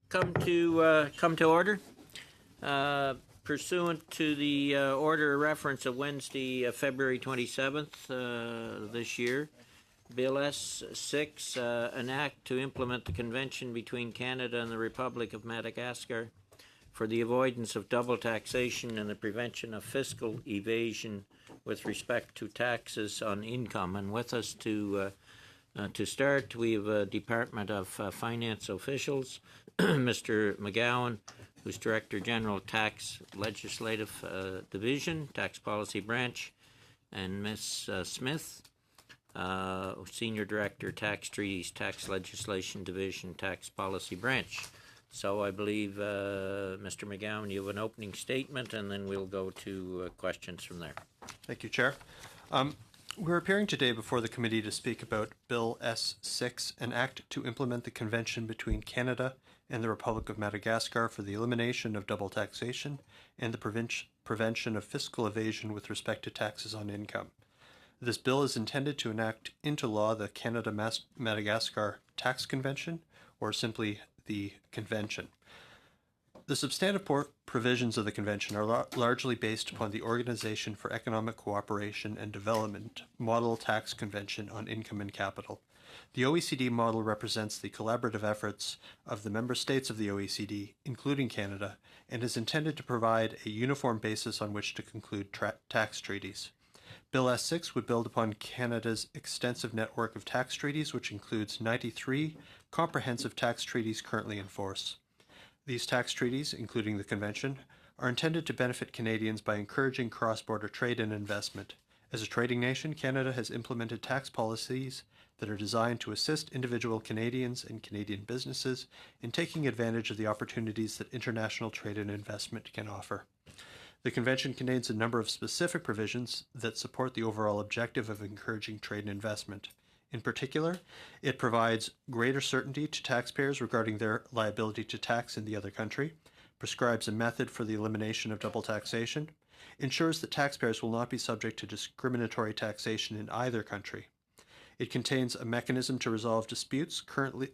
Come to order. Pursuant to the order reference of Wednesday, February 27th this year, Bill S-6, an act to implement the Convention between Canada and the Republic of Madagascar for the avoidance of double taxation and the prevention of fiscal evasion with respect to taxes on income. And with us to start, we have a Department of Finance officials, Mr. McGowan, who's Director General Tax Legislative Division, Tax Policy Branch, and Ms. Smith, Senior Director, Tax Treaties, Tax Legislation Division, Tax Policy Branch. So I believe, Mr. McGowan, you have an opening statement, and then we'll go to questions from there. Thank you, Chair. We're appearing today before the committee to speak about Bill S-6, an act to implement the Convention between Canada and the Republic of Madagascar for the elimination of double taxation and the prevention of fiscal evasion with respect to taxes on income. This bill is intended to enact into law the Canada-Madagascar Tax Convention, or simply the Convention. The substantive provisions of the Convention are largely based upon the Organization for Economic Cooperation and Development Model Tax Convention on Income and Capital. The OECD model represents the collaborative efforts of the member states of the OECD, including Canada, and is intended to provide a uniform basis on which to conclude tax treaties. Bill S-6 would build upon Canada's extensive network of tax treaties, which includes 93 comprehensive tax treaties currently in force. These tax treaties, including the Convention, are intended to benefit Canadians by encouraging cross-border trade and investment. As a trading nation, Canada has implemented tax policies that are designed to assist individual Canadians and Canadian businesses in taking advantage of the opportunities that international trade and investment can offer. The Convention contains a number of specific provisions that support the overall objective of encouraging trade and investment. In particular, it provides greater certainty to taxpayers regarding their liability to tax in the other country, prescribes a method for the elimination of double taxation, ensures that taxpayers will not be subject to discriminatory taxation in either country. It contains a mechanism to resolve disputes currently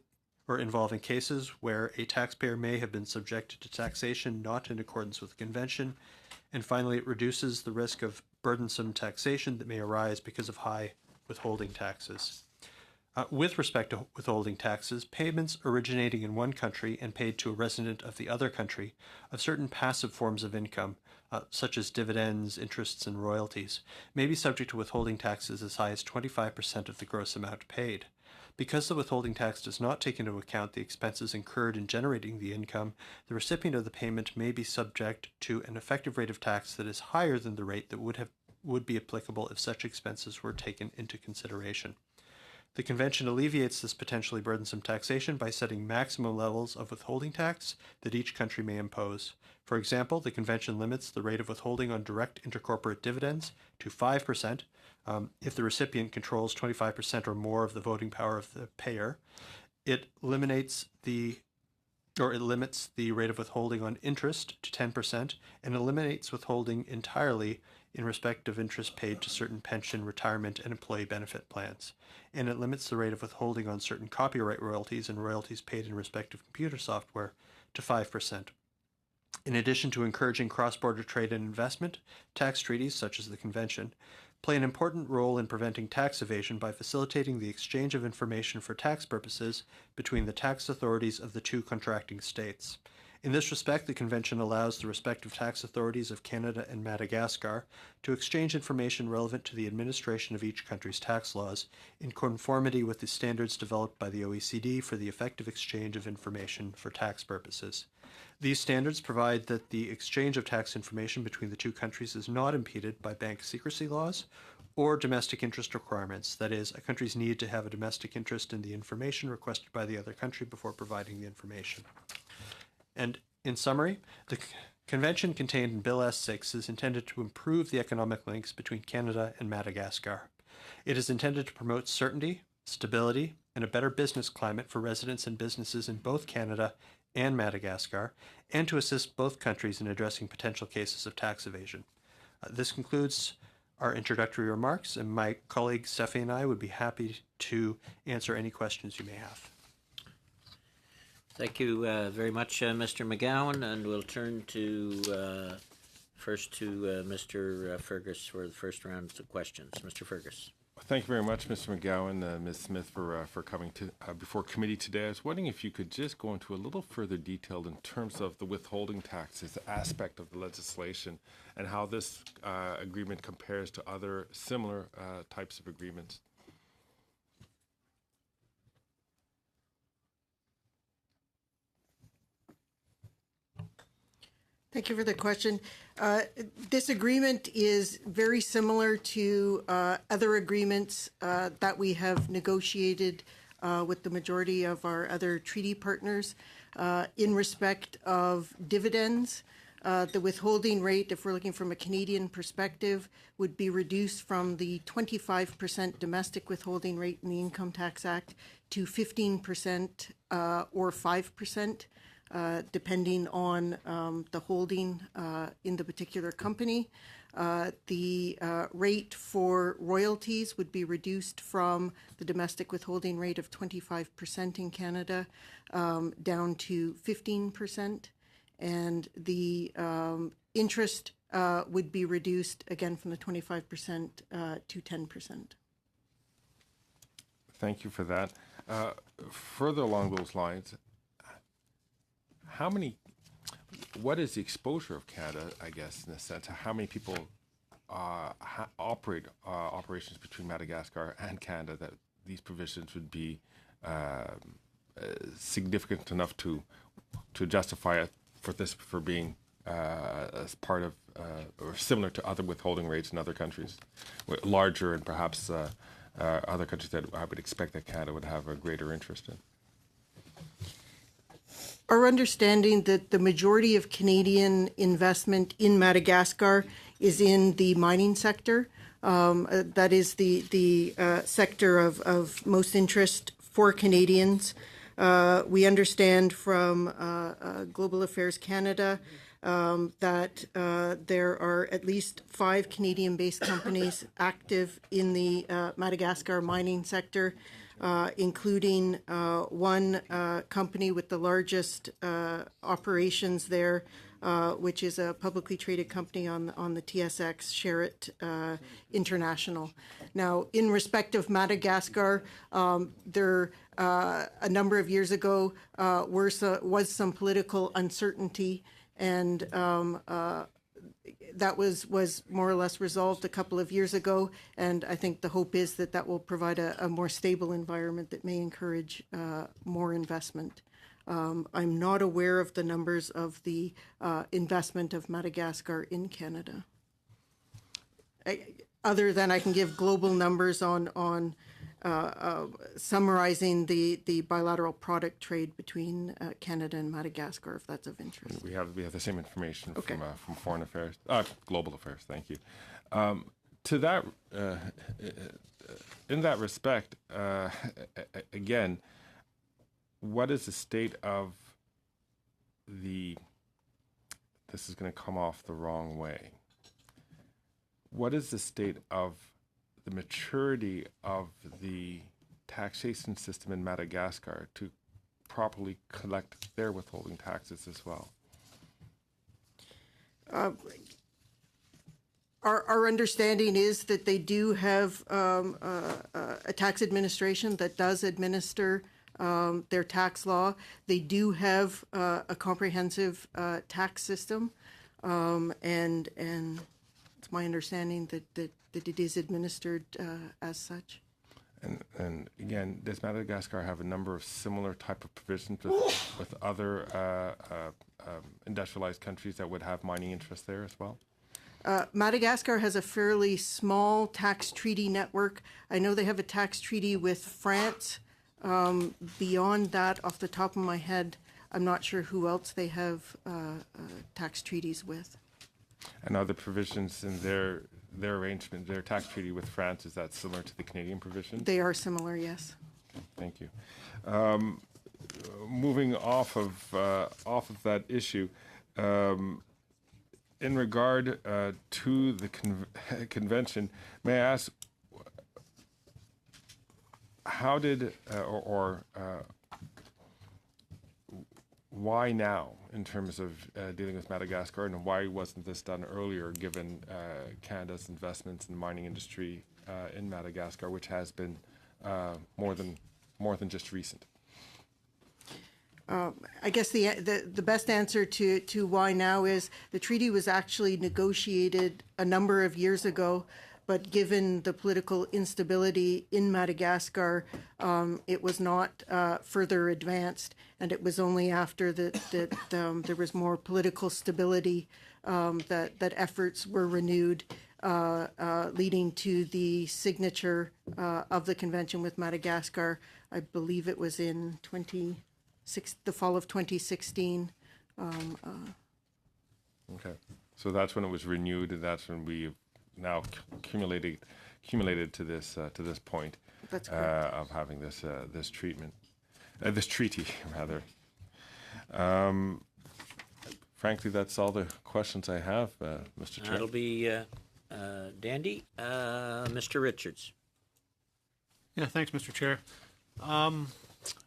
or involving cases where a taxpayer may have been subjected to taxation not in accordance with the Convention. And finally, it reduces the risk of burdensome taxation that may arise because of high withholding taxes. With respect to withholding taxes, payments originating in one country and paid to a resident of the other country of certain passive forms of income, such as dividends, interests, and royalties, may be subject to withholding taxes as high as 25% of the gross amount paid. Because the withholding tax does not take into account the expenses incurred in generating the income, the recipient of the payment may be subject to an effective rate of tax that is higher than the rate that would be applicable if such expenses were taken into consideration. The Convention alleviates this potentially burdensome taxation by setting maximum levels of withholding tax that each country may impose. For example, the Convention limits the rate of withholding on direct intercorporate dividends to 5% if the recipient controls 25% or more of the voting power of the payer. It limits the rate of withholding on interest to 10% and eliminates withholding entirely in respect of interest paid to certain pension, retirement, and employee benefit plans. And it limits the rate of withholding on certain copyright royalties and royalties paid in respect of computer software to 5%. In addition to encouraging cross-border trade and investment, tax treaties, such as the Convention, play an important role in preventing tax evasion by facilitating the exchange of information for tax purposes between the tax authorities of the two contracting states. In this respect, the Convention allows the respective tax authorities of Canada and Madagascar to exchange information relevant to the administration of each country's tax laws in conformity with the standards developed by the OECD for the effective exchange of information for tax purposes. These standards provide that the exchange of tax information between the two countries is not impeded by bank secrecy laws or domestic interest requirements, that is, a country's need to have a domestic interest in the information requested by the other country before providing the information. And in summary, the Convention contained in Bill S-6 is intended to improve the economic links between Canada and Madagascar. It is intended to promote certainty, stability, and a better business climate for residents and businesses in both Canada and Madagascar, and to assist both countries in addressing potential cases of tax evasion. This concludes our introductory remarks, and my colleague Steffi and I would be happy to answer any questions you may have. Thank you very much, Mr. McGowan, and we'll turn to first to Mr. Fergus for the first round of questions. Mr. Fergus. Thank you very much, Mr. McGowan, Ms. Smith, for coming to before committee today. I was wondering if you could just go into a little further detail in terms of the withholding taxes aspect of the legislation and how this agreement compares to other similar types of agreements. Thank you for the question. This agreement is very similar to other agreements that we have negotiated with the majority of our other treaty partners in respect of dividends. The withholding rate, if we're looking from a Canadian perspective, would be reduced from the 25% domestic withholding rate in the Income Tax Act to 15% or 5%. Depending on the holding in the particular company. The rate for royalties would be reduced from the domestic withholding rate of 25% in Canada down to 15%. And the interest would be reduced again from the 25% to 10%. Thank you for that. Further along those lines, what is the exposure of Canada, I guess, in a sense? How many people operate operations between Madagascar and Canada that these provisions would be significant enough to justify it for being as part of or similar to other withholding rates in other countries, larger and perhaps other countries that I would expect that Canada would have a greater interest in? Our understanding that the majority of Canadian investment in Madagascar is in the mining sector. That is the sector of most interest for Canadians. We understand from Global Affairs Canada that there are at least 5 Canadian-based companies active in the Madagascar mining sector. Including one company with the largest operations there, which is a publicly traded company on the TSX, Sherritt International. Now, in respect of Madagascar, there a number of years ago was some political uncertainty, and that was more or less resolved a couple of years ago, and I think the hope is that that will provide a more stable environment that may encourage more investment. I'm not aware of the numbers of the investment of Madagascar in Canada. Other than I can give global numbers on summarizing the bilateral product trade between Canada and Madagascar, if that's of interest. We have the same information Okay. from Foreign Affairs, Global Affairs. Thank you. To that, in that respect, again, what is the state of the? This is going to come off the wrong way. What is the state of the maturity of the taxation system in Madagascar to properly collect their withholding taxes as well? Our understanding is that they do have a tax administration that does administer their tax law. They do have a comprehensive tax system, and it's my understanding that it is administered as such. And again, does Madagascar have a number of similar type of provisions with other industrialized countries that would have mining interests there as well? Madagascar has a fairly small tax treaty network. I know they have a tax treaty with France. Beyond that, off the top of my head, I'm not sure who else they have tax treaties with. And other provisions in their arrangement, their tax treaty with France, is that similar to the Canadian provision? They are similar, yes. Thank you. Moving off of that issue, in regard to the convention, may I ask, how did why now in terms of dealing with Madagascar, and why wasn't this done earlier given Canada's investments in the mining industry in Madagascar, which has been more than just recent? I guess the best answer to why now is the treaty was actually negotiated a number of years ago, but given the political instability in Madagascar, it was not further advanced, and it was only after that there was more political stability that efforts were renewed, leading to the signature of the convention with Madagascar. I believe it was in the fall of 2016. Okay, so that's when it was renewed, and that's when we've now accumulated to this point. That's correct. Of having this treatment, this treaty rather. Frankly, that's all the questions I have, Mr. Chair. That'll be dandy. Mr. Richards. Yeah, thanks, Mr. Chair.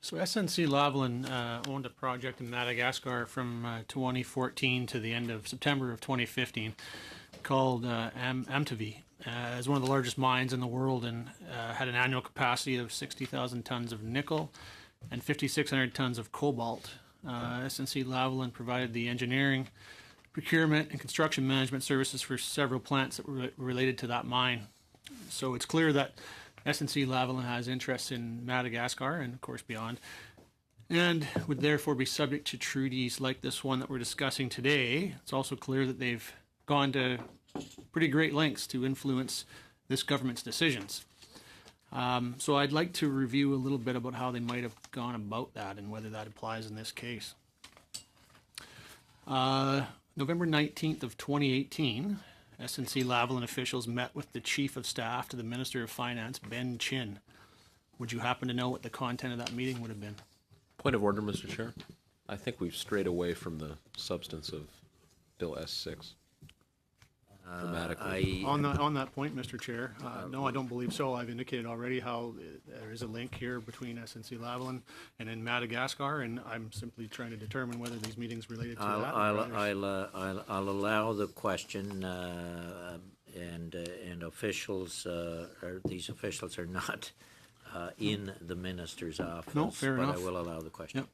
So SNC Lavalin owned a project in Madagascar from 2014 to the end of September of 2015 called Amtavi. It's one of the largest mines in the world and had an annual capacity of 60,000 tons of nickel and 5,600 tons of cobalt. SNC Lavalin provided the engineering, procurement, and construction management services for several plants that were related to that mine. So it's clear that SNC Lavalin has interests in Madagascar and, of course, beyond, and would therefore be subject to treaties like this one that we're discussing today. It's also clear that they've gone to pretty great lengths to influence this government's decisions. So I'd like to review a little bit about how they might have gone about that and whether that applies in this case. November 19th of 2018, SNC Lavalin officials met with the Chief of Staff to the Minister of Finance, Ben Chin. Would you happen to know what the content of that meeting would have been? Point of order, Mr. Chair. I think we've strayed away from the substance of Bill S6. Dramatically. On that point, Mr. Chair, no, I don't believe so. I've indicated already how there is a link here between SNC Lavalin and in Madagascar, and I'm simply trying to determine whether these meetings related to that. I'll allow the question, and officials, these officials are not in the minister's office. No, fair but enough. I will allow the question. Yep.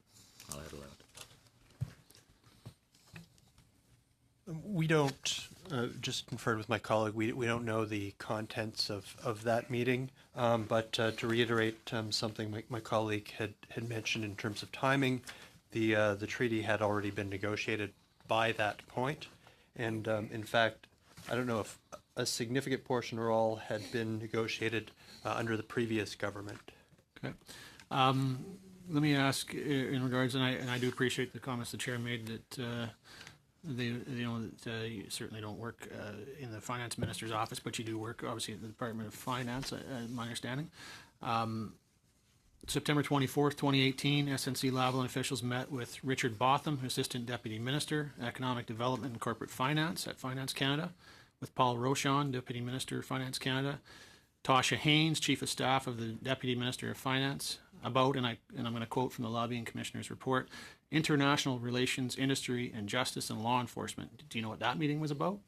I'll allow it. We don't, just conferred with my colleague, we don't know the contents of that meeting, but to reiterate something my colleague had mentioned in terms of timing, the treaty had already been negotiated by that point, and in fact, I don't know if a significant portion or all had been negotiated under the previous government. Okay. Let me ask in regards, and I do appreciate the comments the chair made that you certainly don't work in the finance minister's office, but you do work obviously at the Department of Finance, my understanding. September 24th, 2018, SNC Lavalin officials met with Richard Botham, Assistant Deputy Minister, Economic Development and Corporate Finance at Finance Canada, with Paul Rochon, Deputy Minister of Finance Canada, Tasha Haynes, Chief of Staff of the Deputy Minister of Finance, about, and I'm going to quote from the Lobbying Commissioner's report, international relations, industry, and justice and law enforcement. Do you know what that meeting was about?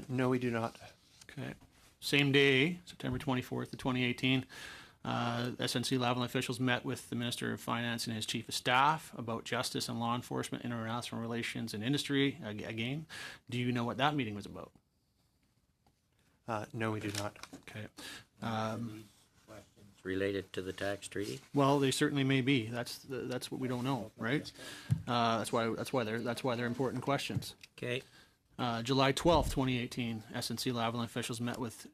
No, we do not. Okay. Same day, September 24th of 2018, SNC Lavalin officials met with the Minister of Finance and his Chief of Staff about justice and law enforcement, international relations, and industry. Again, do you know what that meeting was about? No, we do not. Okay. Related to the tax treaty? Well, they certainly may be. That's what we don't know, right? That's why they're important questions. Okay. July 12th, 2018, SNC Lavalin officials met with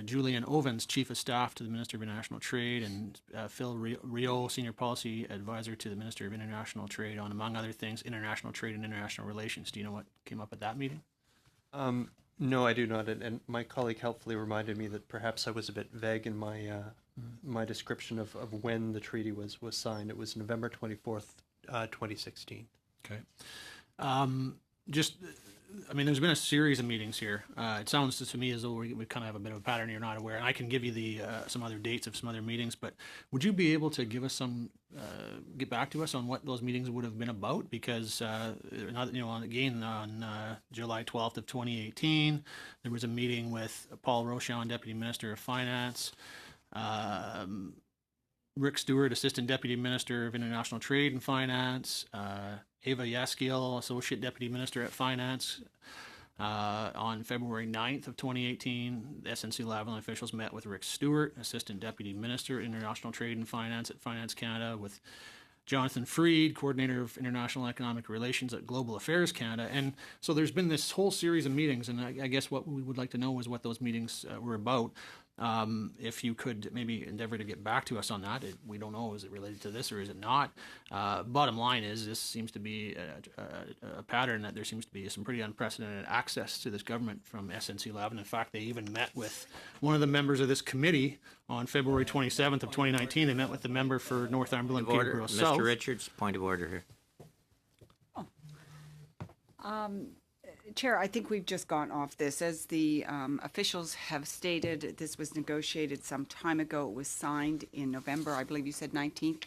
Julian Ovens, Chief of Staff to the Minister of International Trade, and Phil Rio, Senior Policy Advisor to the Minister of International Trade on, among other things, international trade and international relations. Do you know what came up at that meeting? No, I do not. And my colleague helpfully reminded me that perhaps I was a bit vague in my my description of when the treaty was signed. It was November 24th, 2016. Okay. There's been a series of meetings here. It sounds to me as though we kind of have a bit of a pattern you're not aware. And I can give you some other dates of some other meetings, but would you be able to give us some get back to us on what those meetings would have been about, because on July 12th of 2018, there was a meeting with Paul Rochon, Deputy Minister of Finance, Rick Stewart, Assistant Deputy Minister of International Trade and Finance, Ava Yaskiel, Associate Deputy Minister at Finance. On February 9th of 2018, the SNC-Lavalin officials met with Rick Stewart, Assistant Deputy Minister, International Trade and Finance at Finance Canada, with Jonathan Freed, Coordinator of International Economic Relations at Global Affairs Canada. And so there's been this whole series of meetings, and I guess what we would like to know is what those meetings were about. If you could maybe endeavor to get back to us on that. We don't know, is it related to this or is it not? Bottom line is, this seems to be a pattern that there seems to be some pretty unprecedented access to this government from SNC-Lavalin. In fact, they even met with one of the members of this committee on February 27th of 2019. They met with the member for Northumberland, Peterborough South. Mr. Richards, point of order here. Chair, I think we've just gone off this. As the officials have stated, this was negotiated some time ago. It was signed in November, I believe you said 19th,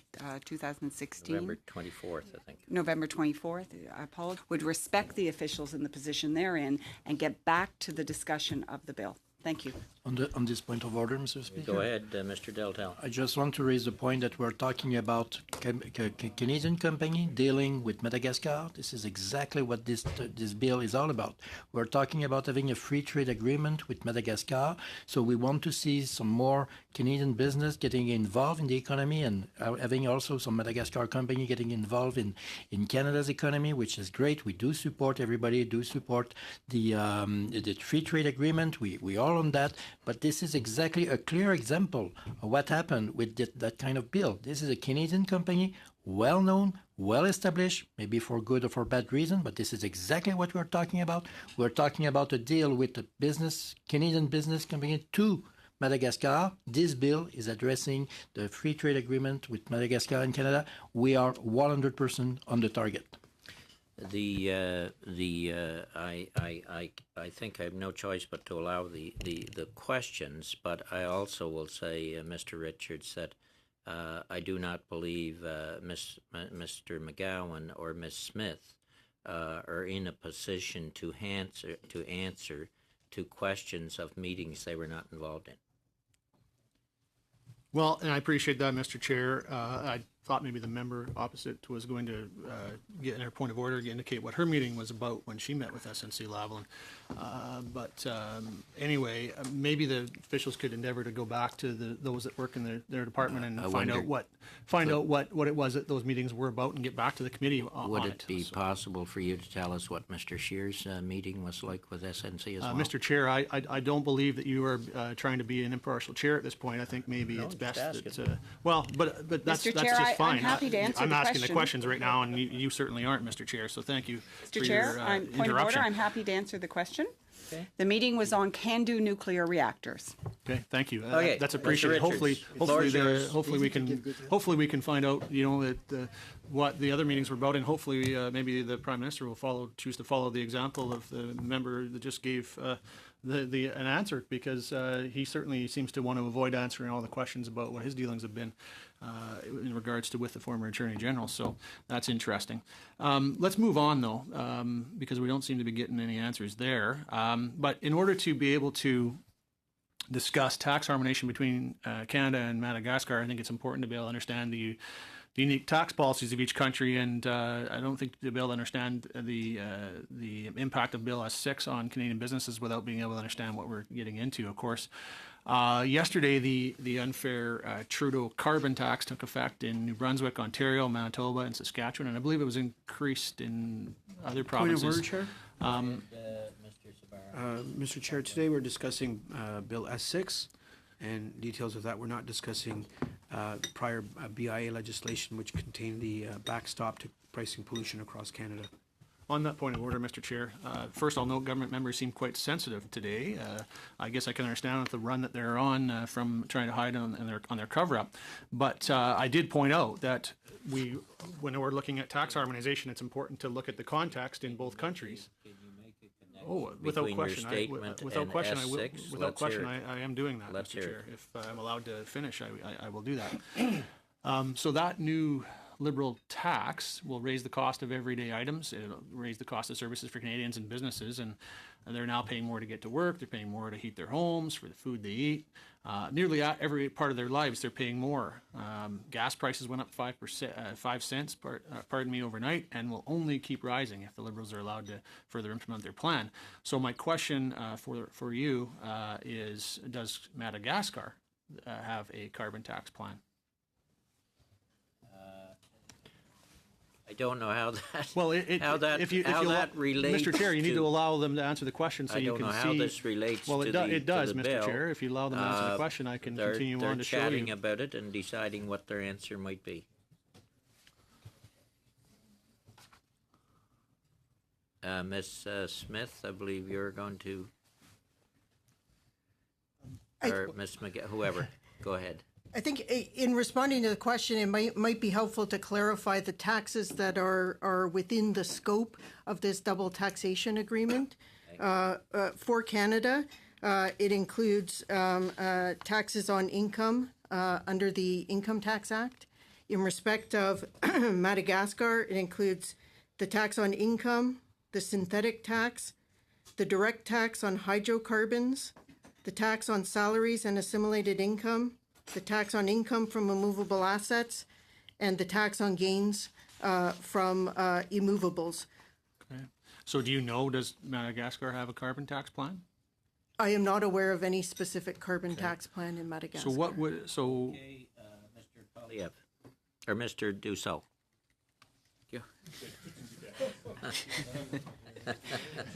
2016. November 24th, I think. November 24th, I apologize. Would respect the officials in the position they're in and get back to the discussion of the bill. Thank you. On this point of order, Mr. Speaker. Go ahead, Mr. Deltel. I just want to raise the point that we're talking about Canadian company dealing with Madagascar. This is exactly what this bill is all about. We're talking about having a free trade agreement with Madagascar. So we want to see some more Canadian business getting involved in the economy, and having also some Madagascar company getting involved in Canada's economy, which is great. We do support, everybody do support the free trade agreement. We are on that. But this is exactly a clear example of what happened with that kind of bill. This is a Canadian company, well-known, well-established, maybe for good or for bad reason, but this is exactly what we're talking about. We're talking about a deal with a Canadian business company to Madagascar. This bill is addressing the free trade agreement with Madagascar and Canada. We are 100% on the target. I think I have no choice but to allow the questions, but I also will say, Mr. Richards, that I do not believe Mr. McGowan or Ms. Smith are in a position to answer to questions of meetings they were not involved in. Well, and I appreciate that, Mr. Chair. I thought maybe the member opposite was going to get in her point of order, indicate what her meeting was about when she met with SNC-Lavalin. But anyway, maybe the officials could endeavor to go back to those that work in their department and find out what it was that those meetings were about, and get back to the committee on it. Would it be possible for you to tell us what Mr. Scheer's meeting was like with SNC as well? Mr. Chair, I don't believe that you are trying to be an impartial chair at this point. I think maybe it's best that, but that's Mr. Chair, just fine. I'm happy to answer I'm the asking question. the questions right now, and you certainly aren't, Mr. Chair, so thank you for Mr. Chair, your point of interruption. order, I'm happy to answer the question. Okay. The meeting was on CANDU nuclear reactors. Okay, thank you. Okay, That's Mr. appreciated. Richards, floor is yours. Hopefully we can find out, that what the other meetings were about, and hopefully maybe the Prime Minister will choose to follow the example of the member that just gave an answer, because he certainly seems to want to avoid answering all the questions about what his dealings have been in regards to with the former Attorney General. So that's interesting. Let's move on, though, because we don't seem to be getting any answers there. But in order to be able to discuss tax harmonization between Canada and Madagascar, I think it's important to be able to understand the unique tax policies of each country, and I don't think to be able to understand the impact of Bill S6 on Canadian businesses without being able to understand what we're getting into, of course. Yesterday, the unfair Trudeau carbon tax took effect in New Brunswick, Ontario, Manitoba, and Saskatchewan, and I believe it was increased in other provinces. Point of order, Chair. Mr. Sabara. Mr. Chair, today we're discussing Bill S6 and details of that. We're not discussing prior BIA legislation which contained the backstop to pricing pollution across Canada. On that point of order, Mr. Chair, first I'll note government members seem quite sensitive today. I guess I can understand the run that they're on from trying to hide on their cover-up. But I did point out that when we're looking at tax harmonization, it's important to look at the context in both countries. Oh, without Between question, your statement without and question, S6, without let's question, hear it. I am doing that, Let's Mr. hear Chair. it. If I'm allowed to finish, I will do that. So that new liberal tax will raise the cost of everyday items. It'll raise the cost of services for Canadians and businesses, and they're now paying more to get to work. They're paying more to heat their homes, for the food they eat. Nearly every part of their lives, they're paying more. Gas prices went up 5 cents, overnight, and will only keep rising if the Liberals are allowed to further implement their plan. So my question for you is: does Madagascar have a carbon tax plan? I don't know how that. Well, how that relates. Mr. Chair, you need to allow them to answer the question so I you don't can know see. how this relates. Well, to it does, the Mr. bill. Chair. If you allow them to answer the question, I can continue on to show you. They're chatting about it and deciding what their answer might be. Ms. Smith, I believe you're going to, or Ms. McG, whoever, go ahead. I think in responding to the question, it might be helpful to clarify the taxes that are within the scope of this double taxation agreement. For Canada, it includes taxes on income under the Income Tax Act. In respect of Madagascar, it includes the tax on income, the synthetic tax, the direct tax on hydrocarbons, the tax on salaries and assimilated income, the tax on income from immovable assets, and the tax on gains from immovables. Okay. So do you know, does Madagascar have a carbon tax plan? I am not aware of any specific carbon tax plan in Madagascar. So what would, so... Okay, Mr. Polyev, or Mr. Dussault.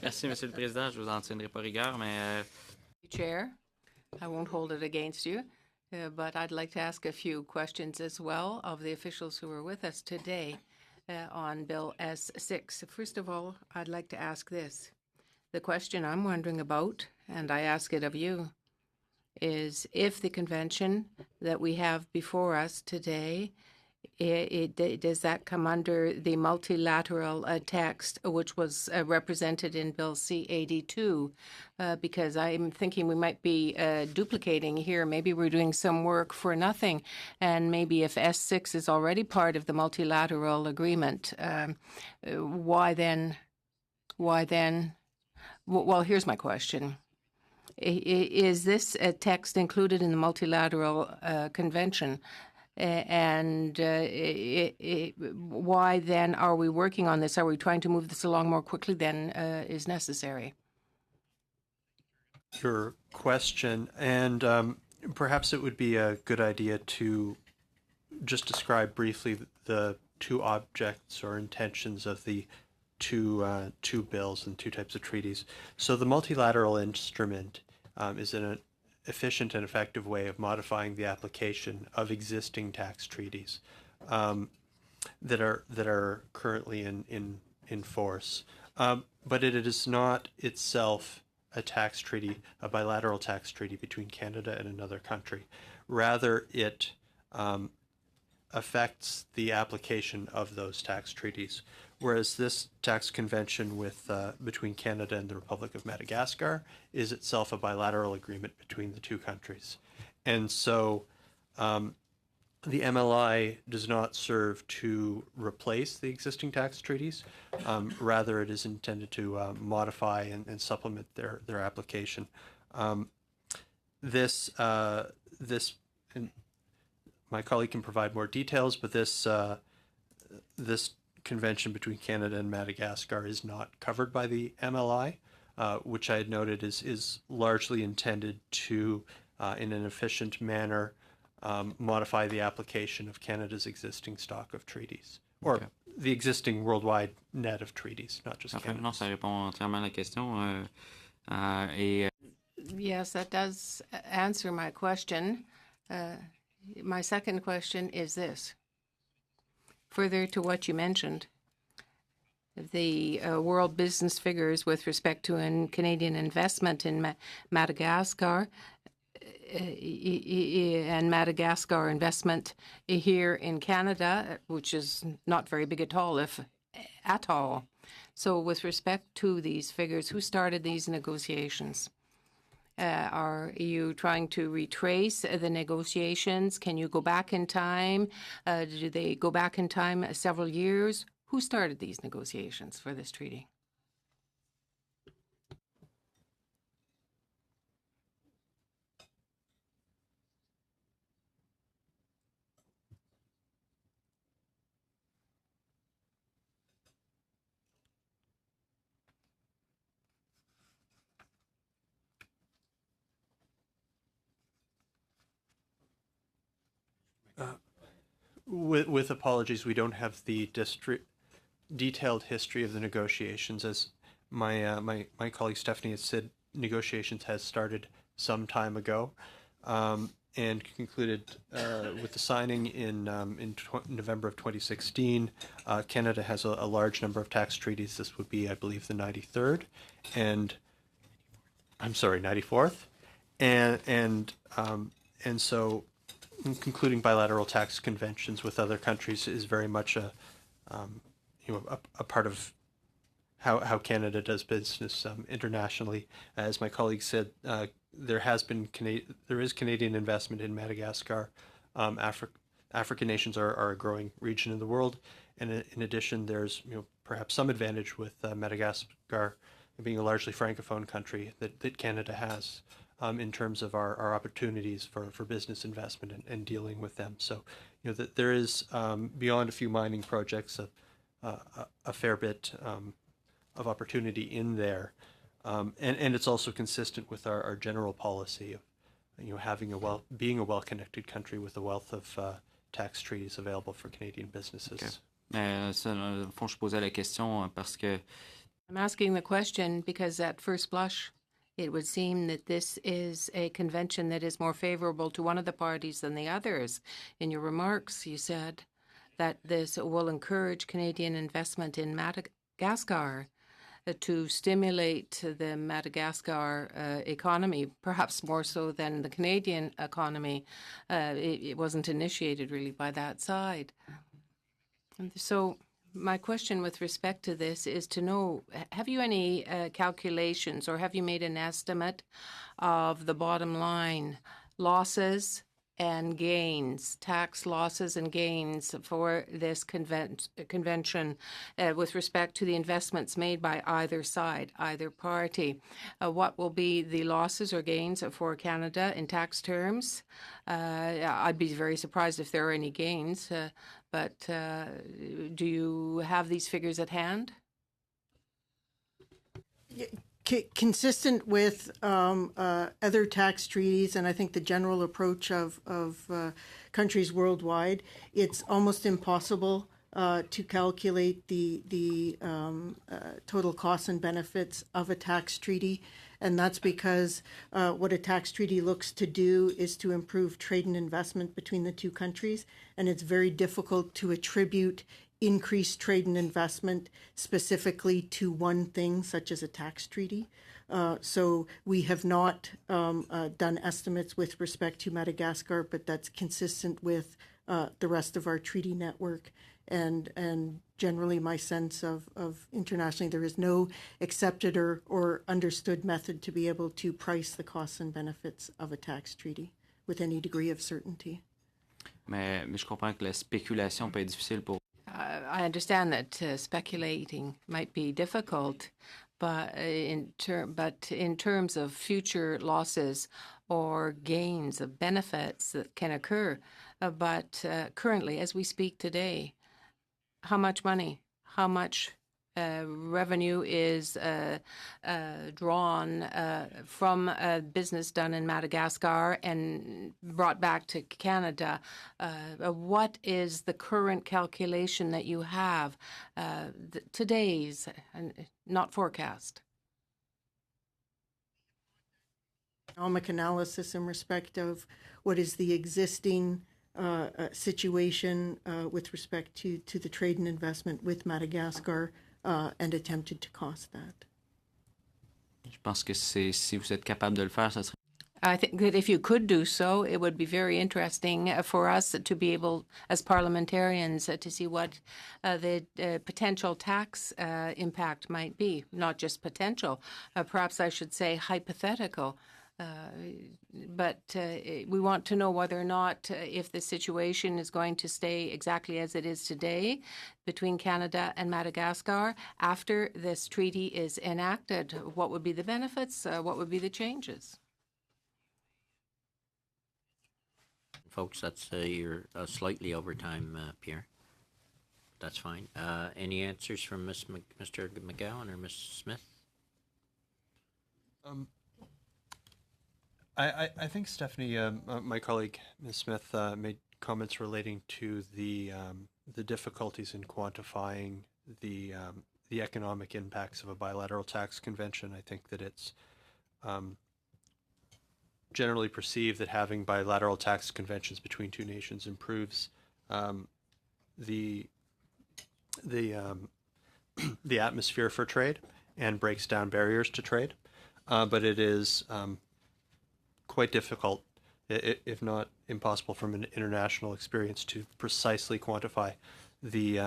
Merci, Monsieur le Président. Je vous en tiendrai pas rigueur, mais... Chair, I won't hold it against you. But I'd like to ask a few questions as well of the officials who are with us today on Bill S6. First of all, I'd like to ask this. The question I'm wondering about, and I ask it of you, is if the convention that we have before us today, does that come under the multilateral text, which was represented in Bill C-82? Because I'm thinking we might be duplicating here. Maybe we're doing some work for nothing. And maybe if S6 is already part of the multilateral agreement, why then? Well, here's my question. Is this text included in the multilateral convention? And why then are we working on this? Are we trying to move this along more quickly than is necessary? Your question, and perhaps it would be a good idea to just describe briefly the two objects or intentions of the two bills and two types of treaties. So the multilateral instrument is an efficient and effective way of modifying the application of existing tax treaties that are currently in force. But it is not itself a tax treaty, a bilateral tax treaty between Canada and another country. Rather, it affects the application of those tax treaties. Whereas this tax convention with between Canada and the Republic of Madagascar is itself a bilateral agreement between the two countries. And so the MLI does not serve to replace the existing tax treaties. Rather, it is intended to modify and supplement their application. This, and my colleague can provide more details, but this convention between Canada and Madagascar is not covered by the MLI, which I had noted is largely intended to, in an efficient manner, modify the application of Canada's existing stock of treaties, or the existing worldwide net of treaties, not just Canada. Non, ça répond entièrement à la question. Yes, that does answer my question. My second question is this. Further to what you mentioned, the world business figures with respect to Canadian investment in Madagascar and Madagascar investment here in Canada, which is not very big at all, if at all. So with respect to these figures, who started these negotiations? Are you trying to retrace the negotiations? Can you go back in time? Do they go back in time several years? Who started these negotiations for this treaty? With apologies, we don't have the detailed history of the negotiations. As my colleague Stephanie has said, negotiations has started some time ago, and concluded with the signing in November of 2016. Canada has a large number of tax treaties. This would be, I believe, the 93rd, and I'm sorry, 94th, and so concluding bilateral tax conventions with other countries is very much a part of how Canada does business internationally. As my colleague said, there is Canadian investment in Madagascar. African nations are a growing region in the world, and in addition, there's perhaps some advantage with Madagascar being a largely francophone country that Canada has. In terms of our opportunities for business investment and dealing with them. So, that there is, beyond a few mining projects, a fair bit of opportunity in there. And it's also consistent with our general policy of, being a well-connected country with a wealth of tax treaties available for Canadian businesses. Okay. Ça, dans le fond, je posais la question parce que I'm asking the question because at first blush, it would seem that this is a convention that is more favorable to one of the parties than the others. In your remarks, you said that this will encourage Canadian investment in Madagascar to stimulate the Madagascar economy, perhaps more so than the Canadian economy. It wasn't initiated really by that side. And so my question with respect to this is to know, have you any calculations or have you made an estimate of the bottom line losses and gains, tax losses and gains for this convention with respect to the investments made by either side, either party? What will be the losses or gains for Canada in tax terms? I'd be very surprised if there are any gains, but do you have these figures at hand? Consistent with other tax treaties, and I think the general approach of countries worldwide, it's almost impossible to calculate the total costs and benefits of a tax treaty. And that's because what a tax treaty looks to do is to improve trade and investment between the two countries. And it's very difficult to attribute increased trade and investment specifically to one thing, such as a tax treaty. So we have not done estimates with respect to Madagascar, but that's consistent with the rest of our treaty network. And generally my sense of internationally, there is no accepted or understood method to be able to price the costs and benefits of a tax treaty with any degree of certainty. Mais je comprends que la spéculation peut être difficile pour. I understand that speculating might be difficult, but in terms of future losses or gains of benefits that can occur, but currently, as we speak today, how much money, how much revenue is drawn from business done in Madagascar and brought back to Canada? What is the current calculation that you have, today's, not forecast? Economic analysis in respect of what is the existing situation with respect to the trade and investment with Madagascar, and attempted to cost that. Je pense que si vous êtes capable de le faire, ça serait. I think that if you could do so, it would be very interesting for us to be able, as parliamentarians, to see what the potential tax impact might be. Not just potential, perhaps I should say hypothetical. But we want to know whether or not if the situation is going to stay exactly as it is today between Canada and Madagascar after this treaty is enacted. What would be the benefits? What would be the changes? Folks, that's you're slightly over time, Pierre. That's fine. Any answers from Mr. McGowan or Ms. Smith? I think Stephanie, my colleague, Ms. Smith, made comments relating to the difficulties in quantifying the economic impacts of a bilateral tax convention. I think that it's generally perceived that having bilateral tax conventions between two nations improves the atmosphere for trade and breaks down barriers to trade. But it is quite difficult, if not impossible, from an international experience to precisely quantify the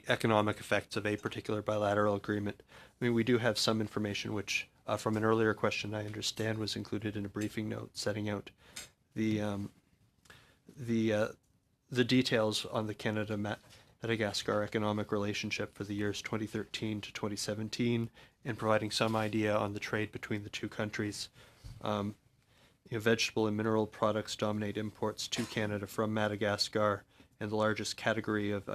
economic effects of a particular bilateral agreement. I mean, we do have some information which, from an earlier question, I understand was included in a briefing note setting out the details on the Canada-Madagascar economic relationship for the years 2013 to 2017, and providing some idea on the trade between the two countries. Vegetable and mineral products dominate imports to Canada from Madagascar, and the largest category of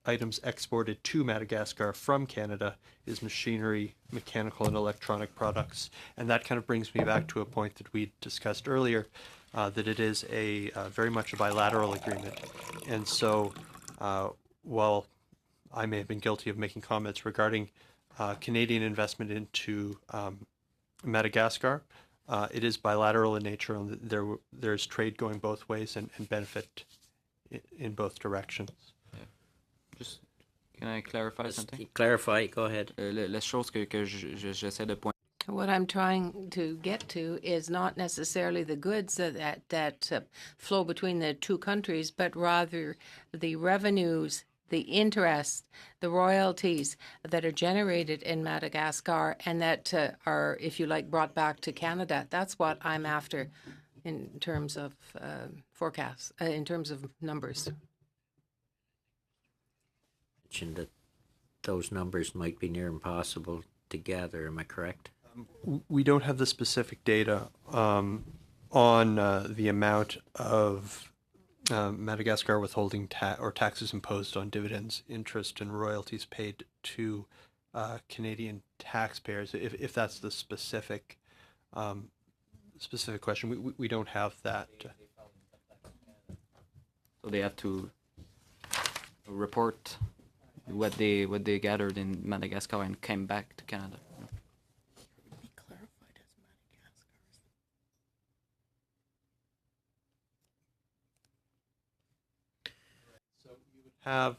items exported to Madagascar from Canada is machinery, mechanical and electronic products. And that kind of brings me back to a point that we discussed earlier, that it is a very much a bilateral agreement. And so while I may have been guilty of making comments regarding Canadian investment into Madagascar, it is bilateral in nature, and there's trade going both ways and benefit in both directions. Just, can I clarify something? Clarify, go ahead. La chose que j'essaie de pointer. What I'm trying to get to is not necessarily the goods that flow between the two countries, but rather the revenues, the interest, the royalties that are generated in Madagascar and that are, if you like, brought back to Canada. That's what I'm after in terms of forecasts, in terms of numbers. Mentioned that those numbers might be near impossible to gather. Am I correct? We don't have the specific data on the amount of Madagascar withholding or taxes imposed on dividends, interest, and royalties paid to Canadian taxpayers. If that's the specific question, we don't have that. So they have to report what they gathered in Madagascar and came back to Canada. Have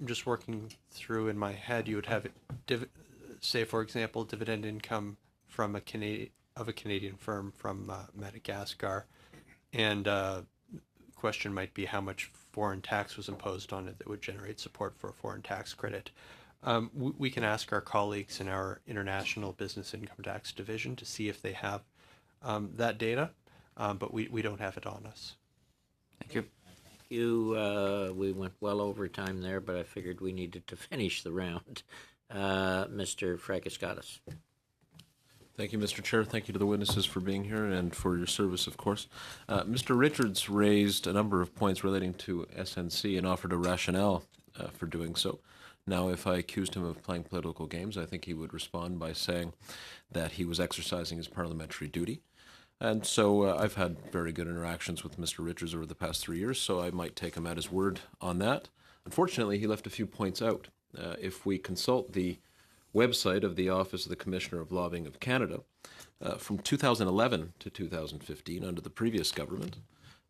just working through in my head, you would have say, for example, dividend income from a Canadian firm from Madagascar, and question might be how much foreign tax was imposed on it that would generate support for a foreign tax credit. We can ask our colleagues in our International Business Income Tax Division to see if they have that data, but we don't have it on us. Thank you. We went well over time there, but I figured we needed to finish the round. Mr. Frakaskatis. Thank you, Mr. Chair. Thank you to the witnesses for being here and for your service, of course. Mr. Richards raised a number of points relating to SNC and offered a rationale for doing so. Now, if I accused him of playing political games, I think he would respond by saying that he was exercising his parliamentary duty. And so I've had very good interactions with Mr. Richards over the past 3 years, so I might take him at his word on that. Unfortunately, he left a few points out. If we consult the website of the Office of the Commissioner of Lobbying of Canada, from 2011 to 2015, under the previous government,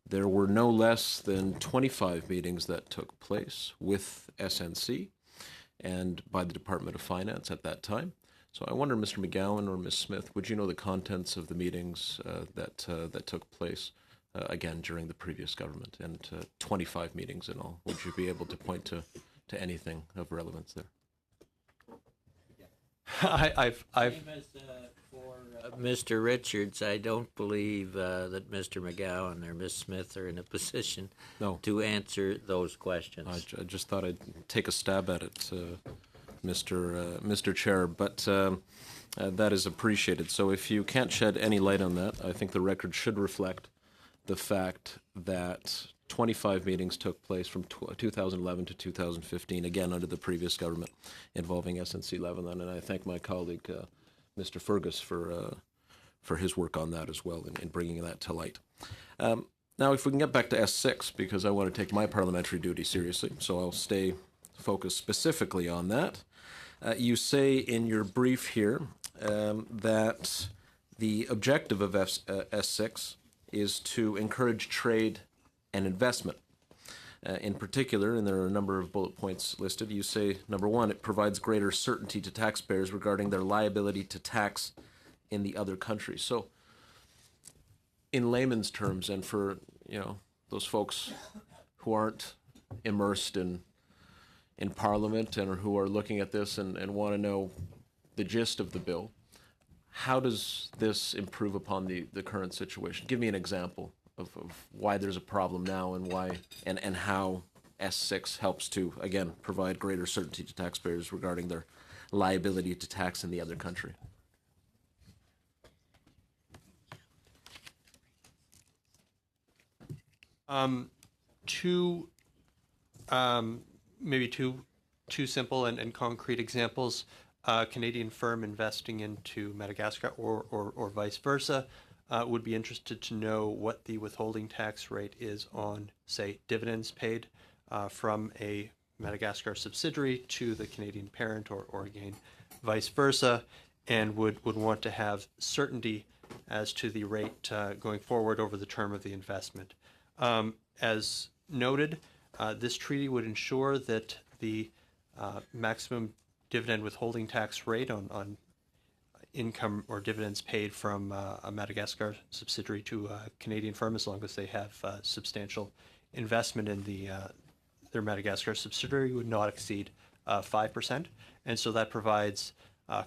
there were no less than 25 meetings that took place with SNC and by the Department of Finance at that time. So I wonder, Mr. McGowan or Ms. Smith, would you know the contents of the meetings that took place, again, during the previous government, and 25 meetings in all? Would you be able to point to anything of relevance there? I've For Mr. Richards, I don't believe that Mr. McGowan or Ms. Smith are in a position No. to answer those questions. I just thought I'd take a stab at it, Mr. Chair, but that is appreciated. So if you can't shed any light on that, I think the record should reflect the fact that 25 meetings took place from 2011 to 2015, again under the previous government, involving SNC Lavalin, and I thank my colleague, Mr. Fergus, for his work on that as well in bringing that to light. Now, if we can get back to S6, because I want to take my parliamentary duty seriously, so I'll stay focused specifically on that. You say in your brief here that the objective of S6 is to encourage trade and investment. In particular, and there are a number of bullet points listed, you say, number one, it provides greater certainty to taxpayers regarding their liability to tax in the other countries. So, in layman's terms, and for those folks who aren't immersed in Parliament and who are looking at this and want to know the gist of the bill, how does this improve upon the current situation? Give me an example of why there's a problem now and why and how S6 helps to, again, provide greater certainty to taxpayers regarding their liability to tax in the other country. Maybe two simple and concrete examples. A Canadian firm investing into Madagascar or vice versa would be interested to know what the withholding tax rate is on, say, dividends paid from a Madagascar subsidiary to the Canadian parent or again, vice versa, and would want to have certainty as to the rate going forward over the term of the investment. As noted, this treaty would ensure that the maximum dividend withholding tax rate on income or dividends paid from a Madagascar subsidiary to a Canadian firm, as long as they have substantial investment in their Madagascar subsidiary, would not exceed 5%. And so that provides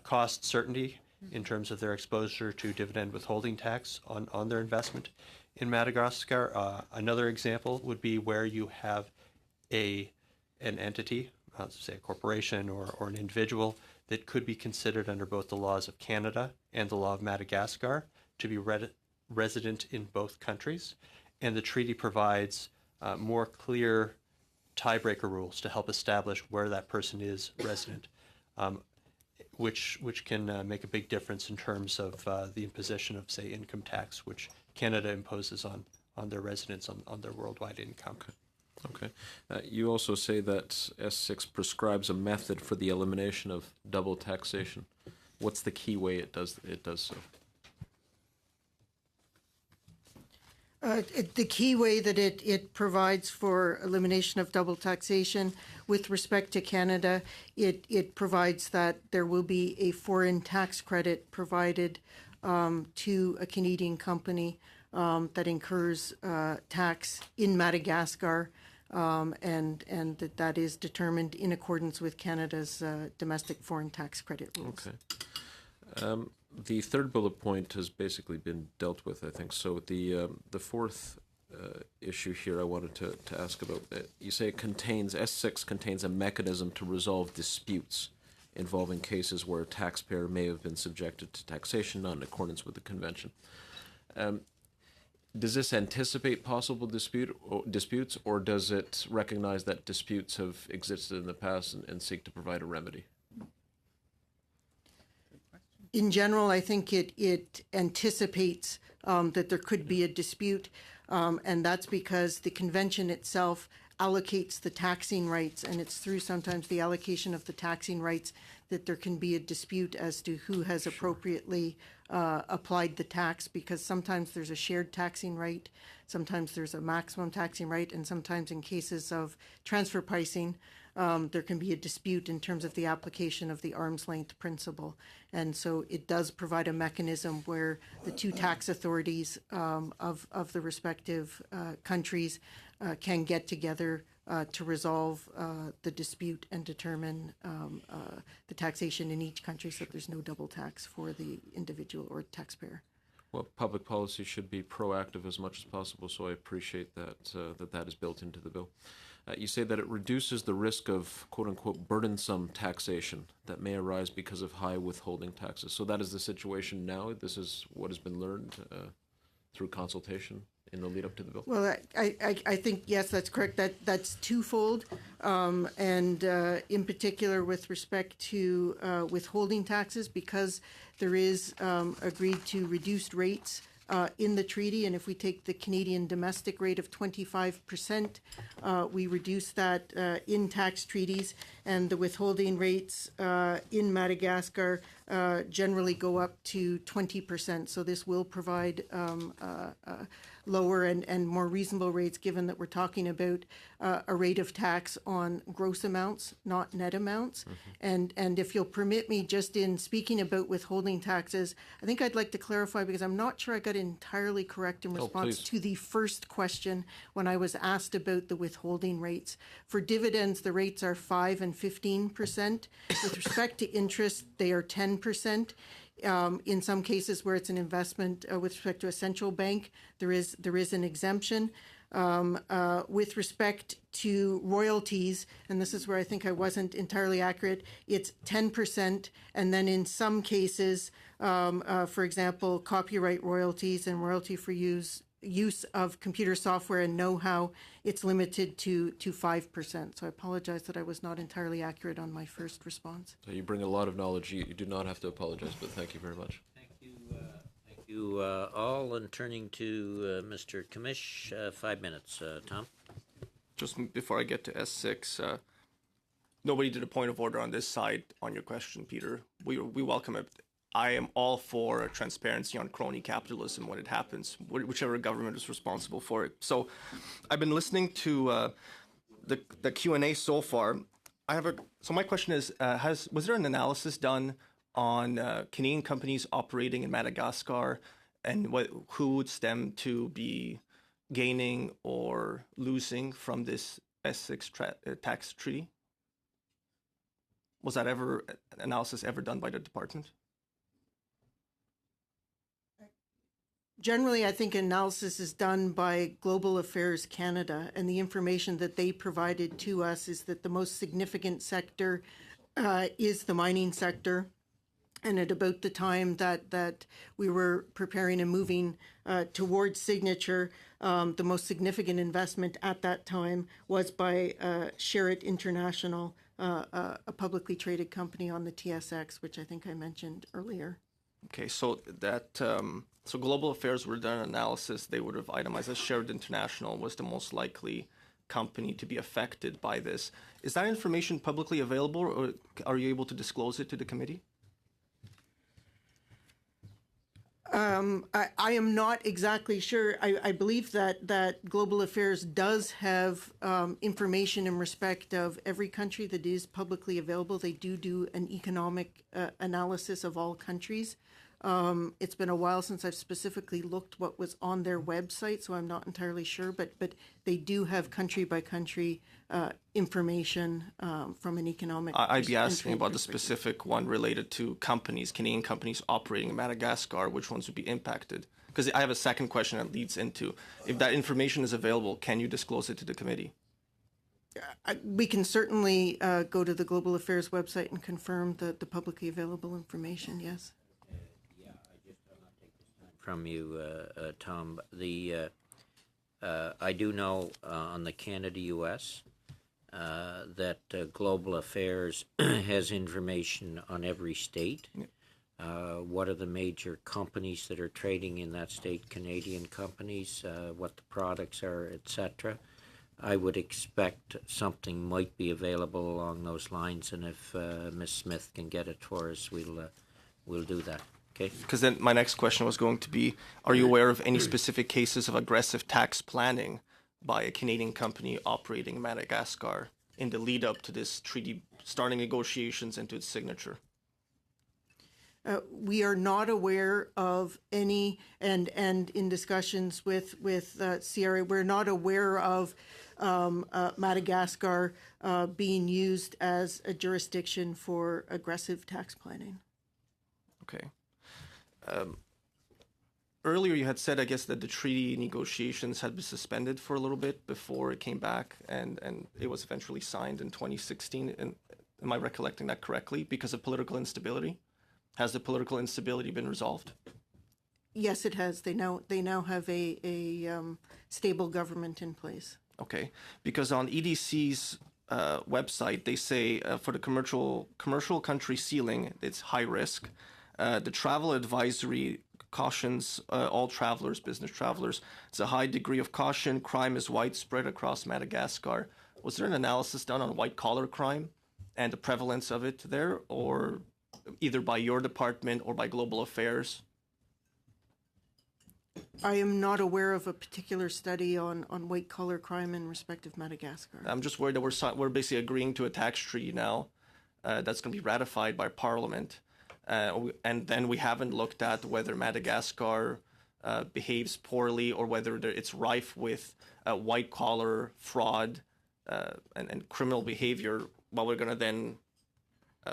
cost certainty in terms of their exposure to dividend withholding tax on their investment in Madagascar. Another example would be where you have an entity, say a corporation or an individual, that could be considered under both the laws of Canada and the law of Madagascar to be resident in both countries. And the treaty provides more clear tiebreaker rules to help establish where that person is resident, which can make a big difference in terms of the imposition of, say, income tax, which Canada imposes on their residents on their worldwide income. Okay. You also say that S6 prescribes a method for the elimination of double taxation. What's the key way it does so? The key way that it provides for elimination of double taxation with respect to Canada, it provides that there will be a foreign tax credit provided to a Canadian company that incurs tax in Madagascar, and that is determined in accordance with Canada's domestic foreign tax credit rules. Okay. The third bullet point has basically been dealt with, I think. So the fourth issue here I wanted to ask about. You say S6 contains a mechanism to resolve disputes involving cases where a taxpayer may have been subjected to taxation not in accordance with the convention. Does this anticipate possible disputes, or does it recognize that disputes have existed in the past and seek to provide a remedy? In general, I think it anticipates that there could be a dispute, and that's because the convention itself allocates the taxing rights, and it's through sometimes the allocation of the taxing rights that there can be a dispute as to who has appropriately applied the tax, because sometimes there's a shared taxing right, sometimes there's a maximum taxing right, and sometimes in cases of transfer pricing, there can be a dispute in terms of the application of the arm's length principle. And so it does provide a mechanism where the two tax authorities of the respective countries can get together to resolve the dispute and determine the taxation in each country so that there's no double tax for the individual or taxpayer. Well, public policy should be proactive as much as possible, so I appreciate that that is built into the bill. You say that it reduces the risk of quote-unquote burdensome taxation that may arise because of high withholding taxes. So that is the situation now? This is what has been learned through consultation in the lead up to the bill? Well, I think, yes, that's correct. That's twofold. And in particular with respect to withholding taxes, because there is agreed to reduced rates in the treaty, and if we take the Canadian domestic rate of 25%, we reduce that in tax treaties, and the withholding rates in Madagascar generally go up to 20%. So this will provide lower and more reasonable rates, given that we're talking about a rate of tax on gross amounts, not net amounts. And if you'll permit me, just in speaking about withholding taxes, I think I'd like to clarify, because I'm not sure I got it entirely correct in response to the first question when I was asked about the withholding rates. For dividends, the rates are 5% and 15%. With respect to interest, they are 10%. In some cases where it's an investment with respect to a central bank, there is an exemption. With respect to royalties, and this is where I think I wasn't entirely accurate, it's 10%, and then in some cases, for example, copyright royalties and royalty for use of computer software and know-how, it's limited to 5%. So I apologize that I was not entirely accurate on my first response. So you bring a lot of knowledge. You do not have to apologize, but thank you very much. Thank you all. And turning to Mr. Kamish, 5 minutes. Tom? Just before I get to S6, nobody did a point of order on this side on your question, Peter. We welcome it. I am all for transparency on crony capitalism when it happens, whichever government is responsible for it. So I've been listening to the Q&A so far. So my question is, was there an analysis done on Canadian companies operating in Madagascar and who would stem to be gaining or losing from this S6 tax treaty? Was that analysis ever done by the department? Generally, I think analysis is done by Global Affairs Canada, and the information that they provided to us is that the most significant sector is the mining sector. And at about the time that we were preparing and moving towards signature, the most significant investment at that time was by Sherritt International, a publicly traded company on the TSX, which I think I mentioned earlier. Okay, so so Global Affairs would have done an analysis. They would have itemized that Sherritt International was the most likely company to be affected by this. Is that information publicly available, or are you able to disclose it to the committee? I am not exactly sure. I believe that Global Affairs does have information in respect of every country that is publicly available. They do an economic analysis of all countries. It's been a while since I've specifically looked what was on their website, so I'm not entirely sure, but they do have country by country information from an economic I'd be asking about the specific one related to companies, Canadian companies operating in Madagascar, which ones would be impacted? Because I have a second question that leads into, if that information is available, can you disclose it to the committee? We can certainly go to the Global Affairs website and confirm the publicly available information, yes. From you, Tom. I do know on the Canada-US that Global Affairs has information on every state. What are the major companies that are trading in that state, Canadian companies, what the products are, etc. I would expect something might be available along those lines, and if Ms. Smith can get it for us, we'll do that. Okay. Because then my next question was going to be, are you aware of any specific cases of aggressive tax planning by a Canadian company operating in Madagascar in the lead up to this treaty starting negotiations and to its signature? We are not aware of any, and in discussions with CRA, we're not aware of Madagascar being used as a jurisdiction for aggressive tax planning. Okay. Earlier you had said, I guess, that the treaty negotiations had been suspended for a little bit before it came back, and it was eventually signed in 2016. And am I recollecting that correctly? Because of political instability? Has the political instability been resolved? Yes, it has. They now have a stable government in place. Okay, because on EDC's website, they say for the commercial country ceiling, it's high risk. The travel advisory cautions all travelers, business travelers. It's a high degree of caution. Crime is widespread across Madagascar. Was there an analysis done on white-collar crime and the prevalence of it there, or either by your department or by Global Affairs? I am not aware of a particular study on white-collar crime in respect of Madagascar. I'm just worried that we're basically agreeing to a tax treaty now that's going to be ratified by Parliament. And then we haven't looked at whether Madagascar behaves poorly or whether it's rife with white-collar fraud and criminal behavior, while we're going to then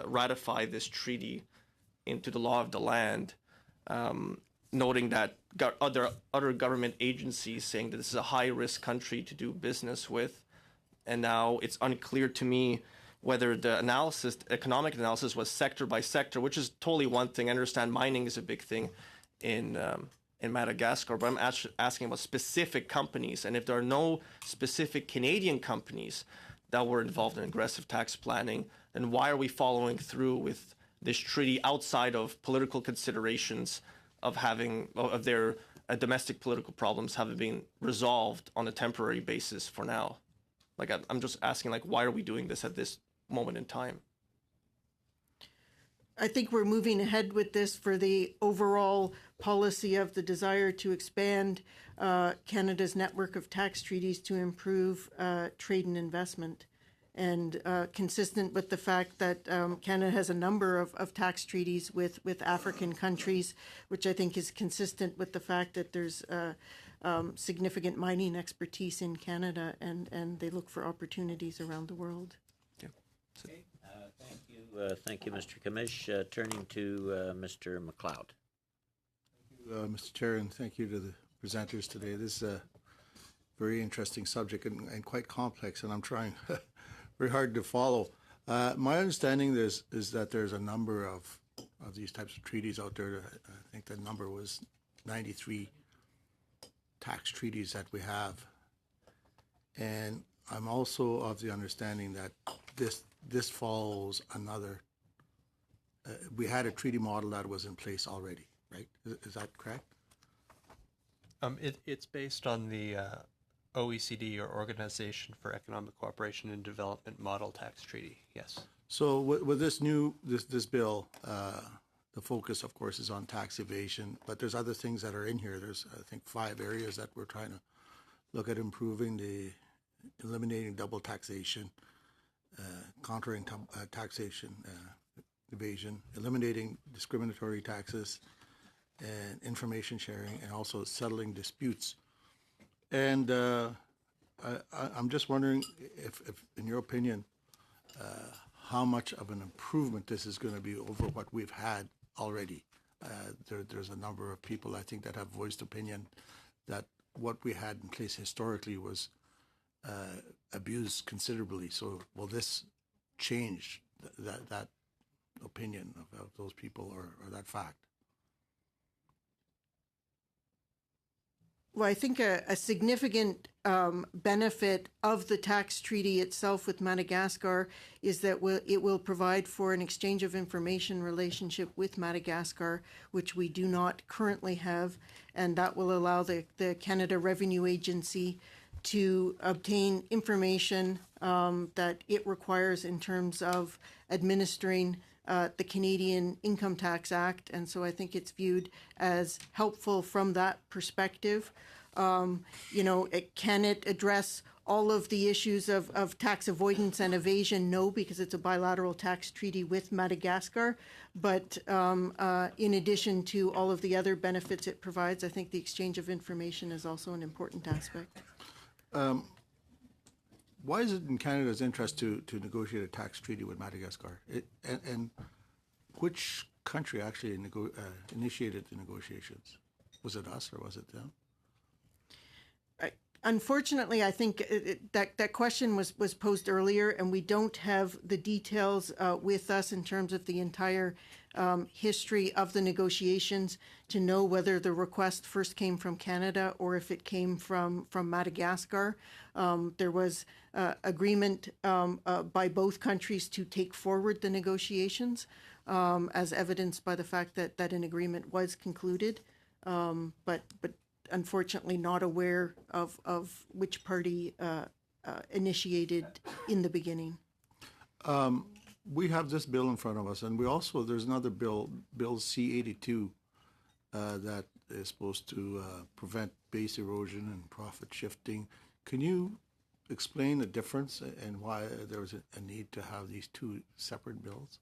ratify this treaty into the law of the land, noting that other government agencies saying that this is a high-risk country to do business with. And now it's unclear to me whether the economic analysis was sector by sector, which is totally one thing. I understand mining is a big thing in Madagascar, but I'm asking about specific companies. And if there are no specific Canadian companies that were involved in aggressive tax planning, then why are we following through with this treaty outside of political considerations of their domestic political problems having been resolved on a temporary basis for now? Like, I'm just asking, like, why are we doing this at this moment in time? I think we're moving ahead with this for the overall policy of the desire to expand Canada's network of tax treaties to improve trade and investment, and consistent with the fact that Canada has a number of tax treaties with African countries, which I think is consistent with the fact that there's significant mining expertise in Canada, and they look for opportunities around the world. Okay. Thank you, Mr. Kamish. Turning to Mr. McLeod. Mr. Chair, and thank you to the presenters today. This is a very interesting subject and quite complex, and I'm trying very hard to follow. My understanding is that there's a number of these types of treaties out there. I think the number was 93 tax treaties that we have. And I'm also of the understanding that this follows another. We had a treaty model that was in place already, right? Is that correct? It's based on the OECD, or Organization for Economic Cooperation and Development Model Tax Treaty. Yes. So with this this bill, the focus, of course, is on tax evasion, but there's other things that are in here. There's, I think, 5 areas that we're trying to look at improving: eliminating double taxation, countering taxation evasion, eliminating discriminatory taxes, and information sharing, and also settling disputes. And I'm just wondering if in your opinion, how much of an improvement this is going to be over what we've had already. There's a number of people, I think, that have voiced opinion that what we had in place historically was abused considerably. So will this change that opinion of those people or that fact? Well, I think a significant benefit of the tax treaty itself with Madagascar is that it will provide for an exchange of information relationship with Madagascar, which we do not currently have, and that will allow the Canada Revenue Agency to obtain information that it requires in terms of administering the Canadian Income Tax Act, and so I think it's viewed as helpful from that perspective. Can it address all of the issues of tax avoidance and evasion, no, because it's a bilateral tax treaty with Madagascar. But in addition to all of the other benefits it provides, I think the exchange of information is also an important aspect. Why is it in Canada's interest to negotiate a tax treaty with Madagascar? And which country actually initiated the negotiations? Was it us or was it them? Unfortunately, I think that question was posed earlier, and we don't have the details with us in terms of the entire history of the negotiations to know whether the request first came from Canada or if it came from Madagascar. There was agreement by both countries to take forward the negotiations, as evidenced by the fact that an agreement was concluded, but unfortunately not aware of which party initiated in the beginning. We have this bill in front of us, and there's another bill, Bill C-82, that is supposed to prevent base erosion and profit shifting. Can you explain the difference and why there was a need to have these two separate bills?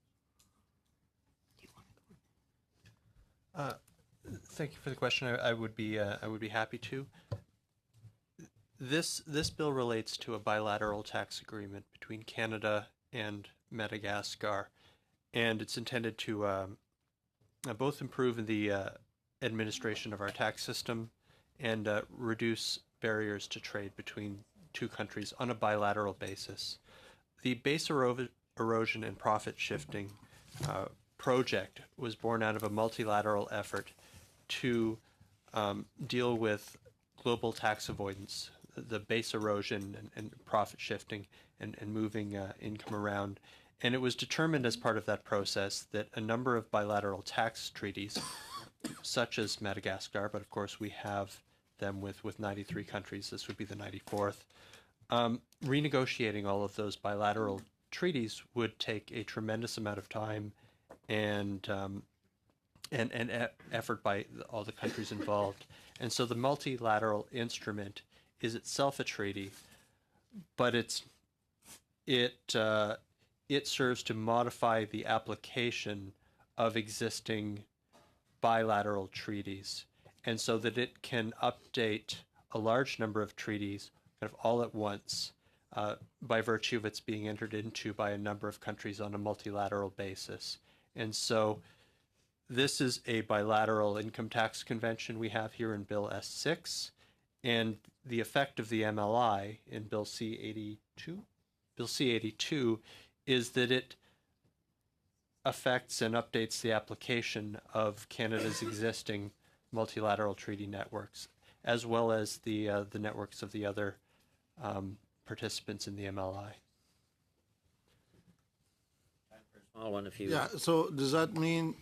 Thank you for the question. I would be happy to. This bill relates to a bilateral tax agreement between Canada and Madagascar, and it's intended to both improve the administration of our tax system and reduce barriers to trade between two countries on a bilateral basis. The base erosion and profit shifting project was born out of a multilateral effort to deal with global tax avoidance, the base erosion and profit shifting and moving income around. And it was determined as part of that process that a number of bilateral tax treaties, such as Madagascar, but of course we have them with 93 countries, this would be the 94th, renegotiating all of those bilateral treaties would take a tremendous amount of time and effort by all the countries involved. And so the multilateral instrument is itself a treaty, but it serves to modify the application of existing bilateral treaties, and so that it can update a large number of treaties kind of all at once by virtue of its being entered into by a number of countries on a multilateral basis. And so this is a bilateral income tax convention we have here in Bill S6, and the effect of the MLI in Bill C-82, is that it affects and updates the application of Canada's existing multilateral treaty networks, as well as the networks of the other participants in the MLI. Yeah, so does that mean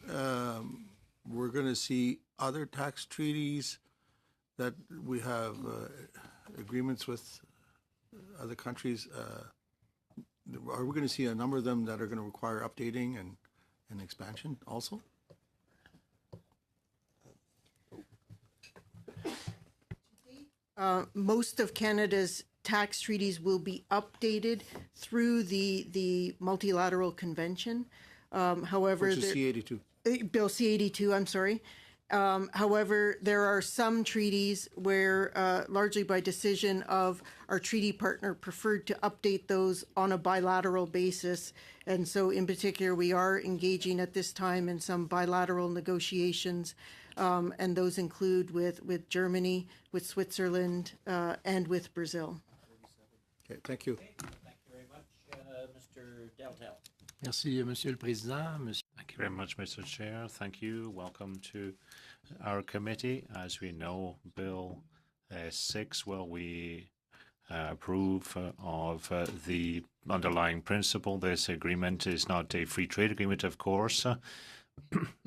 we're going to see other tax treaties that we have agreements with other countries? Are we going to see a number of them that are going to require updating and expansion also? Most of Canada's tax treaties will be updated through the multilateral convention. However, which is C-82. Bill C-82, I'm sorry. However, there are some treaties where, largely by decision of our treaty partner, preferred to update those on a bilateral basis. And so, in particular, we are engaging at this time in some bilateral negotiations, and those include with Germany, with Switzerland, and with Brazil. Okay, thank you. Thank you very much, Mr. Deltel. Merci, Monsieur le Président. Thank you very much, Mr. Chair. Thank you. Welcome to our committee. As we know, Bill 6, we approve of the underlying principle. This agreement is not a free trade agreement, of course.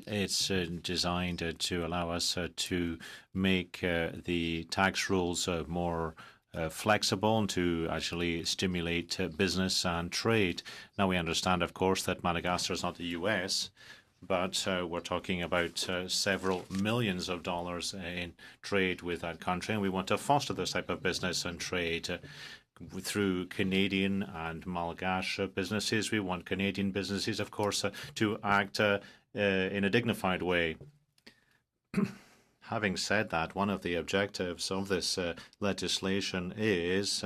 It's designed to allow us to make the tax rules more flexible and to actually stimulate business and trade. Now, we understand, of course, that Madagascar is not the U.S., but we're talking about several millions of dollars in trade with that country, and we want to foster this type of business and trade. through Canadian and Malgache businesses. We want Canadian businesses, of course, to act in a dignified way. Having said that, one of the objectives of this legislation is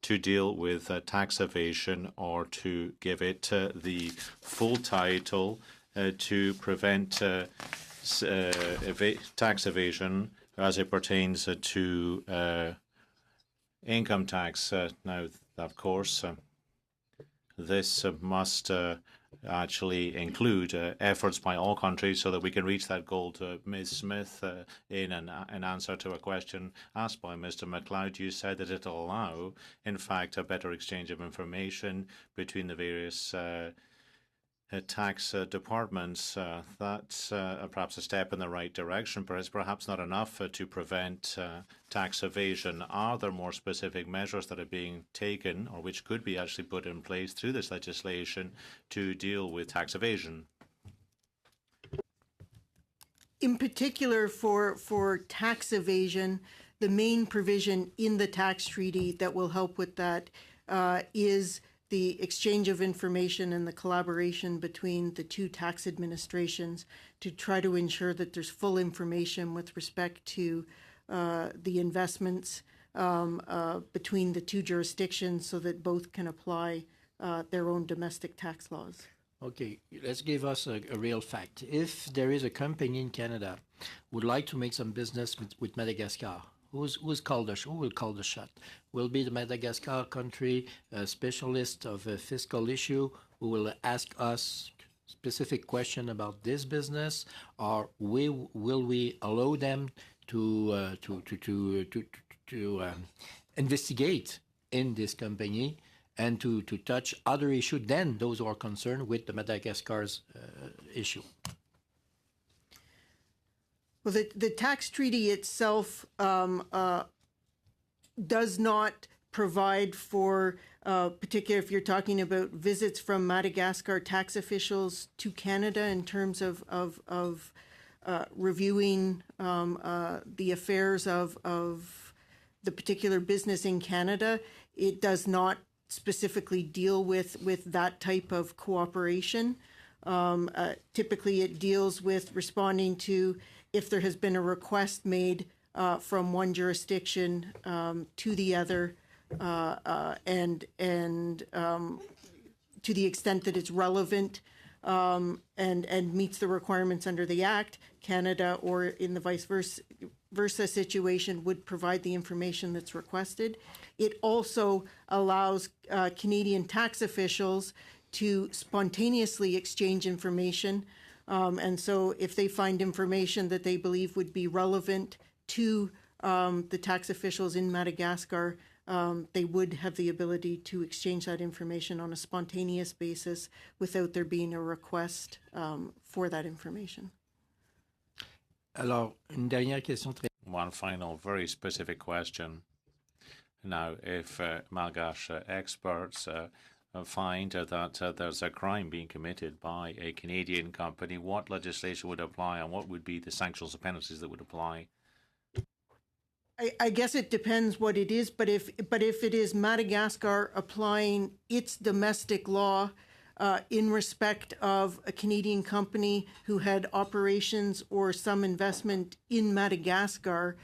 to deal with tax evasion, or to give it the full title to prevent tax evasion as it pertains to income tax. Now, of course, this must actually include efforts by all countries so that we can reach that goal. To Ms. Smith, in an answer to a question asked by Mr. McLeod, you said that it'll allow, in fact, a better exchange of information between the various tax departments. That's perhaps a step in the right direction, but it's perhaps not enough to prevent tax evasion. Are there more specific measures that are being taken, or which could be actually put in place through this legislation to deal with tax evasion? In particular, for tax evasion, the main provision in the tax treaty that will help with that is the exchange of information and the collaboration between the two tax administrations to try to ensure that there's full information with respect to the investments between the two jurisdictions, so that both can apply their own domestic tax laws. Okay, let's give us a real fact. If there is a company in Canada who would like to make some business with Madagascar, who will call the shot? Will be the Madagascar country specialist of a fiscal issue who will ask us specific question about this business, or will we allow them to investigate in this company and to touch other issues than those who are concerned with the Madagascar's issue? Well, the tax treaty itself does not provide for, particularly if you're talking about visits from Madagascar tax officials to Canada in terms of reviewing the affairs of the particular business in Canada. It does not specifically deal with that type of cooperation. Typically, it deals with responding to if there has been a request made from one jurisdiction to the other, and to the extent that it's relevant and meets the requirements under the Act, Canada, or in the vice versa situation, would provide the information that's requested. It also allows Canadian tax officials to spontaneously exchange information. And so if they find information that they believe would be relevant to the tax officials in Madagascar, they would have the ability to exchange that information on a spontaneous basis without there being a request for that information. Alors, une dernière question. One final, very specific question. Now, if Malgache experts find that there's a crime being committed by a Canadian company, what legislation would apply, and what would be the sanctions or penalties that would apply? I guess it depends what it is, but if it is Madagascar applying its domestic law in respect of a Canadian company who had operations or some investment in Madagascar,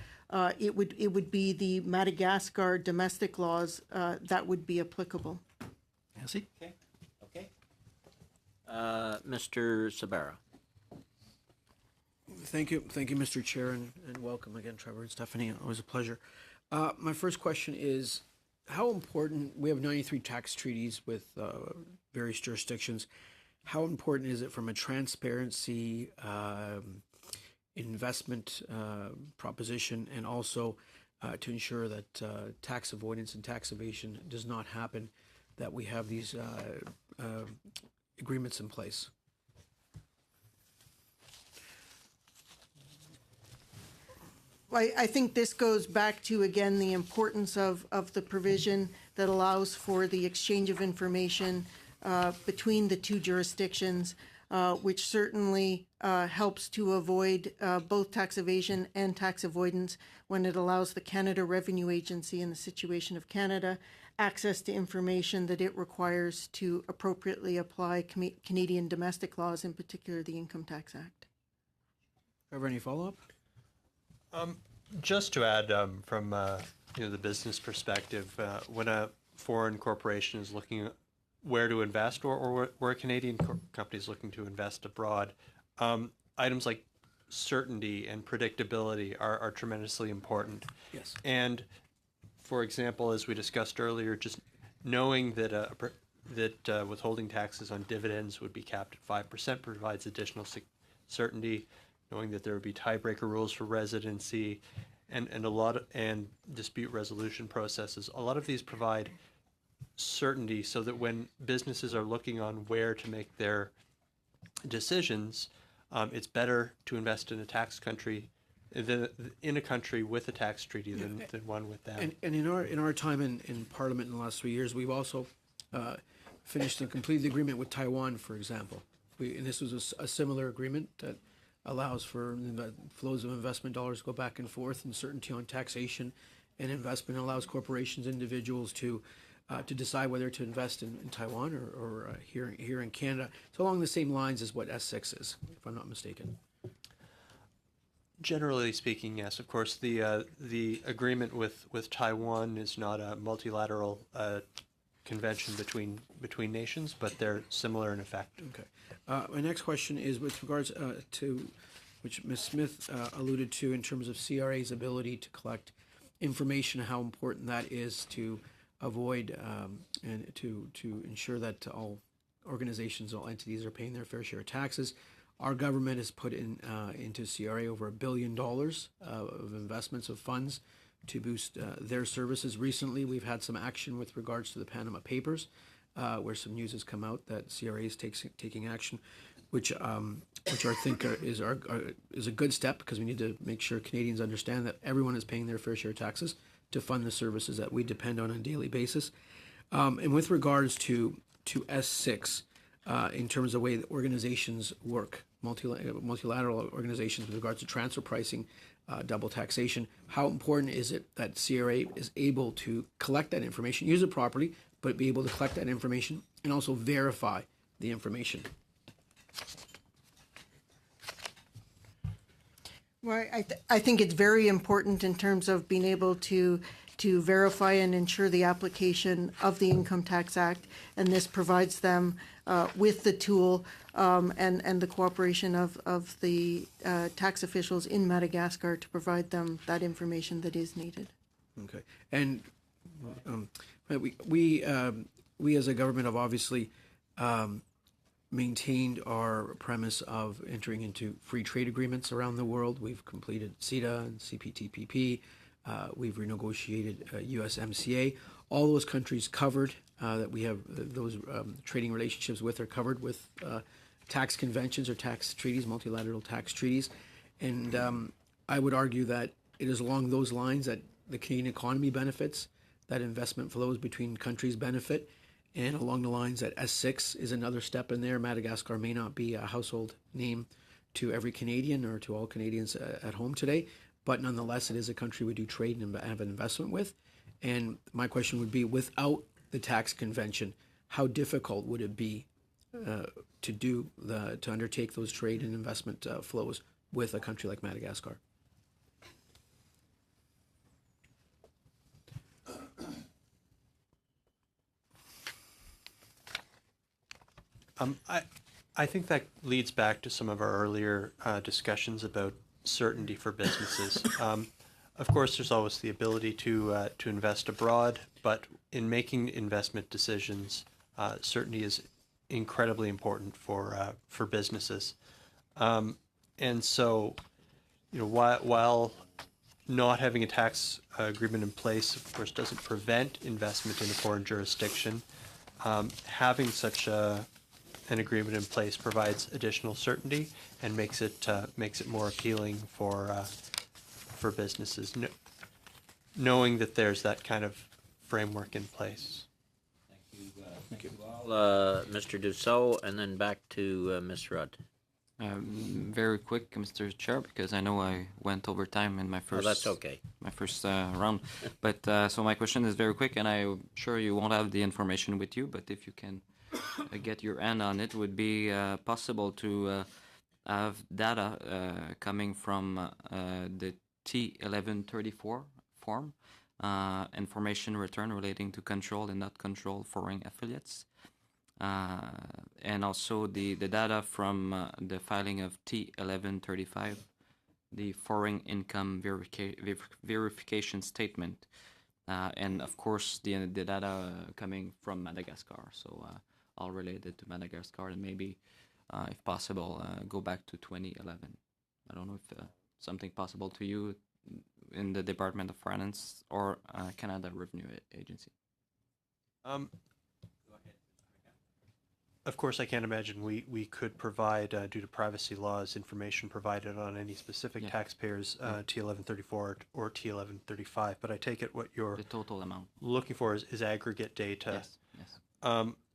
it would be the Madagascar domestic laws that would be applicable. Merci. Okay. Mr. Sabara. Thank you, Mr. Chair, and welcome again, Trevor and Stephanie. Always a pleasure. My first question is, how important, we have 93 tax treaties with various jurisdictions. How important is it from a transparency investment proposition, and also to ensure that tax avoidance and tax evasion does not happen, that we have these agreements in place? I think this goes back to, again, the importance of the provision that allows for the exchange of information between the two jurisdictions, which certainly helps to avoid both tax evasion and tax avoidance when it allows the Canada Revenue Agency in the situation of Canada, access to information that it requires to appropriately apply Canadian domestic laws, in particular the Income Tax Act. Trevor, any follow-up? Just to add, from the business perspective, when a foreign corporation is looking at where to invest, or where a Canadian company is looking to invest abroad, items like certainty and predictability are tremendously important. Yes. And for example, as we discussed earlier, just knowing that withholding taxes on dividends would be capped at 5% provides additional certainty. Knowing that there would be tiebreaker rules for residency, and dispute resolution processes. A lot of these provide certainty so that when businesses are looking on where to make their decisions, it's better to invest in a tax country in a country with a tax treaty than one without. And in our time in Parliament in the last 3 years, we've also finished and completed the agreement with Taiwan, for example. And this was a similar agreement that allows for flows of investment dollars to go back and forth, and certainty on taxation and investment, allows corporations, individuals to decide whether to invest in Taiwan or here in Canada. It's along the same lines as what S6 is, if I'm not mistaken. Generally speaking, yes. Of course, the agreement with Taiwan is not a multilateral convention between nations, but they're similar in effect. Okay. My next question is with regards to, which Ms. Smith alluded to, in terms of CRA's ability to collect information, how important that is to avoid and to ensure that all organizations, all entities are paying their fair share of taxes. Our government has put into CRA over $1 billion of investments of funds to boost their services. Recently, we've had some action with regards to the Panama Papers, where some news has come out that CRA is taking action, which I think is a good step, because we need to make sure Canadians understand that everyone is paying their fair share of taxes to fund the services that we depend on a daily basis. And with regards to S6, in terms of the way that organizations work, multilateral organizations with regards to transfer pricing, double taxation, how important is it that CRA is able to collect that information, use it properly, but be able to collect that information and also verify the information? Well, I think it's very important in terms of being able to verify and ensure the application of the Income Tax Act, and this provides them with the tool and the cooperation of the tax officials in Madagascar to provide them that information that is needed. Okay. And we as a government have obviously maintained our premise of entering into free trade agreements around the world. We've completed CETA and CPTPP. We've renegotiated USMCA. All those countries covered that we have those trading relationships with are covered with tax conventions or tax treaties, multilateral tax treaties. And I would argue that it is along those lines that the Canadian economy benefits, that investment flows between countries benefit, and along the lines that S6 is another step in there. Madagascar may not be a household name to every Canadian or to all Canadians at home today, but nonetheless, it is a country we do trade and have an investment with. And my question would be, without the tax convention, how difficult would it be to undertake those trade and investment flows with a country like Madagascar? I think that leads back to some of our earlier discussions about certainty for businesses. Of course, there's always the ability to invest abroad, but in making investment decisions, certainty is incredibly important for businesses. And so, while not having a tax agreement in place, of course, doesn't prevent investment in a foreign jurisdiction, having such an agreement in place provides additional certainty and makes it more appealing for businesses, knowing that there's that kind of framework in place. Thank you all, Mr. Dussault, and then back to Ms. Rudd. Very quick, Mr. Chair, because I know I went over time in my first. that's okay. My first round, but so my question is very quick, and I'm sure you won't have the information with you. But if you can get your hand on it, would be possible to have data coming from the T1134 form, information return relating to control and not control foreign affiliates. And also the data from the filing of T1135, the foreign income verification statement, and of course the data coming from Madagascar. So all related to Madagascar, and maybe, if possible, go back to 2011. I don't know if something possible to you in the Department of Finance or Canada Revenue Agency. Of course, I can't imagine we could provide, due to privacy laws, information provided on any specific taxpayers, T1134 or T1135. But I take it what you're the total amount looking for is aggregate data. Yes. Yes.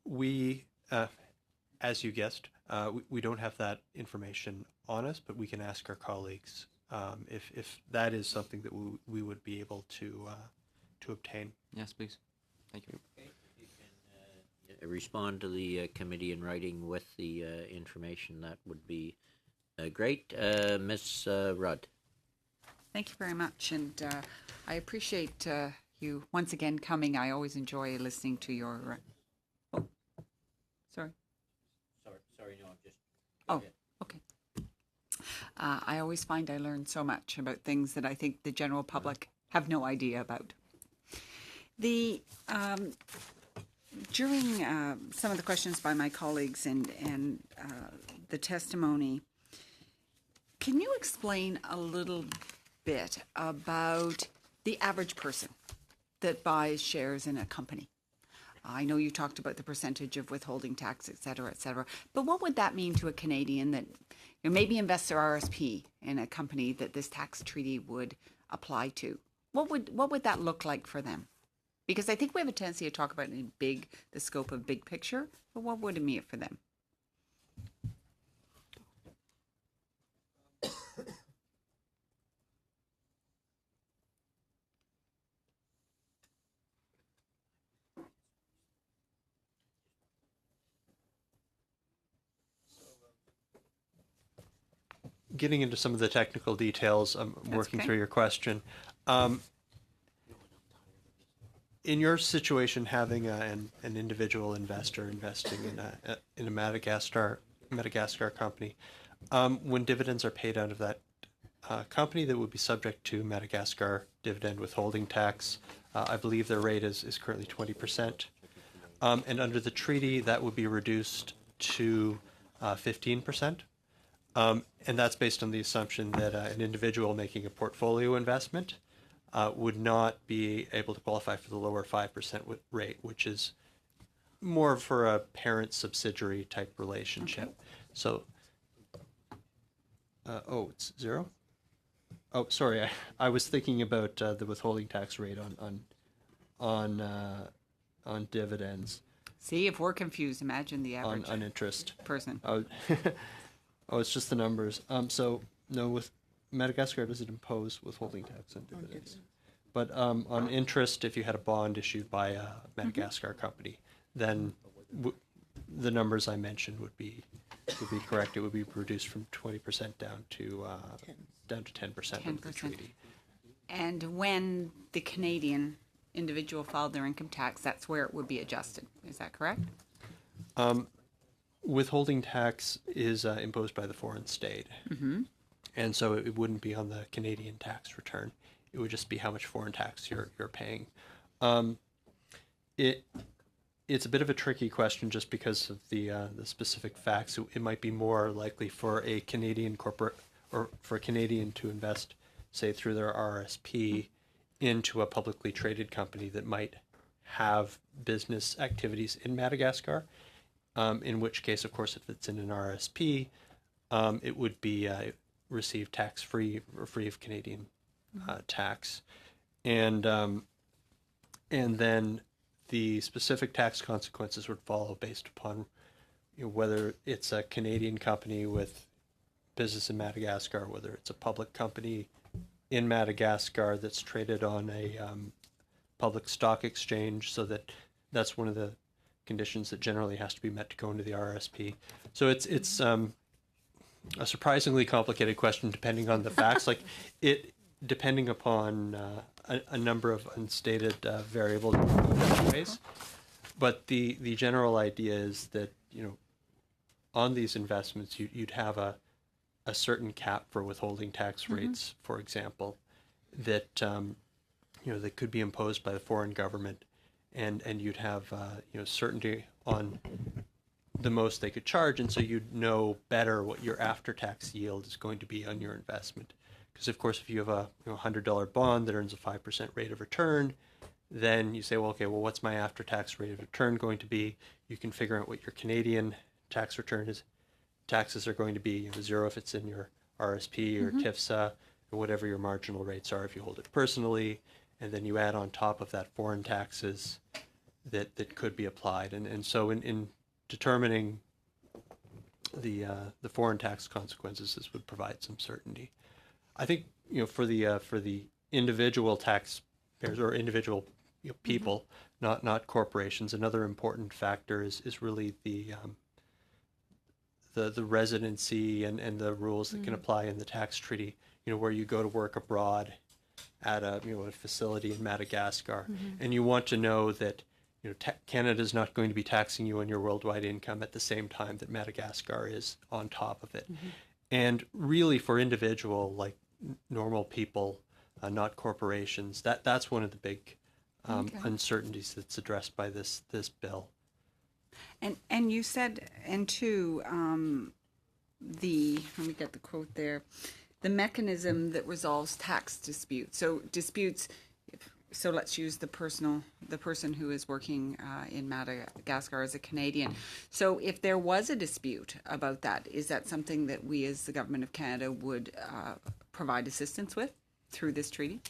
We, as you guessed, we don't have that information on us, but we can ask our colleagues if that is something that we would be able to obtain. Yes, please. Thank you. Respond to the committee in writing with the information, that would be great. Ms. Rudd. Thank you very much, and I appreciate you once again coming. I always enjoy listening to your. Oh, sorry. Sorry, no, I'm just. Oh, okay. I always find I learn so much about things that I think the general public have no idea about. The during some of the questions by my colleagues and the testimony, can you explain a little bit about the average person that buys shares in a company? I know you talked about the percentage of withholding tax, et cetera, but what would that mean to a Canadian that maybe invests their RSP in a company that this tax treaty would apply to? What would that look like for them? Because I think we have a tendency to talk about it in the scope of big picture, but what would it mean for them? Getting into some of the technical details, I'm working through your question. In your situation, having an individual investor investing in a Madagascar company, when dividends are paid out of that company, that would be subject to Madagascar dividend withholding tax. I believe their rate is currently 20%, and under the treaty, that would be reduced to 15%. And that's based on the assumption that an individual making a portfolio investment would not be able to qualify for the lower 5% rate, which is more for a parent-subsidiary type relationship. Okay. So, it's 0? Oh, sorry, I was thinking about the withholding tax rate on dividends. See, if we're confused, imagine the average on interest person. Oh, it's just the numbers. So no, with Madagascar, does it impose withholding tax on dividends? But on interest, if you had a bond issued by a Madagascar company, then the numbers I mentioned would be correct. It would be reduced from 20% down to 10% under the treaty. And when the Canadian individual filed their income tax, that's where it would be adjusted. Is that correct? Withholding tax is imposed by the foreign state. Mm-hmm. And so it wouldn't be on the Canadian tax return. It would just be how much foreign tax you're paying. It's a bit of a tricky question just because of the specific facts. It might be more likely for a Canadian corporate or for a Canadian to invest, say, through their RSP into a publicly traded company that might have business activities in Madagascar. In which case, of course, if it's in an RSP, it would be received tax-free or free of Canadian tax. And then the specific tax consequences would follow based upon whether it's a Canadian company with business in Madagascar, whether it's a public company in Madagascar that's traded on a public stock exchange, so that's one of the conditions that generally has to be met to go into the RSP. So it's a surprisingly complicated question depending on the facts. Like depending upon a number of unstated variables in different ways. But the general idea is that, on these investments, you'd have a certain cap for withholding tax rates, for example, that that could be imposed by the foreign government, and you'd have certainty on the most they could charge, and so you'd know better what your after-tax yield is going to be on your investment. Because of course, if you have a $100 bond that earns a 5% rate of return, then you say, well, what's my after-tax rate of return going to be? You can figure out what your Canadian tax return is. Taxes are going to be 0 if it's in your RSP or TIFSA, or whatever your marginal rates are if you hold it personally, and then you add on top of that foreign taxes that could be applied. And so in determining the foreign tax consequences, this would provide some certainty. I think for the individual taxpayers or individual people, not corporations, another important factor is really the residency and the rules that can apply in the tax treaty. Where you go to work abroad at a facility in Madagascar, and you want to know that Canada is not going to be taxing you on your worldwide income at the same time that Madagascar is on top of it. And really, for individual normal people, not corporations, that's one of the big uncertainties that's addressed by this bill. And you said, and two, let me get the quote there, the mechanism that resolves tax disputes. So disputes. So let's use the person who is working in Madagascar as a Canadian. So if there was a dispute about that, is that something that we as the Government of Canada would provide assistance with through this treaty?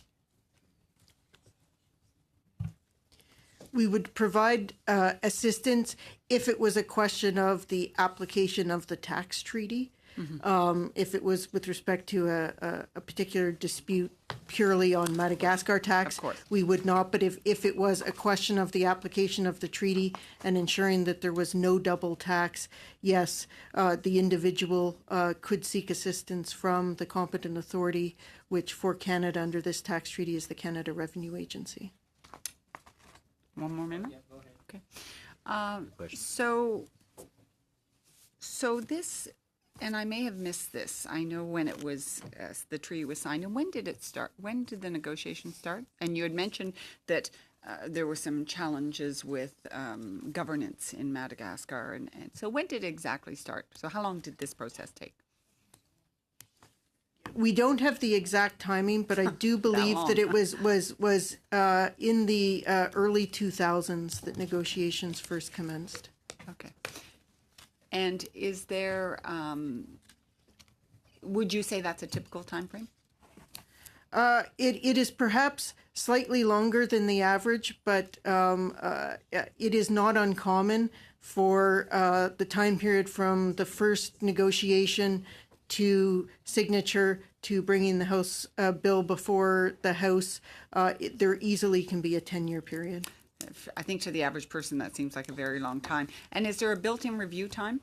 We would provide assistance if it was a question of the application of the tax treaty. If it was with respect to a particular dispute purely on Madagascar tax, we would not. But if it was a question of the application of the treaty and ensuring that there was no double tax, yes, the individual could seek assistance from the competent authority, which for Canada under this tax treaty is the Canada Revenue Agency. One more minute? Yeah, go ahead. Okay. So this, and I may have missed this. I know when it was, the treaty was signed. And when did it start? When did the negotiations start? And you had mentioned that there were some challenges with governance in Madagascar. And so when did it exactly start? So how long did this process take? We don't have the exact timing, but I do believe that it was in the early 2000s that negotiations first commenced. Okay. And is there, would you say that's a typical time frame? It is perhaps slightly longer than the average, but it is not uncommon for the time period from the first negotiation to signature to bringing the House bill before the House. There easily can be a 10-year period. I think to the average person that seems like a very long time. And is there a built-in review time?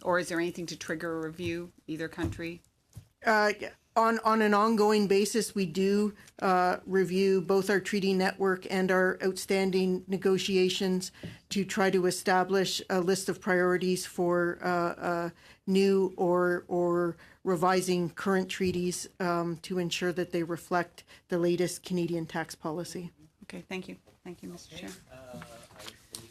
Or is there anything to trigger a review, either country? On an ongoing basis, we do review both our treaty network and our outstanding negotiations to try to establish a list of priorities for new or revising current treaties to ensure that they reflect the latest Canadian tax policy. Okay, thank you. Thank you, Mr. Chair.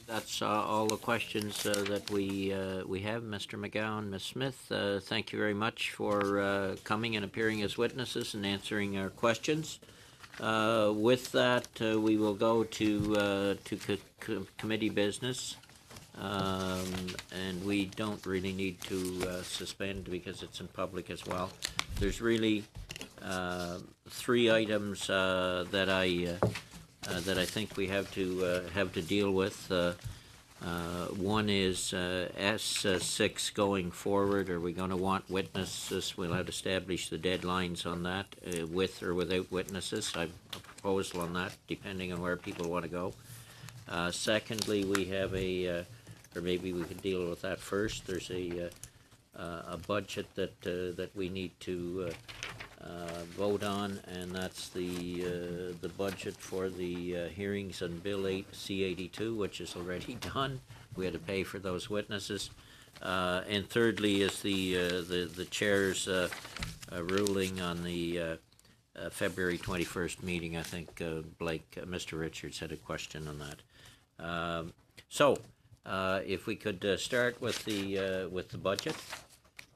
That's all the questions that we have. Mr. McGowan, Ms. Smith, thank you very much for coming and appearing as witnesses and answering our questions. With that, we will go to committee business, and we don't really need to suspend because it's in public as well. There's really 3 items that I think we have to deal with. One is S6 going forward. Are we going to want witnesses? We'll have to establish the deadlines on that, with or without witnesses. I have a proposal on that, depending on where people want to go. Secondly, we have or maybe we could deal with that first. There's a budget that we need to vote on, and that's the budget for the hearings on Bill 8 C-82, which is already done. We had to pay for those witnesses. And thirdly is the chair's ruling on the February 21st meeting. I think Blake, Mr. Richards had a question on that. So if we could start with the budget.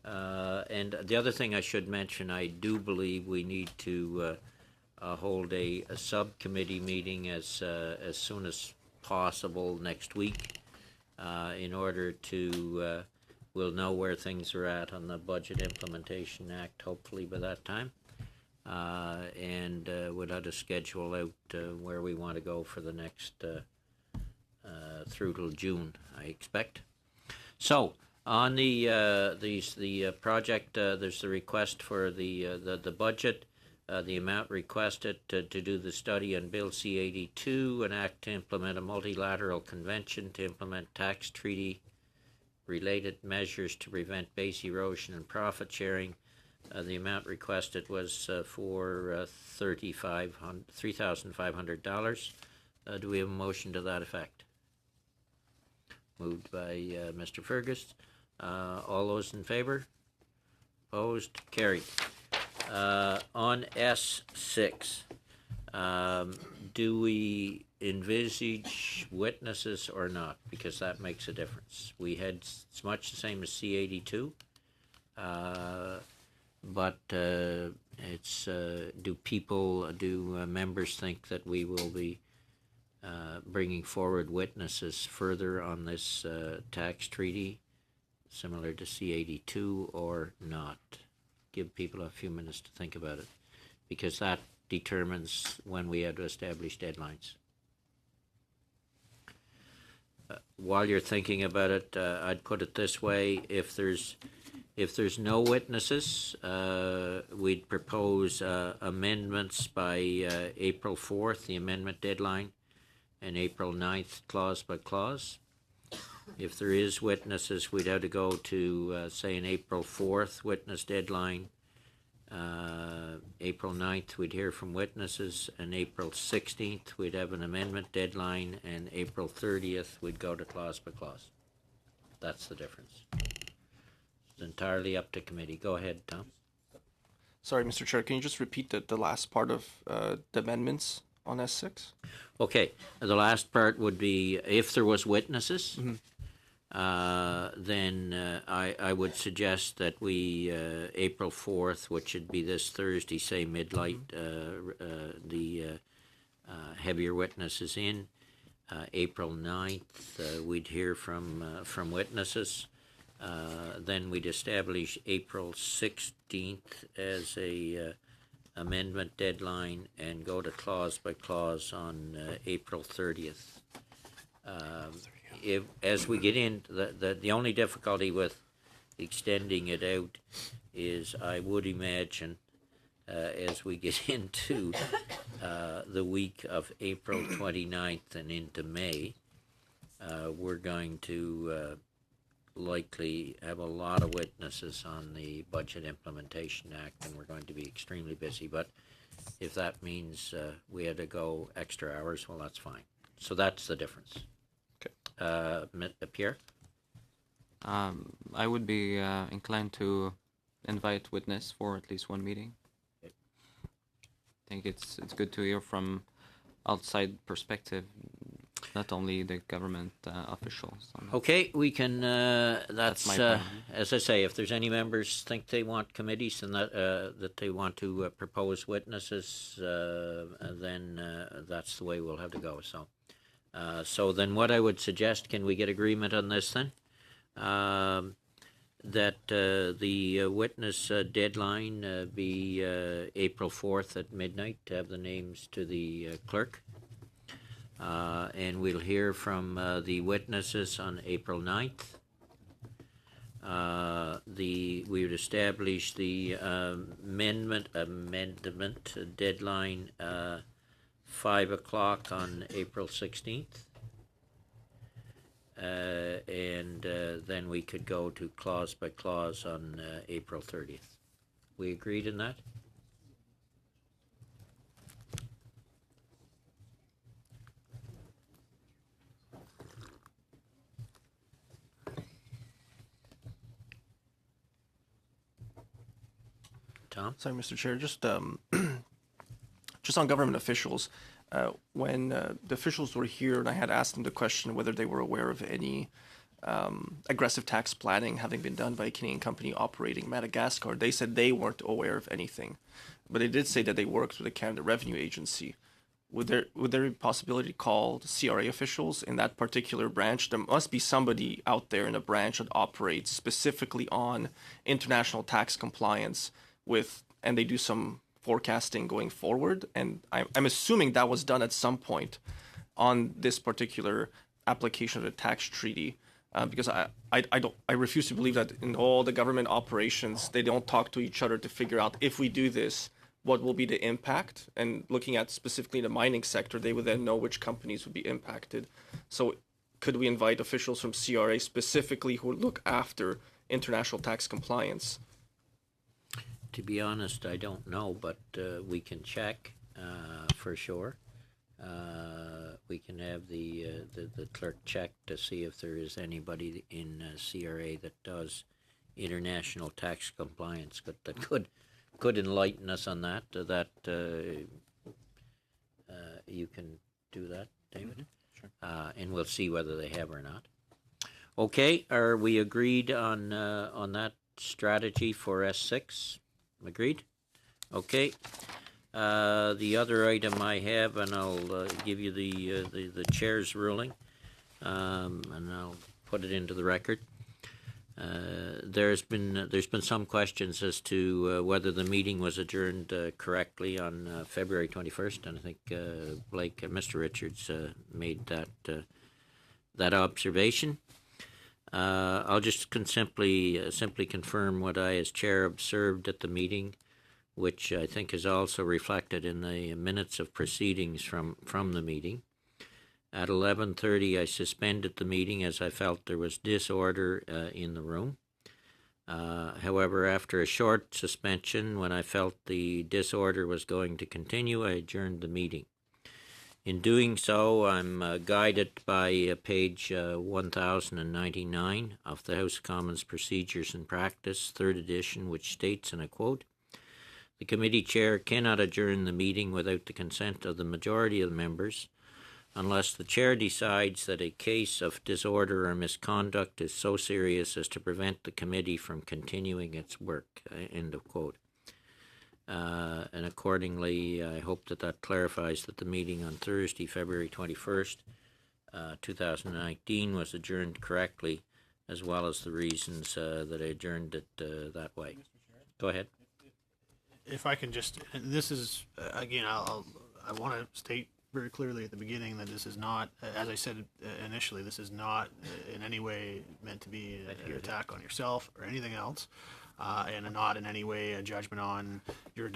And the other thing I should mention, I do believe we need to hold a subcommittee meeting as soon as possible next week, in order to we'll know where things are at on the Budget Implementation Act, hopefully by that time, and we'll have to schedule out where we want to go for the next through till June, I expect. So. On the project, there's the request for the budget, the amount requested to do the study on Bill C-82, an act to implement a multilateral convention to implement tax treaty related measures to prevent base erosion and profit sharing. The amount requested was for $3,500. Do we have a motion to that effect? Moved by Mr. Fergus. All those in favor? Opposed? Carried. On S6, do we envisage witnesses or not? Because that makes a difference. We had it's much the same as C-82, but it's do members think that we will be bringing forward witnesses further on this tax treaty, similar to C-82, or not? Give people a few minutes to think about it, because that determines when we have to establish deadlines. While you're thinking about it, I'd put it this way: if there's no witnesses, we'd propose amendments by April 4th, the amendment deadline, and April 9th, clause by clause. If there is witnesses, we'd have to go to, say, an April 4th witness deadline. April 9th, we'd hear from witnesses, and April 16th, we'd have an amendment deadline, and April 30th, we'd go to clause by clause. That's the difference. It's entirely up to committee. Go ahead, Tom. Sorry, Mr. Chair, can you just repeat the last part of the amendments on S6? Okay, the last part would be if there was witnesses, then I would suggest that we, April 4th, which would be this Thursday, say midnight, the heavier witnesses in. April 9th, we'd hear from witnesses. Then we'd establish April 16th as a amendment deadline and go to clause by clause on April 30th. As we get in, the only difficulty with extending it out is, I would imagine, as we get into the week of April 29th and into May, we're going to likely have a lot of witnesses on the Budget Implementation Act, and we're going to be extremely busy. But if that means we had to go extra hours, well, that's fine. So that's the difference. Okay. Pierre? I would be inclined to invite witness for at least one meeting. Okay. I think it's good to hear from outside perspective, not only the government officials. Okay, we can, that's my point. as I say, if there's any members think they want committees and that they want to propose witnesses, then that's the way we'll have to go. So then what I would suggest, can we get agreement on this then? That the witness deadline be April 4th at midnight, to have the names to the clerk. And we'll hear from the witnesses on April 9th. We would establish the amendment deadline 5 o'clock on April 16th. And then we could go to clause by clause on April 30th. We agreed on that? Tom? Sorry, Mr. Chair, just just on government officials, when the officials were here and I had asked them the question whether they were aware of any aggressive tax planning having been done by a Canadian company operating Madagascar, they said they weren't aware of anything. But they did say that they worked with the Canada Revenue Agency. Would there be a possibility to call the CRA officials in that particular branch? There must be somebody out there in a branch that operates specifically on international tax compliance with, and they do some forecasting going forward. And I'm assuming that was done at some point on this particular application of the tax treaty. Because I refuse to believe that in all the government operations, they don't talk to each other to figure out if we do this, what will be the impact. And looking at specifically the mining sector, they would then know which companies would be impacted. So could we invite officials from CRA specifically who look after international tax compliance? To be honest, I don't know, but we can check for sure. We can have the clerk check to see if there is anybody in CRA that does international tax compliance that could enlighten us on that. You can do that, David? Sure. And we'll see whether they have or not. Okay, are we agreed on that strategy for S6? Agreed? Okay. The other item I have, and I'll give you the chair's ruling, and I'll put it into the record. There's been some questions as to whether the meeting was adjourned correctly on February 21st, and I think Blake and Mr. Richards made that observation. I'll just simply confirm what I, as chair, observed at the meeting, which I think is also reflected in the minutes of proceedings from the meeting. At 11:30, I suspended the meeting as I felt there was disorder in the room. However, after a short suspension, when I felt the disorder was going to continue, I adjourned the meeting. In doing so, I'm guided by page 1099 of the House of Commons Procedures and Practice, 3rd edition, which states, and I quote, "The committee chair cannot adjourn the meeting without the consent of the majority of the members, unless the chair decides that a case of disorder or misconduct is so serious as to prevent the committee from continuing its work." End of quote. And accordingly, I hope that clarifies that the meeting on Thursday, February 21st, 2019 was adjourned correctly, as well as the reasons that I adjourned it that way. Go ahead. If I can just, and this is, again, I want to state very clearly at the beginning that this is not, as I said initially, this is not in any way meant to be an attack on yourself or anything else, and not in any way a judgment on your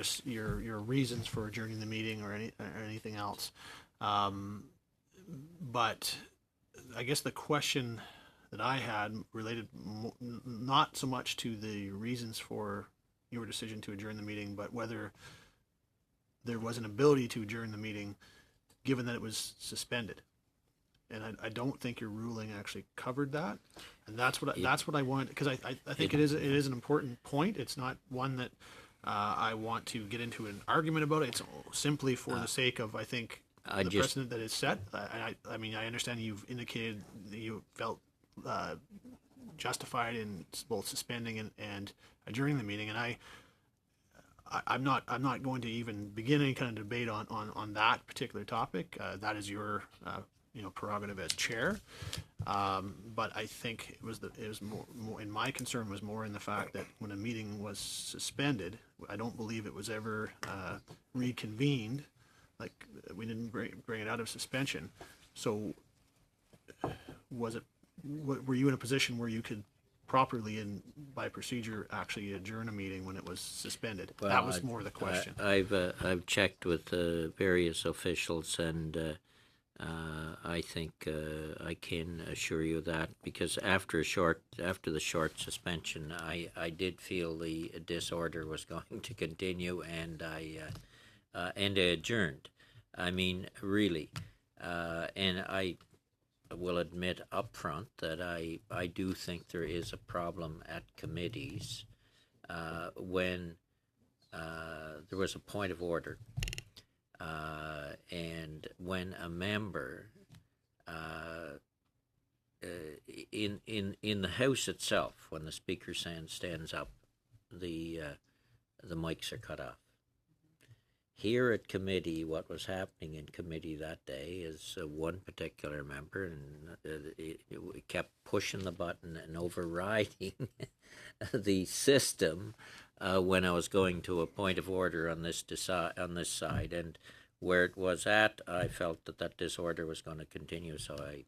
reasons for adjourning the meeting or anything else. But I guess the question that I had related not so much to the reasons for your decision to adjourn the meeting, but whether there was an ability to adjourn the meeting given that it was suspended. And I don't think your ruling actually covered that. And that's what I want, because I think it is an important point. It's not one that I want to get into an argument about. It's simply for the sake of, I think, the precedent that is set. I mean, I understand you've indicated that you felt justified in both suspending and adjourning the meeting, and I'm not going to even begin any kind of debate on that particular topic. That is your prerogative as chair. But I think it was more in my concern was more in the fact that when a meeting was suspended, I don't believe it was ever reconvened like we didn't bring it out of suspension. So was it, were you in a position where you could properly and by procedure actually adjourn a meeting when it was suspended? Well, that was more the question. I've checked with various officials, and I think I can assure you that, because after the short suspension, I did feel the disorder was going to continue, and I adjourned. I mean, really, and I will admit up front that I do think there is a problem at committees when there was a point of order, and when a member in the House itself, when the Speaker stands up, the mics are cut off. Here at committee, what was happening in committee that day is one particular member, and it kept pushing the button and overriding the system when I was going to a point of order on this side, and where it was at, I felt that disorder was going to continue, so I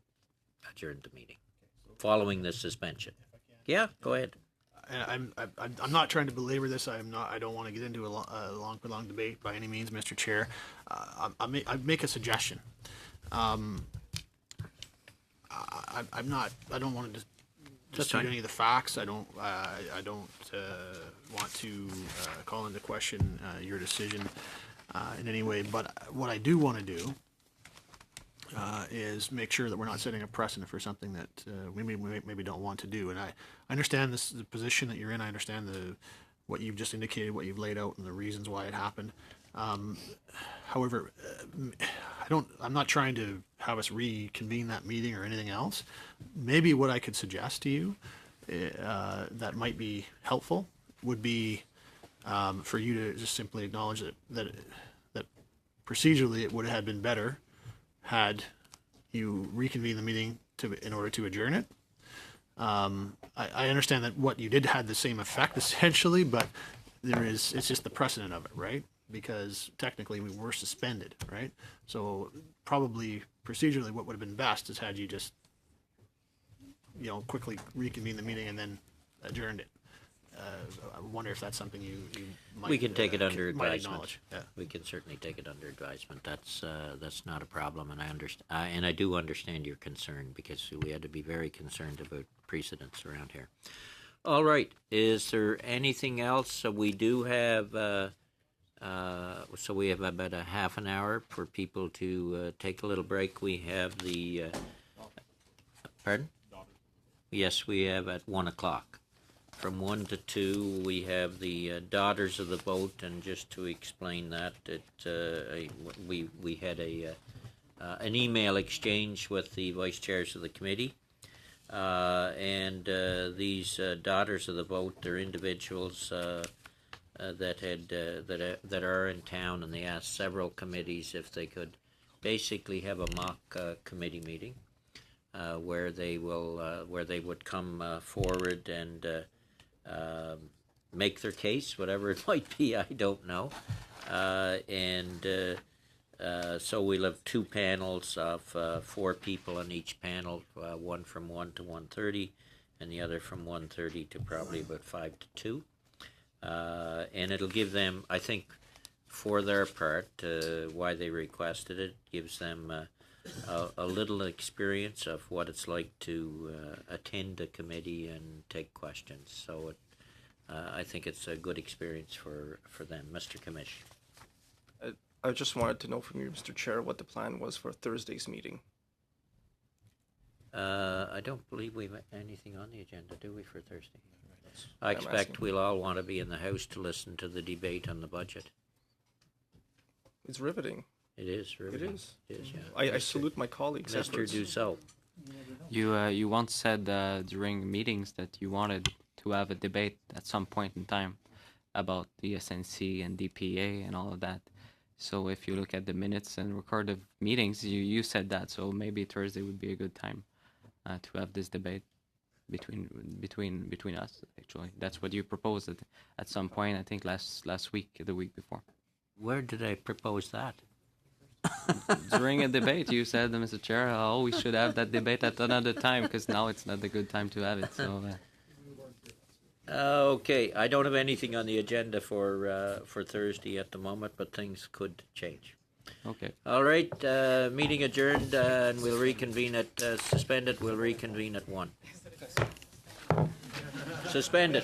adjourned the meeting following the suspension. Yeah, go ahead. And I'm not trying to belabor this. I don't want to get into a long prolonged debate by any means, Mr. Chair. I make a suggestion. I don't want to dispute any of the facts. I don't want to call into question your decision in any way. But what I do want to do is make sure that we're not setting a precedent for something that we maybe don't want to do. And I understand the position that you're in. I understand what you've just indicated, what you've laid out, and the reasons why it happened. However, I'm not trying to have us reconvene that meeting or anything else. Maybe what I could suggest to you that might be helpful would be for you to just simply acknowledge that procedurally it would have been better had you reconvened the meeting in order to adjourn it. I understand that what you did had the same effect essentially, but it's just the precedent of it, right? Because technically we were suspended, right? So probably procedurally what would have been best is had you just, quickly reconvene the meeting and then adjourned it. I wonder if that's something you might. We can take it under might advisement. acknowledge. Yeah. We can certainly take it under advisement. That's not a problem, and I understand. And I do understand your concern, because we had to be very concerned about precedents around here. All right. Is there anything else? So we do have. So we have about a half an hour for people to take a little break. We have the. Pardon? Yes, we have at 1 o'clock. From 1 to 2, we have the Daughters of the Vote, and just to explain that, we had an email exchange with the vice chairs of the committee, and these Daughters of the Vote, they're individuals that are in town, and they asked several committees if they could basically have a mock committee meeting where they would come forward and make their case, whatever it might be, I don't know. So we'll have two panels of 4 people on each panel, one from 1 to 1:30, and the other from 1:30 to probably about 5 to 2. And it'll give them, I think, for their part, why they requested it, gives them a little experience of what it's like to attend a committee and take questions. So I think it's a good experience for them. Mr. Commish. I just wanted to know from you, Mr. Chair, what the plan was for Thursday's meeting. I don't believe we have anything on the agenda, do we, for Thursday? I expect we'll all want to be in the House to listen to the debate on the budget. It's riveting. It is riveting. It is. It is, yeah. I salute my colleagues' Mr. efforts. Dussault. You once said during meetings that you wanted to have a debate at some point in time about the SNC and DPA and all of that. So if you look at the minutes and record of meetings, you said that. So maybe Thursday would be a good time to have this debate between us. Actually, that's what you proposed at some point. I think last week, the week before. Where did I propose that? During a debate, you said, Mr. Chair, oh, we should have that debate at another time because now it's not the good time to have it. So. Okay, I don't have anything on the agenda for Thursday at the moment, but things could change. Okay. All right, meeting adjourned, and we'll reconvene at suspended. We'll reconvene at 1. Suspended.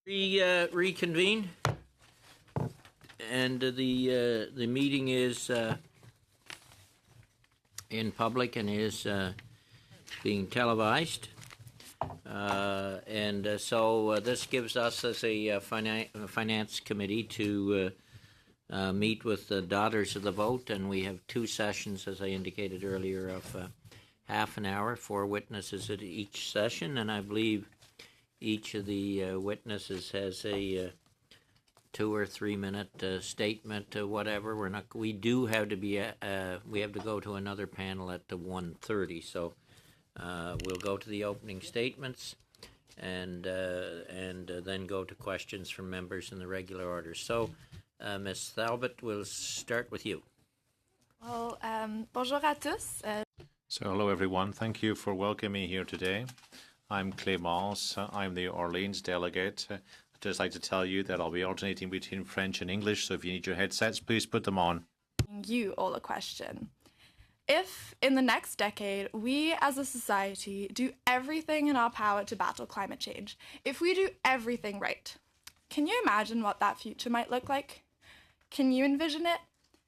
Reconvene, and the meeting is in public and is being televised, and so this gives us as a finance committee to meet with the daughters of the vote, and we have two sessions, as I indicated earlier, of half an hour, 4 witnesses at each session, and I believe each of the witnesses has a 2 or 3 minute statement, whatever. We do have to be. We have to go to another panel at the 1:30. So we'll go to the opening statements, and then go to questions from members in the regular order. So, Ms. Talbot, we'll start with you. Well, bonjour à tous. So hello everyone, thank you for welcoming me here today. I'm Clémence, I'm the Orleans delegate. I'd just like to tell you that I'll be alternating between French and English, so if you need your headsets, please put them on. You all a question. If, in the next decade, we as a society do everything in our power to battle climate change, if we do everything right, can you imagine what that future might look like? Can you envision it?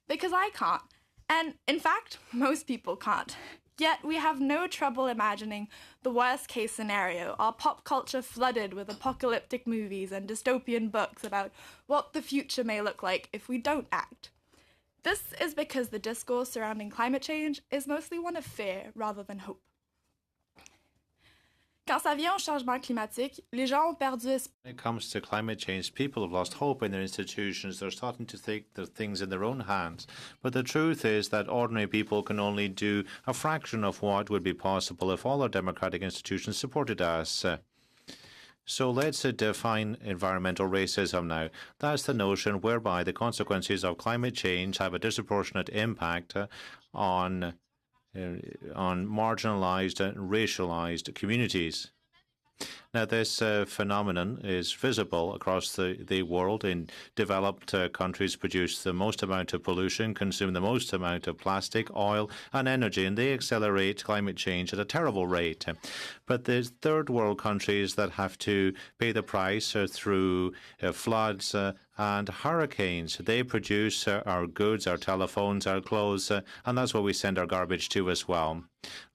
Because I can't. And, in fact, most people can't. Yet we have no trouble imagining the worst case scenario, our pop culture flooded with apocalyptic movies and dystopian books about what the future may look like if we don't act. This is because the discourse surrounding climate change is mostly one of fear rather than hope. Quand ça vient au changement climatique, les gens ont perdu espoir. When it comes to climate change, people have lost hope in their institutions. They're starting to take their things in their own hands. But the truth is that ordinary people can only do a fraction of what would be possible if all our democratic institutions supported us. So let's define environmental racism now. That's the notion whereby the consequences of climate change have a disproportionate impact on marginalized and racialized communities. Now, this phenomenon is visible across the world. In developed countries produce the most amount of pollution, consume the most amount of plastic, oil, and energy, and they accelerate climate change at a terrible rate. But there's third world countries that have to pay the price through floods and hurricanes. They produce our goods, our telephones, our clothes, and that's where we send our garbage to as well.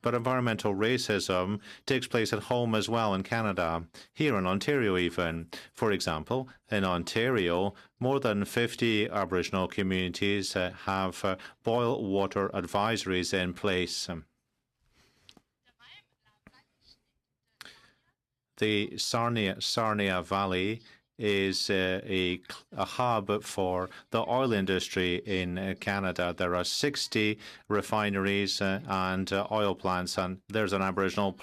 But environmental racism takes place at home as well in Canada, here in Ontario even. For example, in Ontario, more than 50 Aboriginal communities have boil water advisories in place. The Sarnia Valley is a hub for the oil industry in Canada. There are 60 refineries and oil plants, and there's an Aboriginal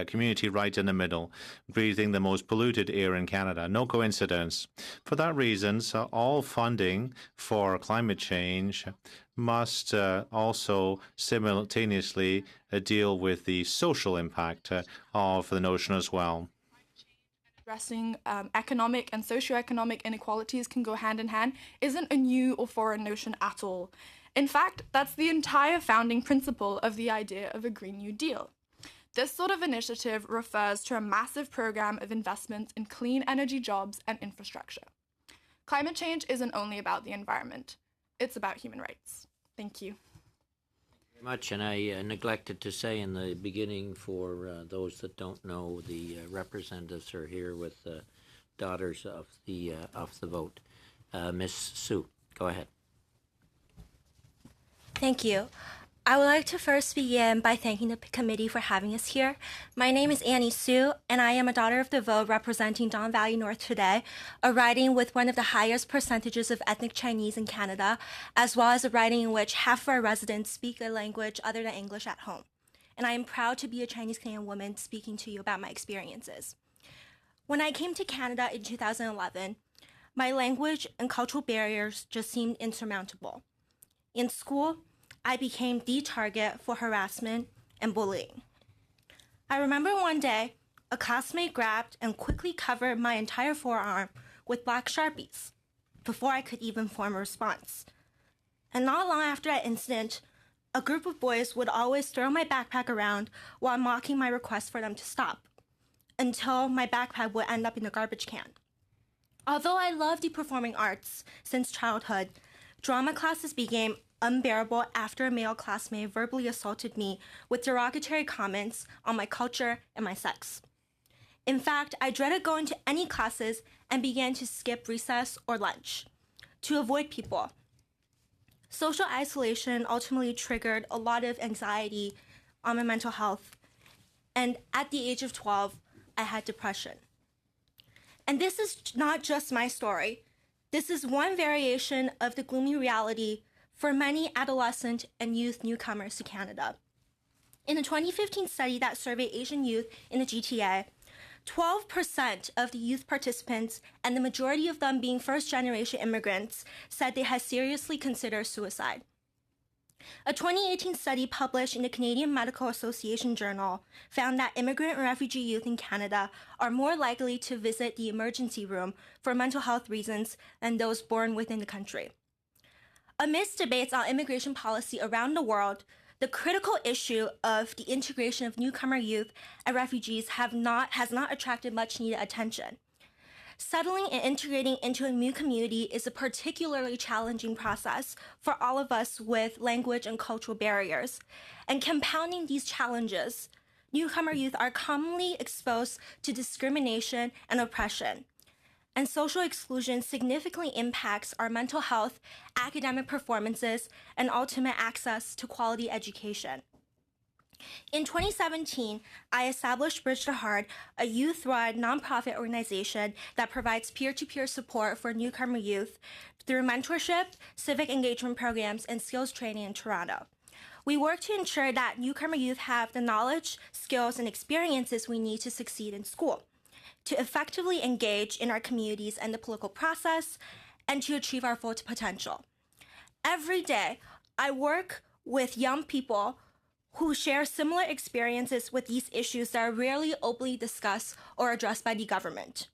community right in the middle, breathing the most polluted air in Canada. No coincidence. For that reason, all funding for climate change must also simultaneously deal with the social impact of the notion as well. Addressing economic and socioeconomic inequalities can go hand in hand isn't a new or foreign notion at all. In fact, that's the entire founding principle of the idea of a Green New Deal. This sort of initiative refers to a massive program of investments in clean energy jobs and infrastructure. Climate change isn't only about the environment, it's about human rights. Thank you. Much, and I neglected to say in the beginning for those that don't know, the representatives are here with daughters of the vote. Miss Sue, go ahead. Thank you. I would like to first begin by thanking the committee for having us here. My name is Annie Sue, and I am a daughter of the vote representing Don Valley North today, a riding with one of the highest percentages of ethnic Chinese in Canada, as well as a riding in which half of our residents speak a language other than English at home. And I am proud to be a Chinese Canadian woman speaking to you about my experiences. When I came to Canada in 2011, my language and cultural barriers just seemed insurmountable. In school, I became the target for harassment and bullying. I remember one day, a classmate grabbed and quickly covered my entire forearm with black Sharpies before I could even form a response. And not long after that incident, a group of boys would always throw my backpack around while mocking my request for them to stop, until my backpack would end up in a garbage can. Although I loved the performing arts since childhood, drama classes became unbearable after a male classmate verbally assaulted me with derogatory comments on my culture and my sex. In fact, I dreaded going to any classes and began to skip recess or lunch to avoid people. Social isolation ultimately triggered a lot of anxiety on my mental health, and at the age of 12, I had depression. And this is not just my story. This is one variation of the gloomy reality for many adolescent and youth newcomers to Canada. In a 2015 study that surveyed Asian youth in the GTA, 12% of the youth participants, and the majority of them being first-generation immigrants, said they had seriously considered suicide. A 2018 study published in the Canadian Medical Association Journal found that immigrant and refugee youth in Canada are more likely to visit the emergency room for mental health reasons than those born within the country. Amidst debates on immigration policy around the world, the critical issue of the integration of newcomer youth and refugees has not attracted much needed attention. Settling and integrating into a new community is a particularly challenging process for all of us with language and cultural barriers. And compounding these challenges, newcomer youth are commonly exposed to discrimination and oppression. And social exclusion significantly impacts our mental health, academic performances, and ultimate access to quality education. In 2017, I established Bridge to Heart, a youth-run nonprofit organization that provides peer-to-peer support for newcomer youth through mentorship, civic engagement programs, and skills training in Toronto. We work to ensure that newcomer youth have the knowledge, skills, and experiences we need to succeed in school, to effectively engage in our communities and the political process, and to achieve our full potential. Every day, I work with young people who share similar experiences with these issues that are rarely openly discussed or addressed by the government.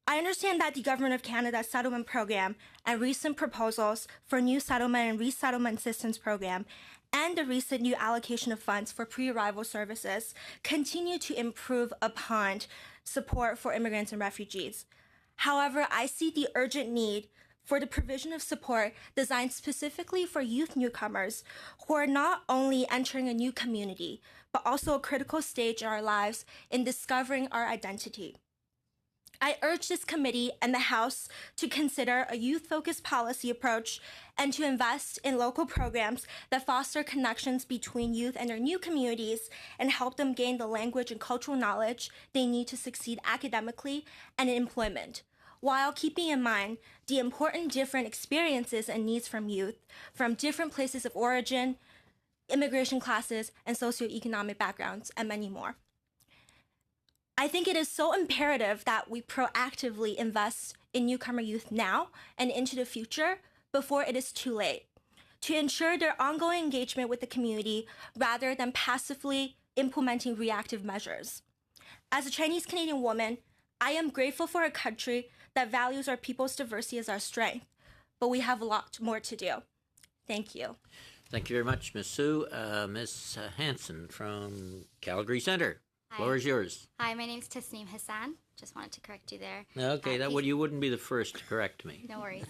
I understand that the Government of Canada's settlement program and recent proposals for new settlement and resettlement assistance program and the recent new allocation of funds for pre-arrival services continue to improve upon support for immigrants and refugees. However, I see the urgent need for the provision of support designed specifically for youth newcomers who are not only entering a new community, but also a critical stage in our lives in discovering our identity. I urge this committee and the House to consider a youth-focused policy approach and to invest in local programs that foster connections between youth and their new communities and help them gain the language and cultural knowledge they need to succeed academically and in employment, while keeping in mind the important different experiences and needs from youth from different places of origin, immigration classes, and socioeconomic backgrounds, and many more. I think it is so imperative that we proactively invest in newcomer youth now and into the future before it is too late, to ensure their ongoing engagement with the community rather than passively implementing reactive measures. As a Chinese Canadian woman, I am grateful for a country that values our people's diversity as our strength, but we have a lot more to do. Thank you. Thank you very much, Ms. Sue. Ms. Hanson from Calgary Centre. Floor is yours. Hi, my name is Tasneem Hassan. Just wanted to correct you there. Okay, you wouldn't be the first to correct me. No worries.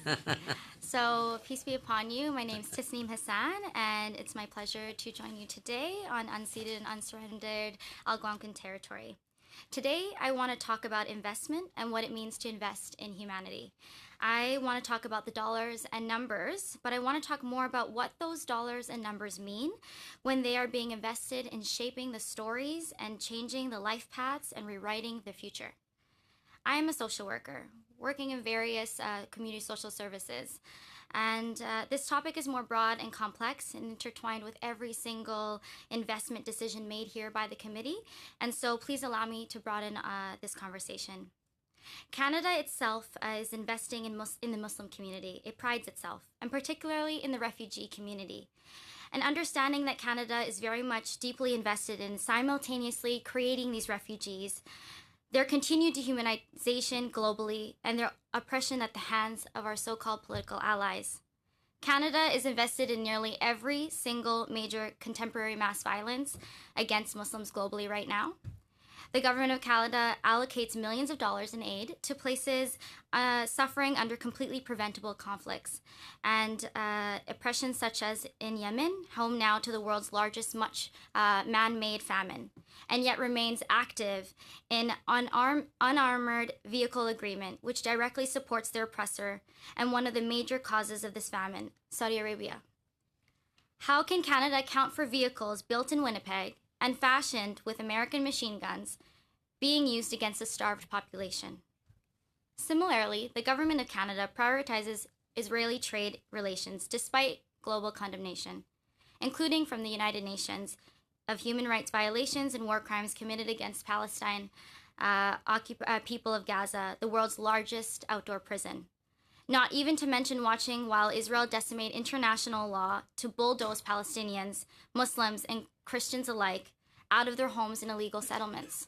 So, peace be upon you. My name is Tasneem Hassan, and it's my pleasure to join you today on unceded and unsurrendered Algonquin territory. Today, I want to talk about investment and what it means to invest in humanity. I want to talk about the dollars and numbers, but I want to talk more about what those dollars and numbers mean when they are being invested in shaping the stories and changing the life paths and rewriting the future. I am a social worker working in various community social services. And this topic is more broad and complex and intertwined with every single investment decision made here by the committee. And so please allow me to broaden this conversation. Canada itself is investing in the Muslim community. It prides itself, and particularly in the refugee community. And understanding that Canada is very much deeply invested in simultaneously creating these refugees, their continued dehumanization globally, and their oppression at the hands of our so-called political allies. Canada is invested in nearly every single major contemporary mass violence against Muslims globally right now. The government of Canada allocates millions of dollars in aid to places suffering under completely preventable conflicts and oppressions such as in Yemen, home now to the world's largest man-made famine, and yet remains active in unarmored vehicle agreement, which directly supports their oppressor and one of the major causes of this famine, Saudi Arabia. How can Canada account for vehicles built in Winnipeg and fashioned with American machine guns being used against a starved population? Similarly, the government of Canada prioritizes Israeli trade relations despite global condemnation, including from the United Nations, of human rights violations and war crimes committed against Palestine people of Gaza, the world's largest outdoor prison. Not even to mention watching while Israel decimate international law to bulldoze Palestinians, Muslims, and Christians alike out of their homes in illegal settlements.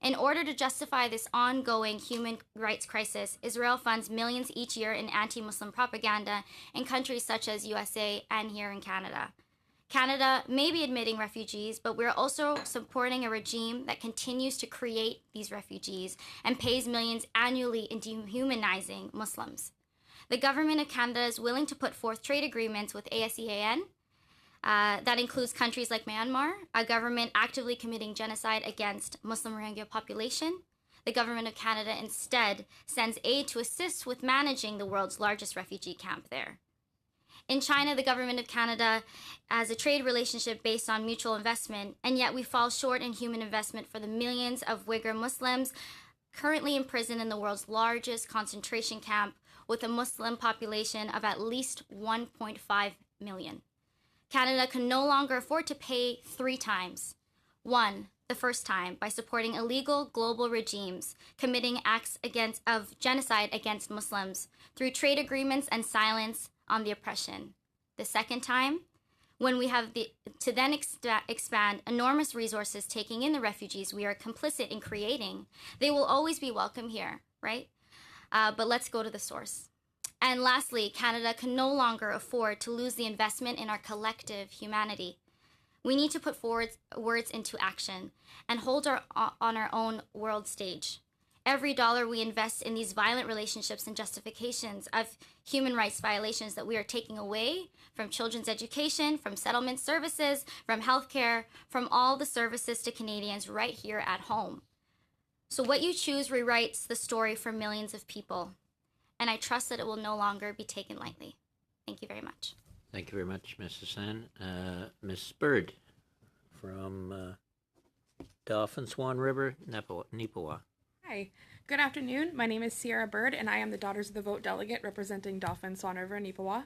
In order to justify this ongoing human rights crisis, Israel funds millions each year in anti-Muslim propaganda in countries such as USA and here in Canada. Canada may be admitting refugees, but we're also supporting a regime that continues to create these refugees and pays millions annually in dehumanizing Muslims. The government of Canada is willing to put forth trade agreements with ASEAN. That includes countries like Myanmar, a government actively committing genocide against Muslim Rohingya population. The government of Canada instead sends aid to assist with managing the world's largest refugee camp there. In China, the government of Canada has a trade relationship based on mutual investment, and yet we fall short in human investment for the millions of Uyghur Muslims currently imprisoned in the world's largest concentration camp with a Muslim population of at least 1.5 million. Canada can no longer afford to pay 3 times. 1, the first time, by supporting illegal global regimes committing acts of genocide against Muslims through trade agreements and silence on the oppression. The second time, when we have to then expand enormous resources taking in the refugees we are complicit in creating. They will always be welcome here, right? But let's go to the source. And lastly, Canada can no longer afford to lose the investment in our collective humanity. We need to put forward words into action and hold on our own world stage. Every dollar we invest in these violent relationships and justifications of human rights violations that we are taking away from children's education, from settlement services, from healthcare, from all the services to Canadians right here at home. So what you choose rewrites the story for millions of people, and I trust that it will no longer be taken lightly. Thank you very much. Thank you very much, Mrs. San. Ms. Bird from Dauphin Swan River, Neepawa. Hi, good afternoon. My name is Sierra Bird, and I am the Daughters of the Vote delegate representing Dauphin, Swan River, and Neepawa.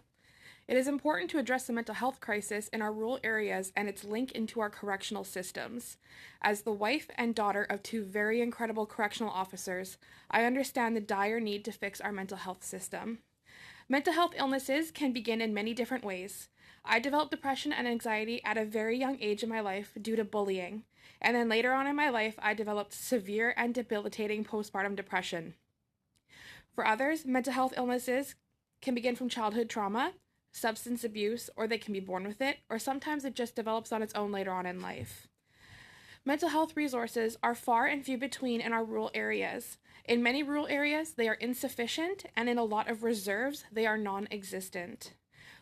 It is important to address the mental health crisis in our rural areas and its link into our correctional systems. As the wife and daughter of 2 very incredible correctional officers, I understand the dire need to fix our mental health system. Mental health illnesses can begin in many different ways. I developed depression and anxiety at a very young age in my life due to bullying. And then later on in my life, I developed severe and debilitating postpartum depression. For others, mental health illnesses can begin from childhood trauma, substance abuse, or they can be born with it, or sometimes it just develops on its own later on in life. Mental health resources are far and few between in our rural areas. In many rural areas, they are insufficient, and in a lot of reserves, they are non-existent.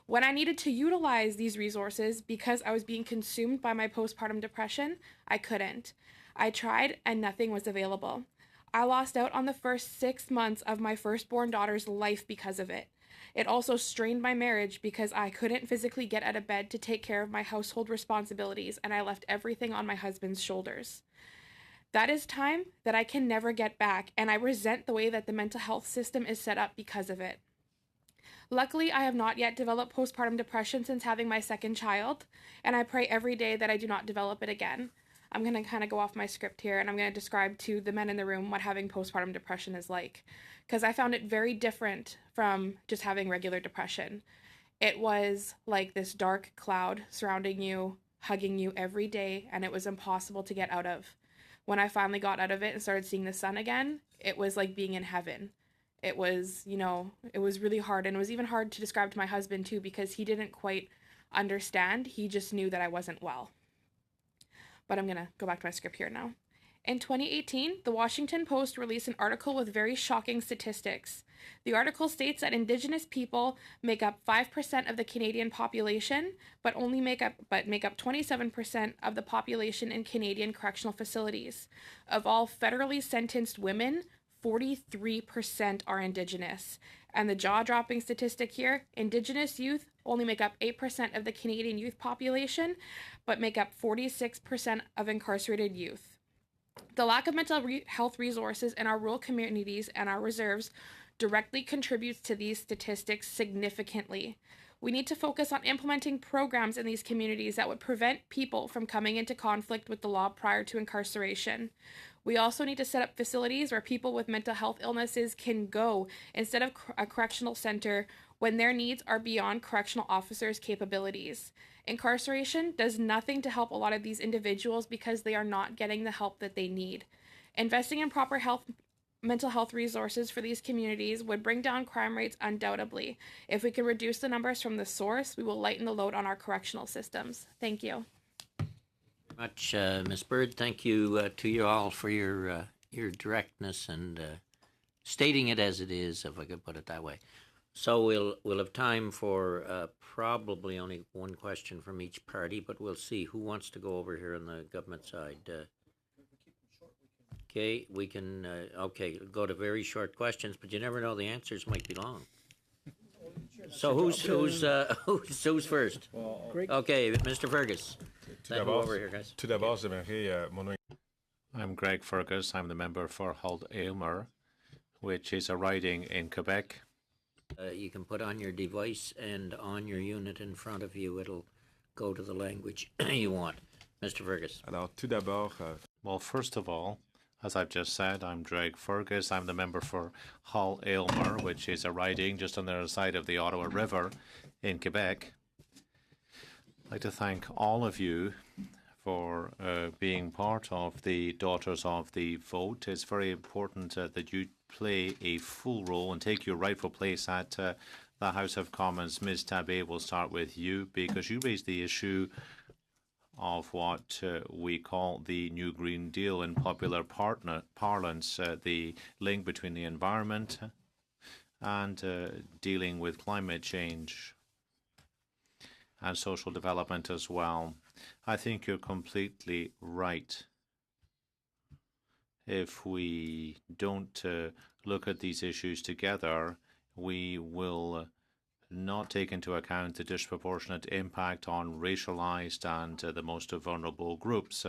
When I needed to utilize these resources because I was being consumed by my postpartum depression, I couldn't. I tried and nothing was available. I lost out on the first 6 months of my firstborn daughter's life because of it. It also strained my marriage because I couldn't physically get out of bed to take care of my household responsibilities, and I left everything on my husband's shoulders. That is time that I can never get back, and I resent the way that the mental health system is set up because of it. Luckily, I have not yet developed postpartum depression since having my second child, and I pray every day that I do not develop it again. I'm going to kind of go off my script here, and I'm going to describe to the men in the room what having postpartum depression is like, because I found it very different from just having regular depression. It was like this dark cloud surrounding you, hugging you every day, and it was impossible to get out of. When I finally got out of it and started seeing the sun again, it was like being in heaven. It was, it was really hard, and it was even hard to describe to my husband too, because he didn't quite understand. He just knew that I wasn't well. But I'm going to go back to my script here now. In 2018, the Washington Post released an article with very shocking statistics. The article states that Indigenous people make up 5% of the Canadian population, but make up 27% of the population in Canadian correctional facilities. Of all federally sentenced women, 43% are Indigenous. And the jaw-dropping statistic here, Indigenous youth only make up 8% of the Canadian youth population, but make up 46% of incarcerated youth. The lack of mental health resources in our rural communities and our reserves directly contributes to these statistics significantly. We need to focus on implementing programs in these communities that would prevent people from coming into conflict with the law prior to incarceration. We also need to set up facilities where people with mental health illnesses can go instead of a correctional center when their needs are beyond correctional officers' capabilities. Incarceration does nothing to help a lot of these individuals because they are not getting the help that they need. Investing in proper mental health resources for these communities would bring down crime rates undoubtedly. If we can reduce the numbers from the source, we will lighten the load on our correctional systems. Thank you. Much, Ms. Bird. Thank you to you all for your directness and stating it as it is, if I could put it that way. So we'll have time for probably only one question from each party, but we'll see who wants to go over here on the government side. Okay, we can go to very short questions, but you never know, the answers might be long. So who's first? Okay, Mr. Fergus. Then go over here, guys. I'm Greg Fergus. I'm the member for Hull-Aylmer, which is a riding in Quebec. You can put on your device, and on your unit in front of you, it'll go to the language you want. Mr. Fergus. Well, first of all, as I've just said, I'm Greg Fergus. I'm the member for Hull-Aylmer, which is a riding just on the other side of the Ottawa River in Quebec. I'd like to thank all of you for being part of the Daughters of the Vote. It's very important that you play a full role and take your rightful place at the House of Commons. Ms. Tabé, we'll start with you because you raised the issue of what we call the New Green Deal in popular parlance, the link between the environment and dealing with climate change and social development as well. I think you're completely right. If we don't look at these issues together, we will not take into account the disproportionate impact on racialized and the most vulnerable groups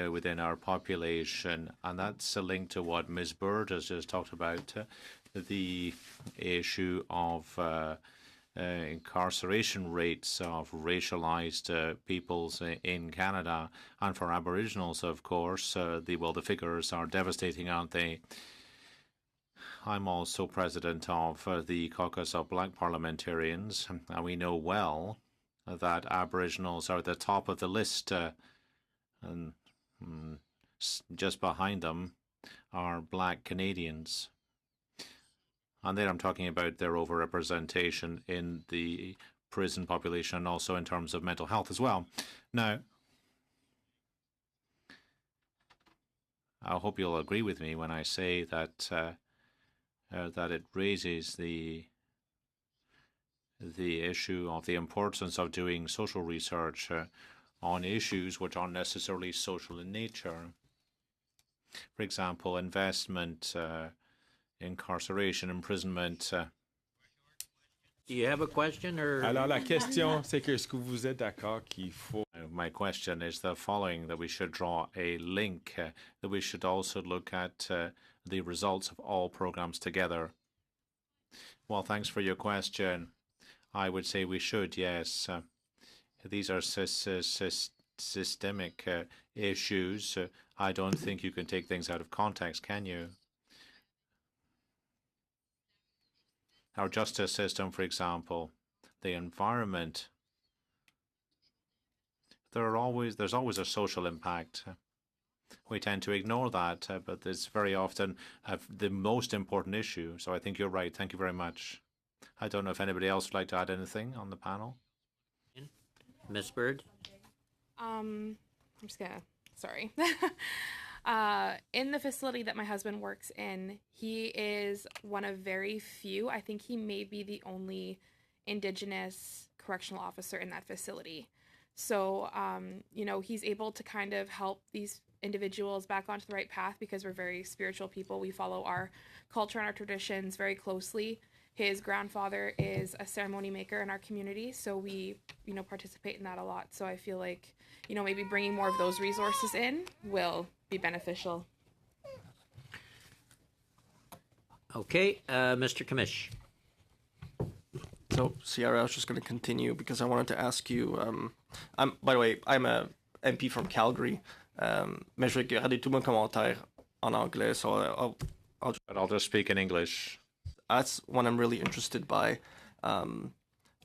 within our population. And that's a link to what Ms. Bird has just talked about, the issue of incarceration rates of racialized peoples in Canada. And for Aboriginals, of course, the figures are devastating, aren't they? I'm also president of the Caucus of Black Parliamentarians, and we know well that Aboriginals are at the top of the list, and just behind them are Black Canadians. And there I'm talking about their overrepresentation in the prison population and also in terms of mental health as well. Now, I hope you'll agree with me when I say that that it raises the issue of the importance of doing social research on issues which aren't necessarily social in nature. For example, investment, incarceration, imprisonment. Do you have a question or? Alors, la question, c'est que est-ce que vous êtes d'accord qu'il faut... My question is the following, that we should draw a link, that we should also look at the results of all programs together. Well, thanks for your question. I would say we should, yes. These are systemic issues. I don't think you can take things out of context, can you? Our justice system, for example, the environment, there's always a social impact. We tend to ignore that, but it's very often the most important issue. So I think you're right. Thank you very much. I don't know if anybody else would like to add anything on the panel. Ms. Bird? I'm just gonna, sorry. In the facility that my husband works in, he is one of very few. I think he may be the only Indigenous correctional officer in that facility. So, you know, he's able to kind of help these individuals back onto the right path because we're very spiritual people. We follow our culture and our traditions very closely. His grandfather is a ceremony maker in our community, so we, you know, participate in that a lot. So I feel like, you know, maybe bringing more of those resources in will be beneficial. Okay, Mr. Kamish. So, Sierra, I was just going to continue because I wanted to ask you. By the way, I'm a MP from Calgary. Mais je vais garder tous mes commentaires en anglais, so I'll just speak in English. That's what I'm really interested by.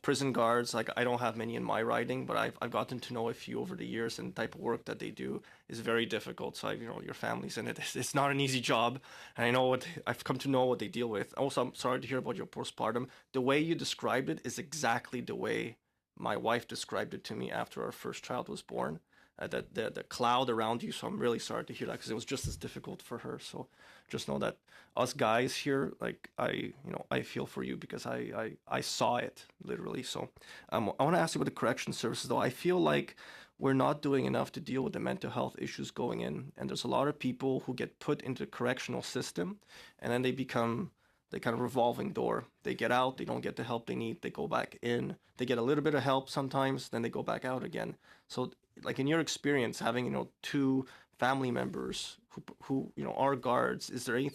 Prison guards, like I don't have many in my riding, but I've gotten to know a few over the years, and the type of work that they do is very difficult. So you know, your family's in it. It's not an easy job, and I know I've come to know what they deal with. Also, I'm sorry to hear about your postpartum. The way you described it is exactly the way my wife described it to me after our first child was born. The cloud around you. So I'm really sorry to hear that because it was just as difficult for her. So just know that us guys here, like I feel for you because I saw it literally. So I want to ask you about the correction services though. I feel like we're not doing enough to deal with the mental health issues going in, and there's a lot of people who get put into the correctional system, and then they become the kind of revolving door. They get out, they don't get the help they need, they go back in, they get a little bit of help sometimes, then they go back out again. So like in your experience, having, you know, two family members who you know, are guards, is there any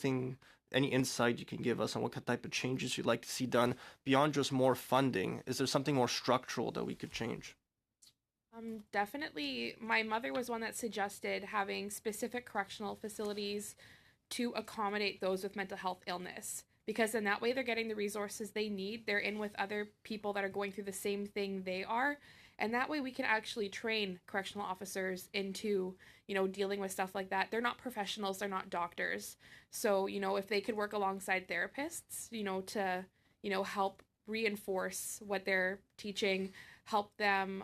insight you can give us on what type of changes you'd like to see done beyond just more funding? Is there something more structural that we could change? Definitely. My mother was one that suggested having specific correctional facilities to accommodate those with mental health illness, because in that way they're getting the resources they need. They're in with other people that are going through the same thing they are. And that way we can actually train correctional officers into, you know, dealing with stuff like that. They're not professionals, they're not doctors. So, you know, if they could work alongside therapists, you know, to, you know, help reinforce what they're teaching, help them,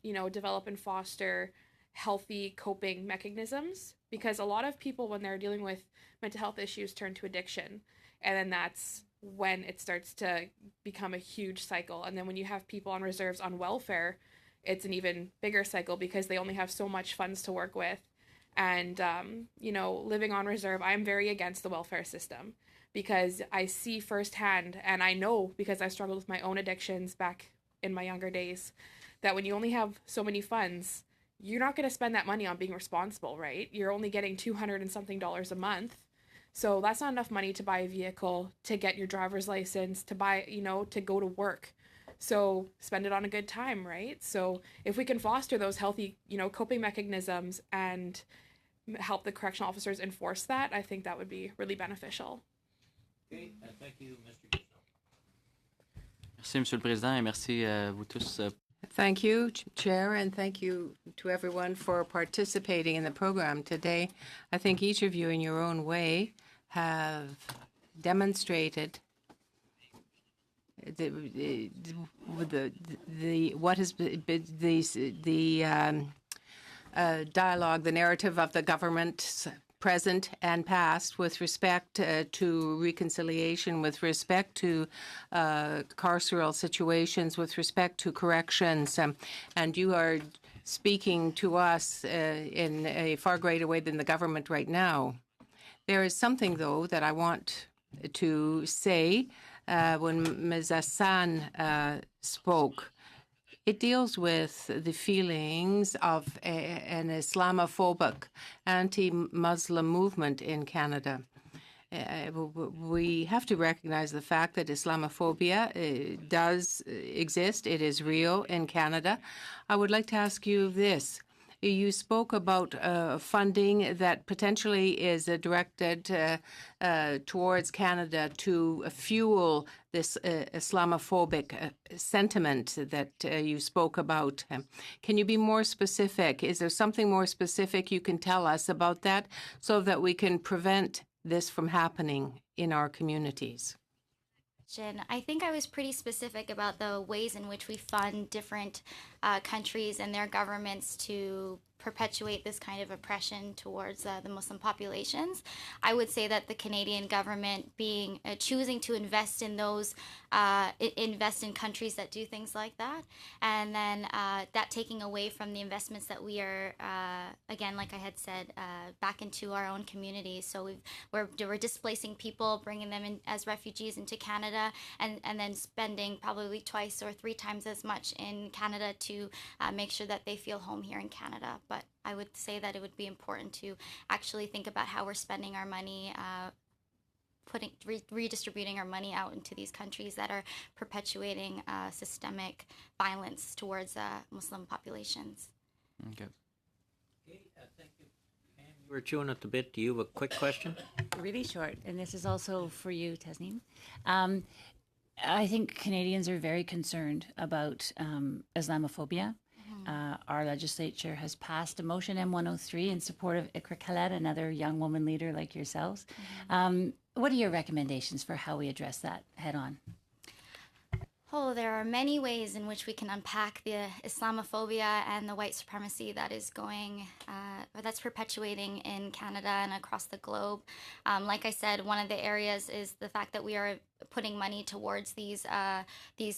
you know, develop and foster healthy coping mechanisms. Because a lot of people, when they're dealing with mental health issues, turn to addiction. And then that's when it starts to become a huge cycle. And then when you have people on reserves on welfare, it's an even bigger cycle because they only have so much funds to work with. And, you know, living on reserve, I'm very against the welfare system because I see firsthand, and I know because I struggled with my own addictions back in my younger days, that when you only have so many funds, you're not going to spend that money on being responsible, right? You're only getting $200 and something a month. So that's not enough money to buy a vehicle, to get your driver's license, to buy, you know, to go to work. So spend it on a good time, right? So if we can foster those healthy, you know, coping mechanisms and help the correctional officers enforce that, I think that would be really beneficial. Okay, thank you, Mr. Merci, Monsieur le Président, et merci à vous tous. Thank you, Chair, and thank you to everyone for participating in the program today. I think each of you in your own way have demonstrated what has been the dialogue, the narrative of the government present and past, with respect to reconciliation, with respect to carceral situations, with respect to corrections, and you are speaking to us in a far greater way than the government right now. There is something, though, that I want to say when Ms. Hassan spoke. It deals with the feelings of an Islamophobic anti-Muslim movement in Canada. We have to recognize the fact that Islamophobia does exist. It is real in Canada. I would like to ask you this. You spoke about funding that potentially is directed towards Canada to fuel this Islamophobic sentiment that you spoke about. Can you be more specific? Is there something more specific you can tell us about that so that we can prevent this from happening in our communities? I think I was pretty specific about the ways in which we fund different countries and their governments to perpetuate this kind of oppression towards the Muslim populations. I would say that the Canadian government being choosing to invest in those, invest in countries that do things like that, and then that taking away from the investments that we are, again, like I had said, back into our own communities. So we're displacing people, bringing them in as refugees into Canada, and then spending probably 2 or 3 times as much in Canada to make sure that they feel home here in Canada. But I would say that it would be important to actually think about how we're spending our money, redistributing our money out into these countries that are perpetuating systemic violence towards Muslim populations. Okay. Thank you. You were chewing at the bit. Do you have a quick question? Really short, and this is also for you, Tasneem. I think Canadians are very concerned about Islamophobia. Our legislature has passed a motion, M103, in support of Ikra Khaled, another young woman leader like yourselves. What are your recommendations for how we address that head on? Oh, there are many ways in which we can unpack the Islamophobia and the white supremacy that is going, or that's perpetuating in Canada and across the globe. Like I said, one of the areas is the fact that we are putting money towards these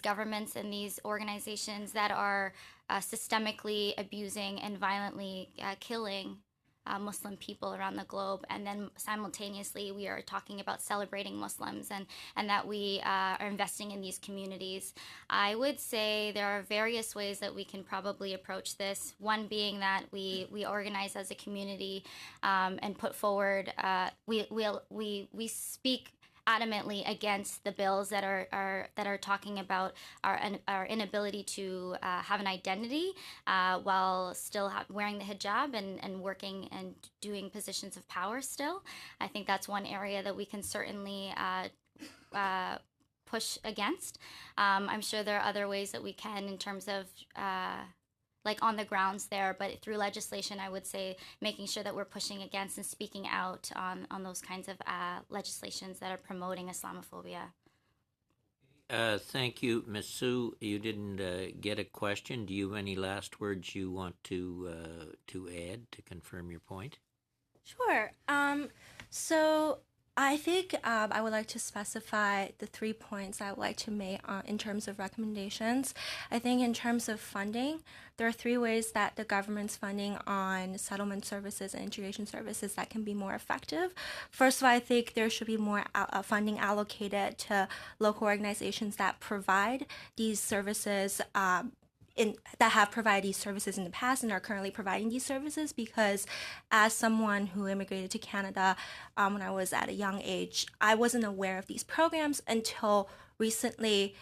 governments and these organizations that are systemically abusing and violently killing Muslim people around the globe, and then simultaneously we are talking about celebrating Muslims and that we are investing in these communities. I would say there are various ways that we can probably approach this. One being that we organize as a community and put forward. We speak adamantly against the bills that are talking about our inability to have an identity while still wearing the hijab and working and doing positions of power still. I think that's one area that we can certainly push against. I'm sure there are other ways that we can in terms of like on the grounds there, but through legislation, I would say making sure that we're pushing against and speaking out on those kinds of legislations that are promoting Islamophobia. Thank you, Ms. Sue. You didn't get a question. Do you have any last words you want to add to confirm your point? Sure. So I think I would like to specify the 3 points I would like to make in terms of recommendations. I think in terms of funding, there are 3 ways that the government's funding on settlement services and integration services that can be more effective. First of all, I think there should be more funding allocated to local organizations that provide these services that have provided these services in the past and are currently providing these services, because as someone who immigrated to Canada when I was at a young age, I wasn't aware of these programs until recently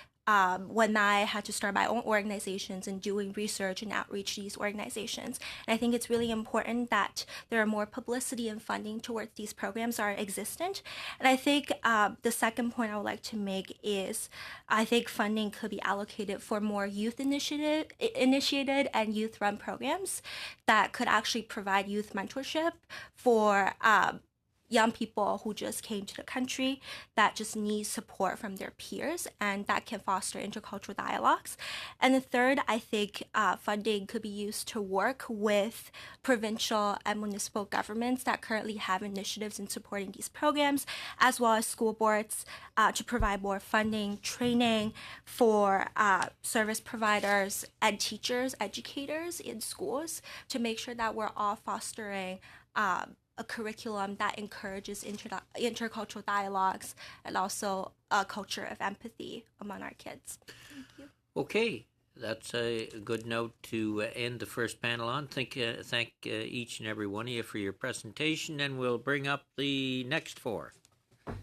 when I had to start my own organizations and doing research and outreach to these organizations. And I think it's really important that there are more publicity and funding towards these programs are existent. And I think the second point I would like to make is I think funding could be allocated for more youth initiated and youth-run programs that could actually provide youth mentorship for young people who just came to the country that just need support from their peers, and that can foster intercultural dialogues. And the third, I think funding could be used to work with provincial and municipal governments that currently have initiatives in supporting these programs, as well as school boards to provide more funding, training for service providers and teachers, educators in schools to make sure that we're all fostering a curriculum that encourages intercultural dialogues and also a culture of empathy among our kids. Thank you. Okay, that's a good note to end the first panel on. Thank each and every one of you for your presentation, and we'll bring up the next four.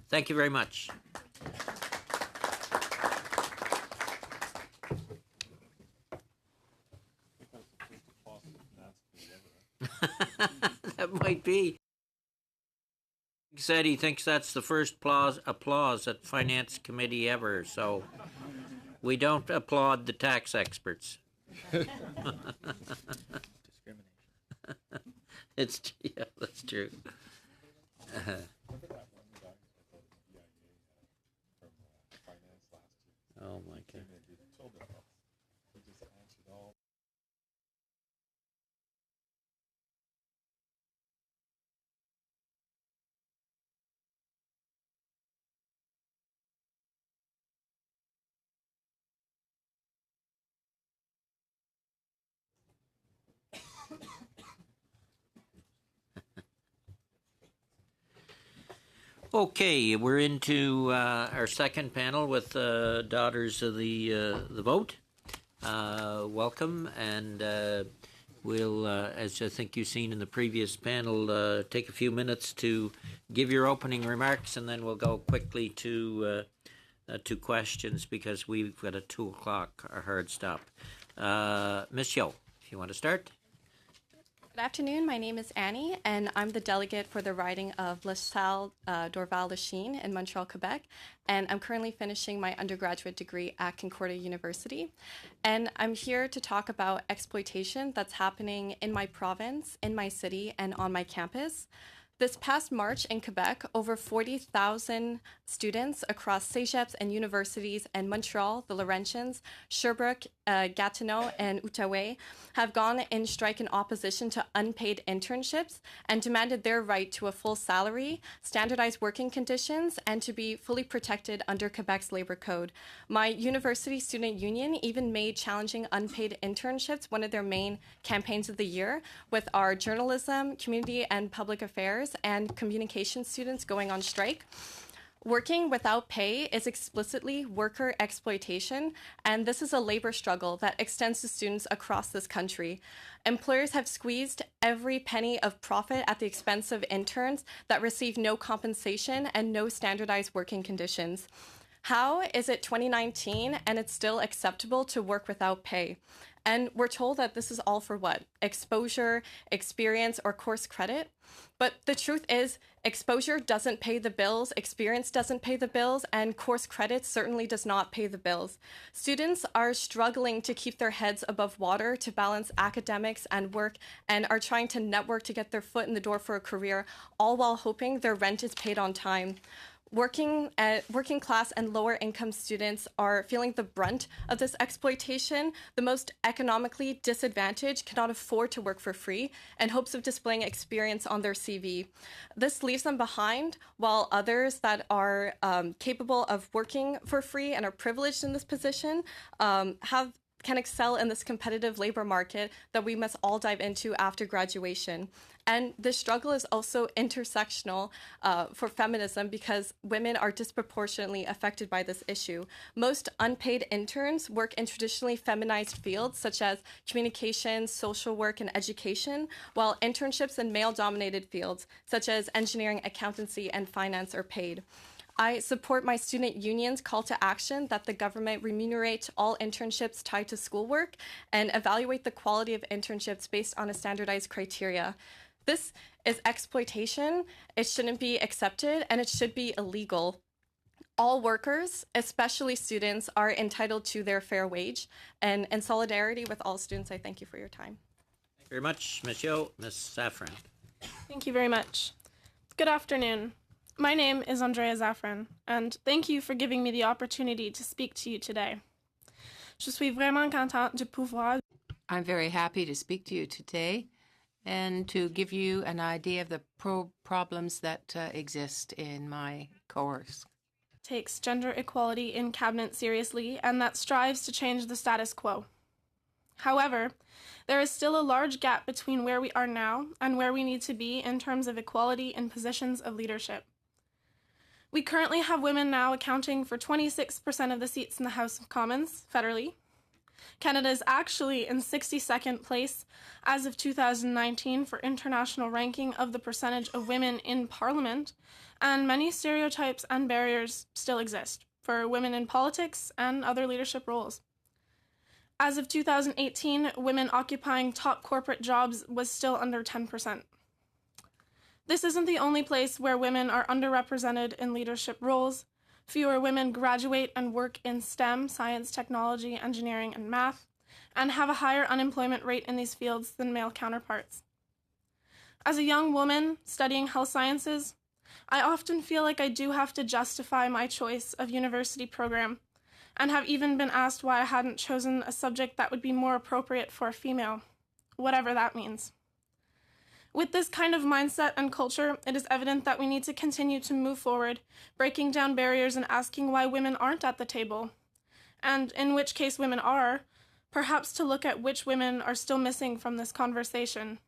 Thank you very much. That might be. He said he thinks that's the first applause at Finance Committee ever, so we don't applaud the tax experts. Yeah, that's true. Oh my God. Okay, we're into our second panel with Daughters of the Vote. Welcome, and we'll, as I think you've seen in the previous panel, take a few minutes to give your opening remarks, and then we'll go quickly to questions because we've got a 2 o'clock hard stop. Ms. Yo, if you want to start. Good afternoon. My name is Annie, and I'm the delegate for the riding of La Salle Dorval-Lachine in Montreal, Quebec. And I'm currently finishing my undergraduate degree at Concordia University. And I'm here to talk about exploitation that's happening in my province, in my city, and on my campus. This past March in Quebec, over 40,000 students across cégeps and universities in Montreal, the Laurentians, Sherbrooke, Gatineau, and Outaouais have gone in strike in opposition to unpaid internships and demanded their right to a full salary, standardized working conditions, and to be fully protected under Quebec's labor code. My university student union even made challenging unpaid internships one of their main campaigns of the year, with our journalism, community and public affairs, and communication students going on strike. Working without pay is explicitly worker exploitation, and this is a labor struggle that extends to students across this country. Employers have squeezed every penny of profit at the expense of interns that receive no compensation and no standardized working conditions. How is it 2019 and it's still acceptable to work without pay? And we're told that this is all for what? Exposure, experience, or course credit? But the truth is, exposure doesn't pay the bills, experience doesn't pay the bills, and course credit certainly does not pay the bills. Students are struggling to keep their heads above water to balance academics and work, and are trying to network to get their foot in the door for a career, all while hoping their rent is paid on time. Working class and lower income students are feeling the brunt of this exploitation. The most economically disadvantaged cannot afford to work for free in hopes of displaying experience on their CV. This leaves them behind, while others that are capable of working for free and are privileged in this position can excel in this competitive labor market that we must all dive into after graduation. And this struggle is also intersectional for feminism because women are disproportionately affected by this issue. Most unpaid interns work in traditionally feminized fields such as communications, social work, and education, while internships in male-dominated fields such as engineering, accountancy, and finance are paid. I support my student union's call to action that the government remunerate all internships tied to schoolwork and evaluate the quality of internships based on a standardized criteria. This is exploitation. It shouldn't be accepted, and it should be illegal. All workers, especially students, are entitled to their fair wage. And in solidarity with all students, I thank you for your time. Thank you very much, Ms. Yo. Ms. Safran. Thank you very much. Good afternoon. My name is Andrea Zafran, and thank you for giving me the opportunity to speak to you today. Je suis vraiment contente de pouvoir. I'm very happy to speak to you today and to give you an idea of the problems that exist in my course. Takes gender equality in cabinet seriously and that strives to change the status quo. However, there is still a large gap between where we are now and where we need to be in terms of equality in positions of leadership. We currently have women now accounting for 26% of the seats in the House of Commons federally. Canada is actually in 62nd place as of 2019 for international ranking of the percentage of women in Parliament, and many stereotypes and barriers still exist for women in politics and other leadership roles. As of 2018, women occupying top corporate jobs was still under 10%. This isn't the only place where women are underrepresented in leadership roles. Fewer women graduate and work in STEM, science, technology, engineering, and math, and have a higher unemployment rate in these fields than male counterparts. As a young woman studying health sciences, I often feel like I do have to justify my choice of university program, and have even been asked why I hadn't chosen a subject that would be more appropriate for a female, whatever that means. With this kind of mindset and culture, it is evident that we need to continue to move forward, breaking down barriers and asking why women aren't at the table, and in which case women are, perhaps to look at which women are still missing from this conversation.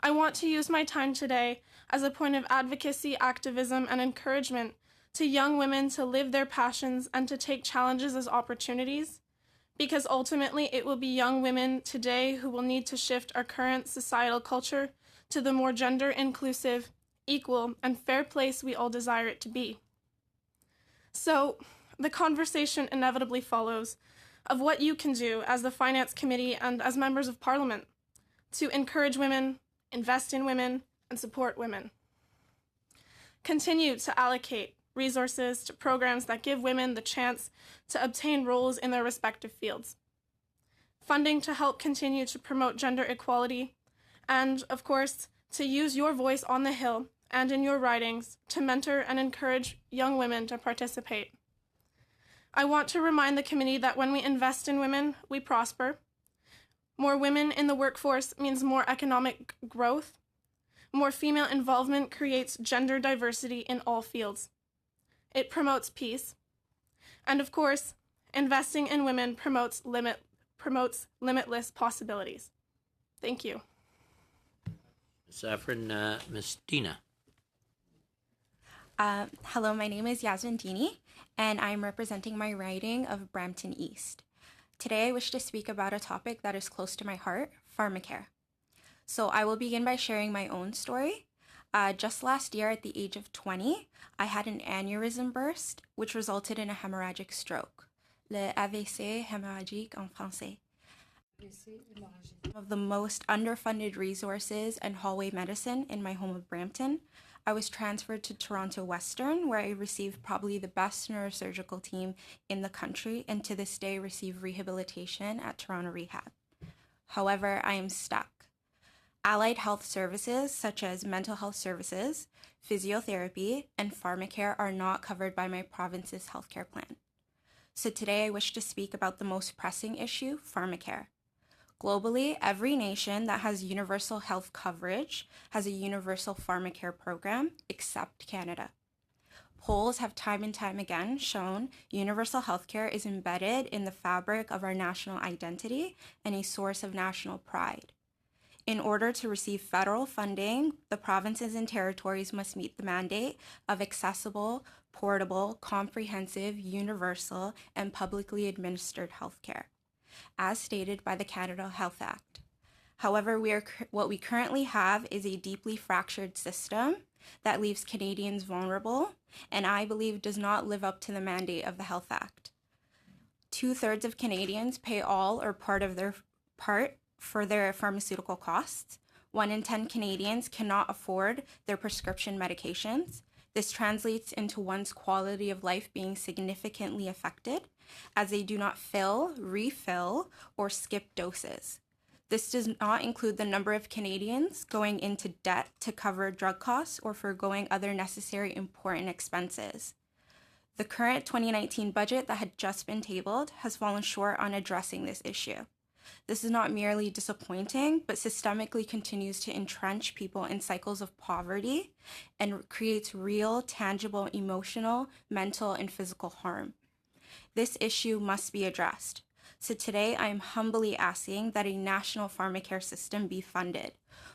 I want to use my time today as a point of advocacy, activism, and encouragement to young women to live their passions and to take challenges as opportunities, because ultimately it will be young women today who will need to shift our current societal culture to the more gender-inclusive, equal, and fair place we all desire it to be. So, the conversation inevitably follows of what you can do as the Finance Committee and as members of Parliament to encourage women, invest in women, and support women. Continue to allocate resources to programs that give women the chance to obtain roles in their respective fields. Funding to help continue to promote gender equality, and, of course, to use your voice on the Hill and in your ridings to mentor and encourage young women to participate. I want to remind the committee that when we invest in women, we prosper. More women in the workforce means more economic growth. More female involvement creates gender diversity in all fields. It promotes peace. And of course, investing in women promotes limitless possibilities. Thank you. Zafran, Ms. Dina. Hello, my name is Yasmin Dini, and I'm representing my riding of Brampton East. Today, I wish to speak about a topic that is close to my heart, pharmacare. So I will begin by sharing my own story. Just last year, at the age of 20, I had an aneurysm burst, which resulted in a hemorrhagic stroke. Le AVC hémorragique en français. One of the most underfunded resources and hallway medicine in my home of Brampton, I was transferred to Toronto Western, where I received probably the best neurosurgical team in the country, and to this day receive rehabilitation at Toronto Rehab. However, I am stuck. Allied health services, such as mental health services, physiotherapy, and pharmacare are not covered by my province's healthcare plan. So today I wish to speak about the most pressing issue, pharmacare. Globally, every nation that has universal health coverage has a universal pharmacare program, except Canada. Polls have time and time again shown universal healthcare is embedded in the fabric of our national identity and a source of national pride. In order to receive federal funding, the provinces and territories must meet the mandate of accessible, portable, comprehensive, universal, and publicly administered healthcare, as stated by the Canada Health Act. However, what we currently have is a deeply fractured system that leaves Canadians vulnerable, and I believe does not live up to the mandate of the Health Act. 2/3 of Canadians pay all or part of their part for their pharmaceutical costs. 1 in 10 Canadians cannot afford their prescription medications. This translates into one's quality of life being significantly affected, as they do not fill, refill, or skip doses. This does not include the number of Canadians going into debt to cover drug costs or foregoing other necessary important expenses. The current 2019 budget that had just been tabled has fallen short on addressing this issue. This is not merely disappointing, but systemically continues to entrench people in cycles of poverty and creates real, tangible, emotional, mental, and physical harm. This issue must be addressed. So today I am humbly asking that a national pharmacare system be funded,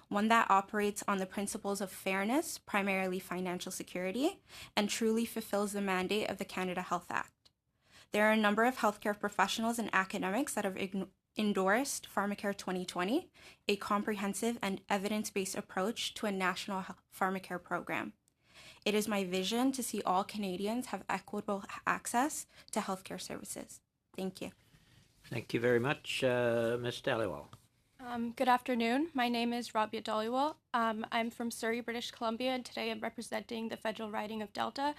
one that operates on the principles of fairness, primarily financial security, and truly fulfills the mandate of the Canada Health Act. There are a number of healthcare professionals and academics that have endorsed Pharmacare 2020, a comprehensive and evidence-based approach to a national pharmacare program. It is my vision to see all Canadians have equitable access to healthcare services. Thank you. Thank you very much, Ms. Dhaliwal. Good afternoon. My name is Rabia Dhaliwal. I'm from Surrey, British Columbia, and today I'm representing the federal riding of Delta.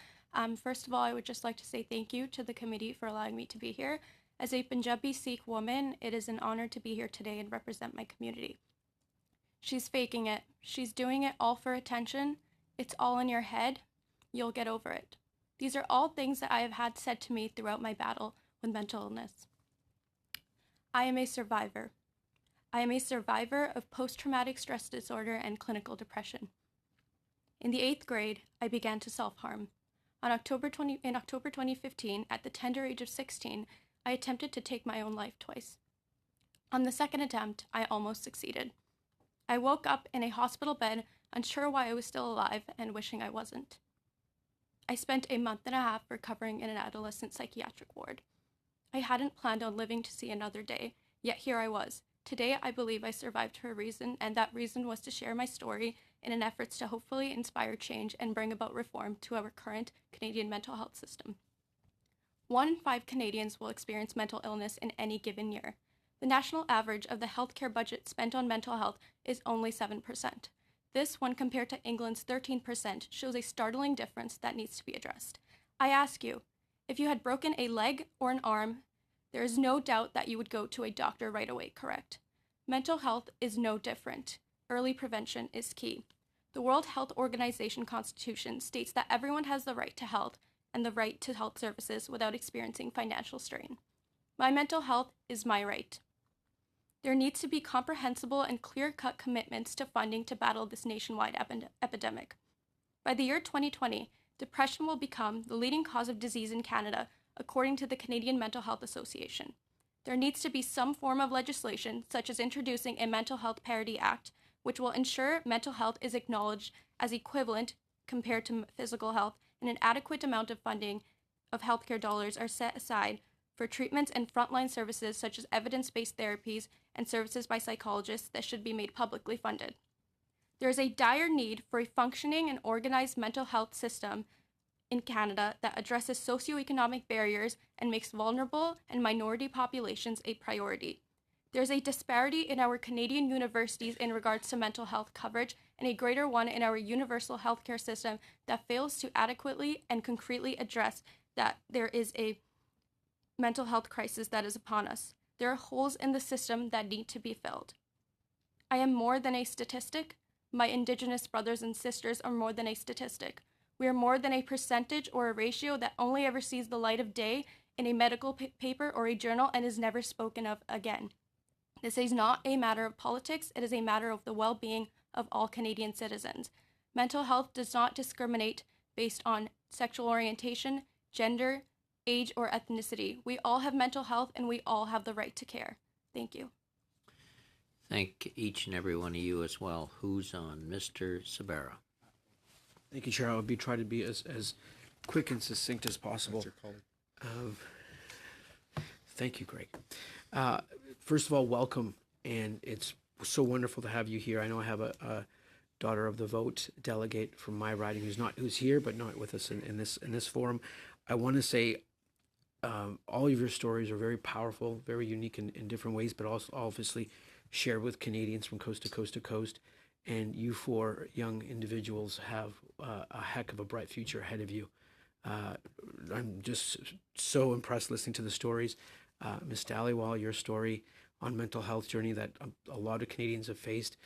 First of all, I would just like to say thank you to the committee for allowing me to be here. As a Punjabi Sikh woman, it is an honor to be here today and represent my community. She's faking it. She's doing it all for attention. It's all in your head. You'll get over it. These are all things that I have had said to me throughout my battle with mental illness. I am a survivor. I am a survivor of post-traumatic stress disorder and clinical depression. In the 8th grade, I began to self-harm. In October 2015, at the tender age of 16, I attempted to take my own life twice. On the second attempt, I almost succeeded. I woke up in a hospital bed, unsure why I was still alive and wishing I wasn't. I spent a month and a half recovering in an adolescent psychiatric ward. I hadn't planned on living to see another day, yet here I was. Today, I believe I survived for a reason, and that reason was to share my story in an effort to hopefully inspire change and bring about reform to our current Canadian mental health system. 1 in 5 Canadians will experience mental illness in any given year. The national average of the healthcare budget spent on mental health is only 7%. This, when compared to England's 13%, shows a startling difference that needs to be addressed. I ask you, if you had broken a leg or an arm, there is no doubt that you would go to a doctor right away, correct? Mental health is no different. Early prevention is key. The World Health Organization Constitution states that everyone has the right to health and the right to health services without experiencing financial strain. My mental health is my right. There needs to be comprehensible and clear-cut commitments to funding to battle this nationwide epidemic. By the year 2020, depression will become the leading cause of disease in Canada, according to the Canadian Mental Health Association. There needs to be some form of legislation, such as introducing a Mental Health Parity Act, which will ensure mental health is acknowledged as equivalent compared to physical health, and an adequate amount of funding of healthcare dollars are set aside for treatments and frontline services such as evidence-based therapies and services by psychologists that should be made publicly funded. There is a dire need for a functioning and organized mental health system in Canada that addresses socioeconomic barriers and makes vulnerable and minority populations a priority. There's a disparity in our Canadian universities in regards to mental health coverage and a greater one in our universal healthcare system that fails to adequately and concretely address that there is a mental health crisis that is upon us. There are holes in the system that need to be filled. I am more than a statistic. My Indigenous brothers and sisters are more than a statistic. We are more than a percentage or a ratio that only ever sees the light of day in a medical paper or a journal and is never spoken of again. This is not a matter of politics, it is a matter of the well-being of all Canadian citizens. Mental health does not discriminate based on sexual orientation, gender, age, or ethnicity. We all have mental health and we all have the right to care. Thank you. Thank each and every one of you as well. Who's on? Mr. Sabera. Thank you, Chair. I will try to be as quick and succinct as possible. Thank you, Greg. First of all, welcome, and it's so wonderful to have you here. I know I have a daughter of the vote delegate from my riding who's here but not with us in this forum. I want to say all of your stories are very powerful, very unique in different ways, but also obviously shared with Canadians from coast to coast to coast. And you four young individuals have a heck of a bright future ahead of you. I'm just so impressed listening to the stories. Ms. Dhaliwal, your story on mental health journey that a lot of Canadians have faced.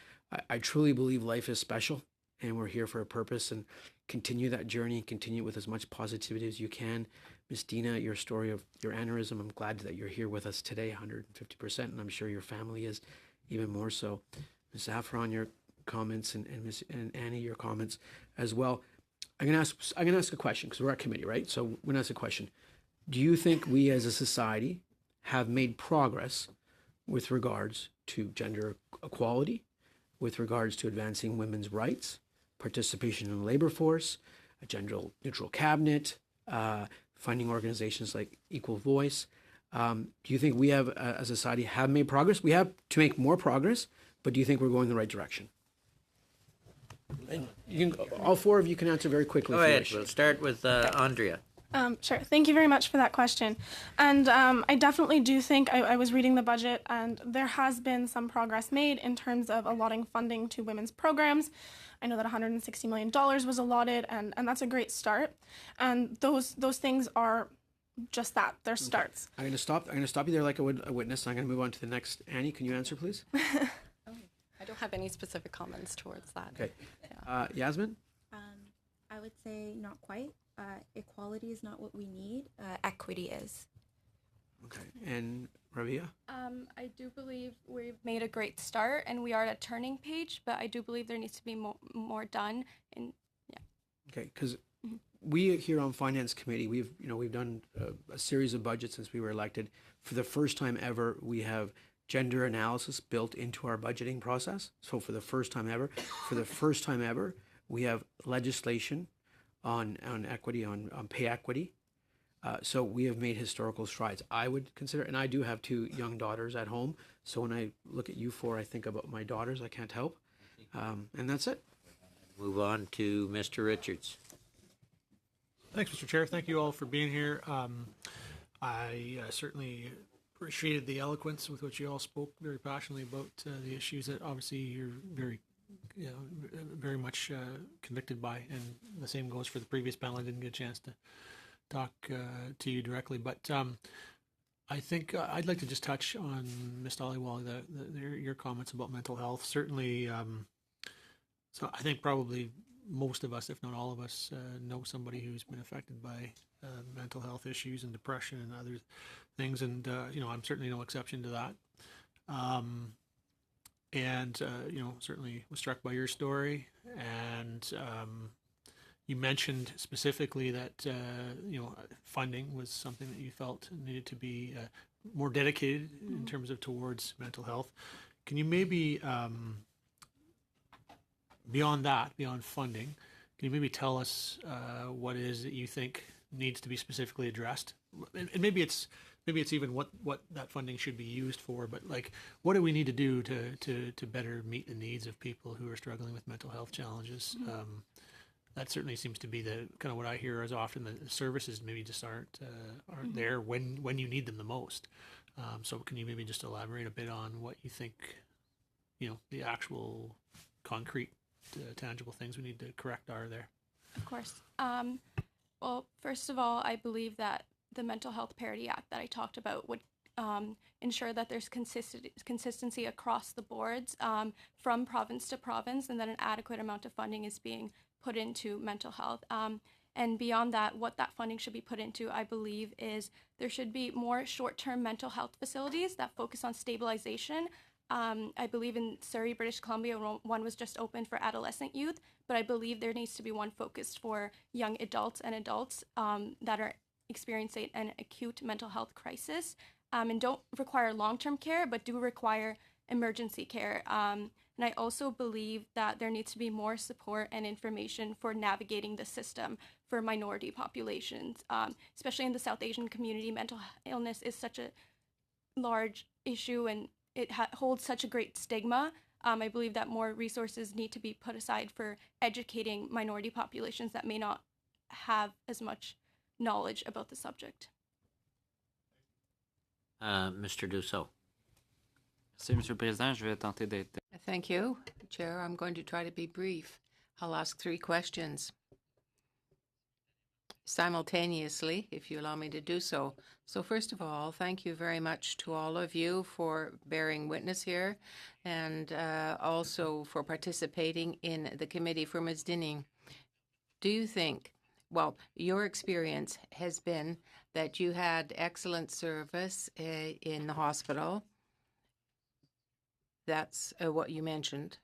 I truly believe life is special and we're here for a purpose, and continue that journey, continue with as much positivity as you can. Miss Dina, your story of your aneurysm, I'm glad that you're here with us today, 150%, and I'm sure your family is even more so. Ms. Zaffron, your comments, and Annie, your comments as well. I'm gonna ask a question because we're at committee, right? So I'm gonna ask a question. Do you think we as a society have made progress with regards to gender equality, with regards to advancing women's rights, participation in the labor force, a gender-neutral cabinet, funding organizations like Equal Voice? Do you think we have, as a society, have made progress? We have to make more progress, but do you think we're going in the right direction? And you can, all four of you can answer very quickly. Go ahead. We'll start with Andrea. Sure. Thank you very much for that question. And I definitely do think I was reading the budget, and there has been some progress made in terms of allotting funding to women's programs. I know that $160 million was allotted, and that's a great start. And those things are just that. They're starts. I'm gonna stop you there like a witness. I'm gonna move on to the next. Annie, can you answer, please? I don't have any specific comments towards that. Okay. Yasmin? I would say not quite. Equality is not what we need. Equity is. Okay. And Rabia? I do believe we've made a great start and we are at a turning page, but I do believe there needs to be more done. And yeah. Okay, because we here on Finance Committee, we've done a series of budgets since we were elected. For the first time ever, we have gender analysis built into our budgeting process. So for the first time ever, we have legislation on equity, on pay equity. So we have made historical strides. I would consider, and I do have two young daughters at home. So when I look at you four, I think about my daughters. I can't help. And that's it. Move on to Mr. Richards. Thanks, Mr. Chair. Thank you all for being here. I certainly appreciated the eloquence with which you all spoke very passionately about the issues that obviously you're very much convicted by, and the same goes for the previous panel. I didn't get a chance to talk to you directly, but I think I'd like to just touch on Ms. Dhaliwal, your comments about mental health. Certainly, so I think probably most of us, if not all of us, know somebody who's been affected by mental health issues and depression and other things, and I'm certainly no exception to that. Certainly was struck by your story, and you mentioned specifically that funding was something that you felt needed to be more dedicated in terms of towards mental health. Can you maybe beyond funding, can you maybe tell us what it is that you think needs to be specifically addressed? And maybe it's even what that funding should be used for, but like, what do we need to do to better meet the needs of people who are struggling with mental health challenges? That certainly seems to be the kind of what I hear as often. The services maybe just aren't there when you need them the most. So can you maybe just elaborate a bit on what you think, the actual concrete, tangible things we need to correct are there? Of course. Well, first of all, I believe that the Mental Health Parity Act that I talked about would ensure that there's consistency across the boards from province to province, and that an adequate amount of funding is being put into mental health. And beyond that, what that funding should be put into, I believe, is there should be more short-term mental health facilities that focus on stabilization. I believe in Surrey, British Columbia, one was just opened for adolescent youth, but I believe there needs to be one focused for young adults and adults that are experiencing an acute mental health crisis and don't require long-term care, but do require emergency care. And I also believe that there needs to be more support and information for navigating the system for minority populations, especially in the South Asian community. Mental illness is such a large issue, and it holds such a great stigma. I believe that more resources need to be put aside for educating minority populations that may not have as much knowledge about the subject. Mr. Dussault. Merci, Monsieur le Président. Je vais tenter d'être. Thank you, Chair. I'm going to try to be brief. I'll ask 3 questions. simultaneously, if you allow me to do so. So first of all, thank you very much to all of you for bearing witness here and also for participating in the committee. For Ms. Dinning, do you think, well, your experience has been that you had excellent service in the hospital. That's what you mentioned.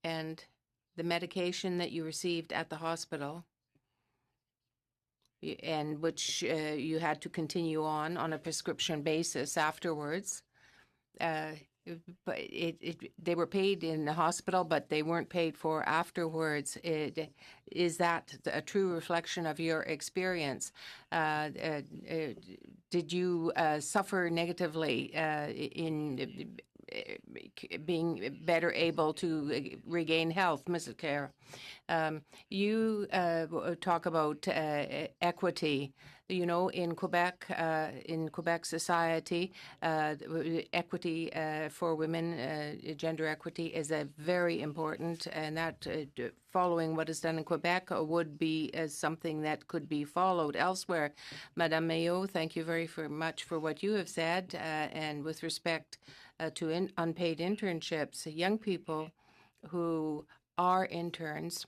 And the medication that you received at the hospital, and which you had to continue on a prescription basis afterwards. But they were paid in the hospital, but they weren't paid for afterwards. Is that a true reflection of your experience? Did you suffer negatively in being better able to regain health, Mrs. Kerr? You talk about equity. You know, in Quebec society, equity for women, gender equity is a very important, and that following what is done in Quebec would be something that could be followed elsewhere. Madame Mayo, thank you very much for what you have said, and with respect to unpaid internships, young people who are interns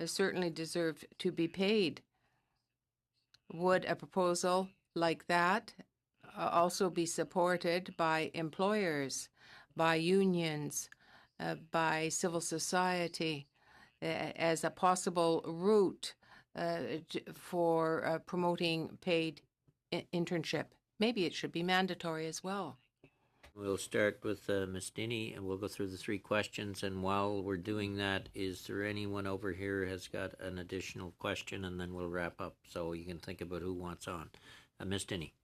certainly deserve to be paid. Would a proposal like that also be supported by employers, by unions, by civil society as a possible route for promoting paid internship? Maybe it should be mandatory as well. We'll start with Ms. Dinny, and we'll go through the three questions. And while we're doing that, is there anyone over here has got an additional question? And then we'll wrap up, so you can think about who wants on. Ms. Dinny.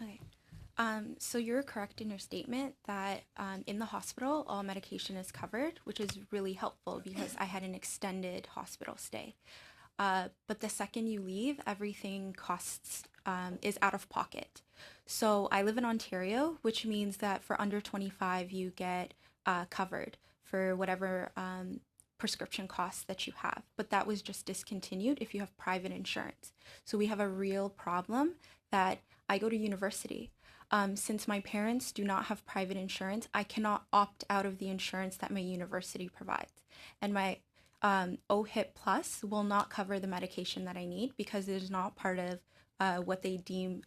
Okay. So you're correct in your statement that in the hospital, all medication is covered, which is really helpful because I had an extended hospital stay. But the second you leave, everything costs is out of pocket. So I live in Ontario, which means that for under 25, you get covered for whatever prescription costs that you have. But that was just discontinued if you have private insurance. So we have a real problem that I go to university. Since my parents do not have private insurance, I cannot opt out of the insurance that my university provides. And my OHIP Plus will not cover the medication that I need because it is not part of what they deem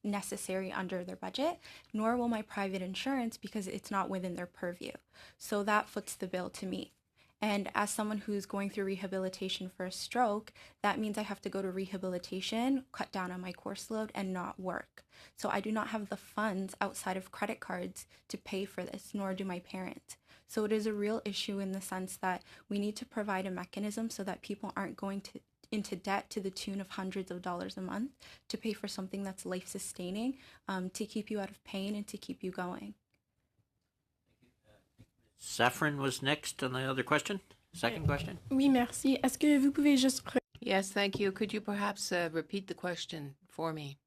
necessary under their budget, nor will my private insurance because it's not within their purview. So that foots the bill to me. And as someone who's going through rehabilitation for a stroke, that means I have to go to rehabilitation, cut down on my course load, and not work. So I do not have the funds outside of credit cards to pay for this, nor do my parents. So it is a real issue in the sense that we need to provide a mechanism so that people aren't going into debt to the tune of hundreds of dollars a month to pay for something that's life-sustaining, to keep you out of pain and to keep you going. Saffron was next on the other question. Second question. Oui, merci. Est-ce que vous pouvez juste... Yes, thank you. Could you perhaps repeat the question for me?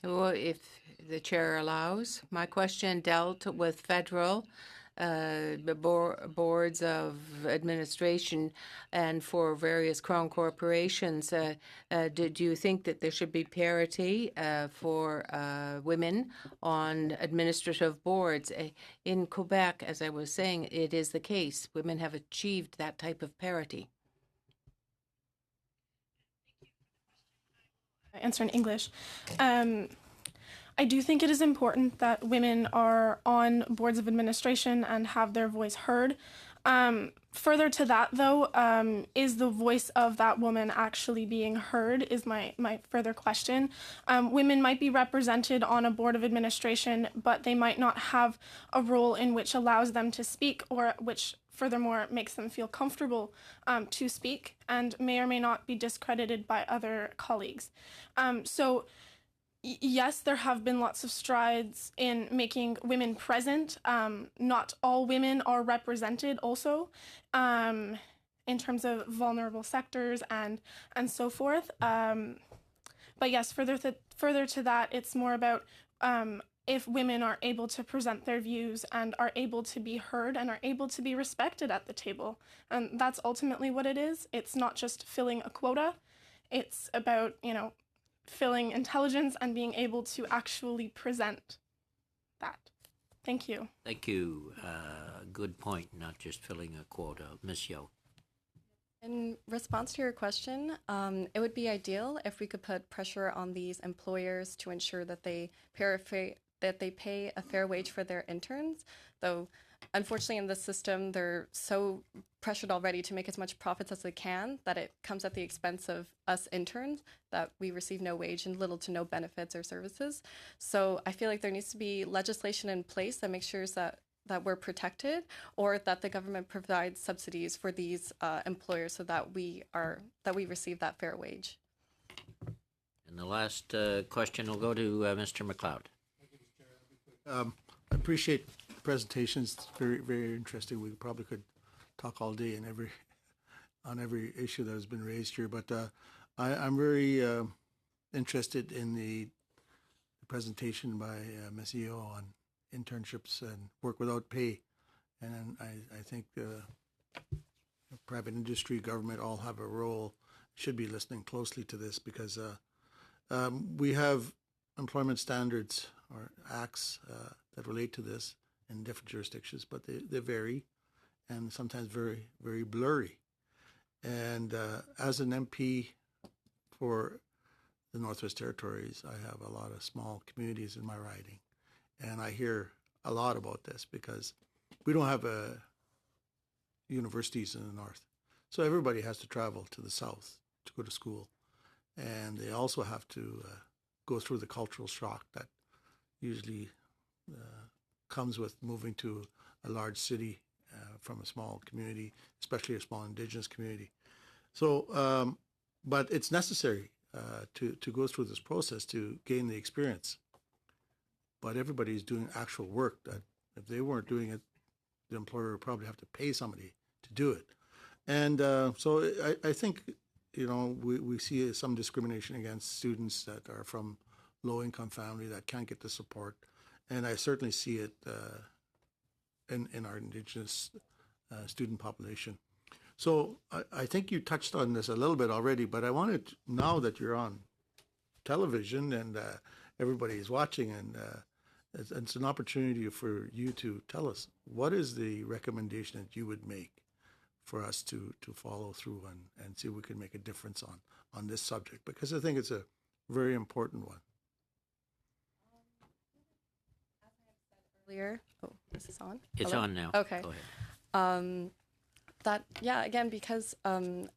Well, if the chair allows. My question dealt with federal boards of administration and for various crown corporations. Did you think that there should be parity for women on administrative boards? In Quebec, as I was saying, it is the case. Women have achieved that type of parity. Answer in English. I do think it is important that women are on boards of administration and have their voice heard. Further to that, though, is the voice of that woman actually being heard is my further question. Women might be represented on a board of administration, but they might not have a role in which allows them to speak or which furthermore makes them feel comfortable to speak and may or may not be discredited by other colleagues. So yes, there have been lots of strides in making women present. Not all women are represented also in terms of vulnerable sectors and so forth. But yes, further to that, it's more about if women are able to present their views and are able to be heard and are able to be respected at the table. And that's ultimately what it is. It's not just filling a quota. It's about, filling intelligence and being able to actually present that. Thank you. Thank you. Good point, not just filling a quota. Ms. Yo. In response to your question, it would be ideal if we could put pressure on these employers to ensure that they pay a fair wage for their interns. Though, unfortunately, in this system, they're so pressured already to make as much profits as they can that it comes at the expense of us interns, that we receive no wage and little to no benefits or services. So I feel like there needs to be legislation in place that makes sure that we're protected, or that the government provides subsidies for these employers so that we receive that fair wage. And the last question will go to Mr. McLeod. I appreciate the presentations. It's very, very interesting. We probably could talk all day on every issue that has been raised here, but I'm very interested in the presentation by Ms. Eo on internships and work without pay. And I think private industry, government all have a role, should be listening closely to this, because we have employment standards or acts that relate to this in different jurisdictions, but they vary and sometimes very, very blurry. And as an MP for the Northwest Territories, I have a lot of small communities in my riding. And I hear a lot about this because we don't have universities in the north. So everybody has to travel to the south to go to school. And they also have to go through the cultural shock that usually comes with moving to a large city from a small community, especially a small Indigenous community. So, but it's necessary to go through this process to gain the experience. But everybody's doing actual work that if they weren't doing it, the employer would probably have to pay somebody to do it. And so I think, we see some discrimination against students that are from low-income family that can't get the support. And I certainly see it in our Indigenous student population. So I think you touched on this a little bit already, but I wanted, now that you're on television and everybody is watching, and it's an opportunity for you to tell us, what is the recommendation that you would make for us to follow through and see if we can make a difference on this subject? Because I think it's a very important one. Earlier, this is on? It's Hello? on now. Okay. Go ahead. Again, because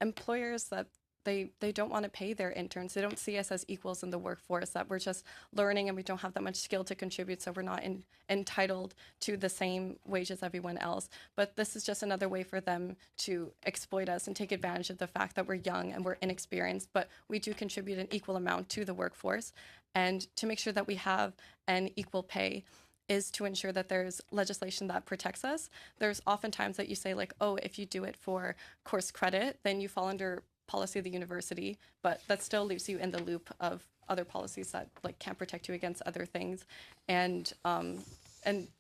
employers that they don't want to pay their interns. They don't see us as equals in the workforce, that we're just learning and we don't have that much skill to contribute, so we're not entitled to the same wage as everyone else. But this is just another way for them to exploit us and take advantage of the fact that we're young and we're inexperienced, but we do contribute an equal amount to the workforce. And to make sure that we have an equal pay is to ensure that there's legislation that protects us. There's oftentimes that you say, like, oh, if you do it for course credit, then you fall under policy of the university, but that still leaves you in the loop of other policies that can't protect you against other things. And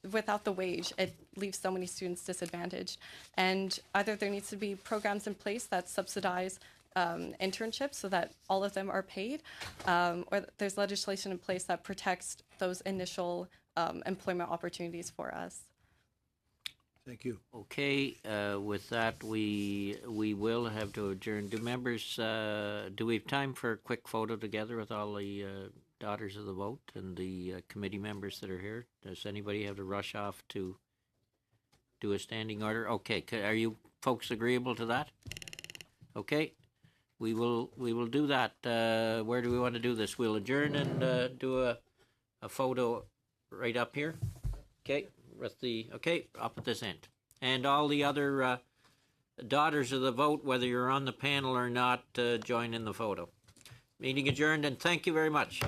without the wage, it leaves so many students disadvantaged. And either there needs to be programs in place that subsidize internships so that all of them are paid, or there's legislation in place that protects those initial employment opportunities for us. Thank you. Okay, with that, we will have to adjourn. Do members, do we have time for a quick photo together with all the Daughters of the Vote and the committee members that are here? Does anybody have to rush off to do a standing order? Okay, are you folks agreeable to that? Okay, we will do that. Where do we want to do this? We'll adjourn and do a photo right up here. Okay. Up at this end. And all the other Daughters of the Vote, whether you're on the panel or not, join in the photo. Meeting adjourned, and thank you very much.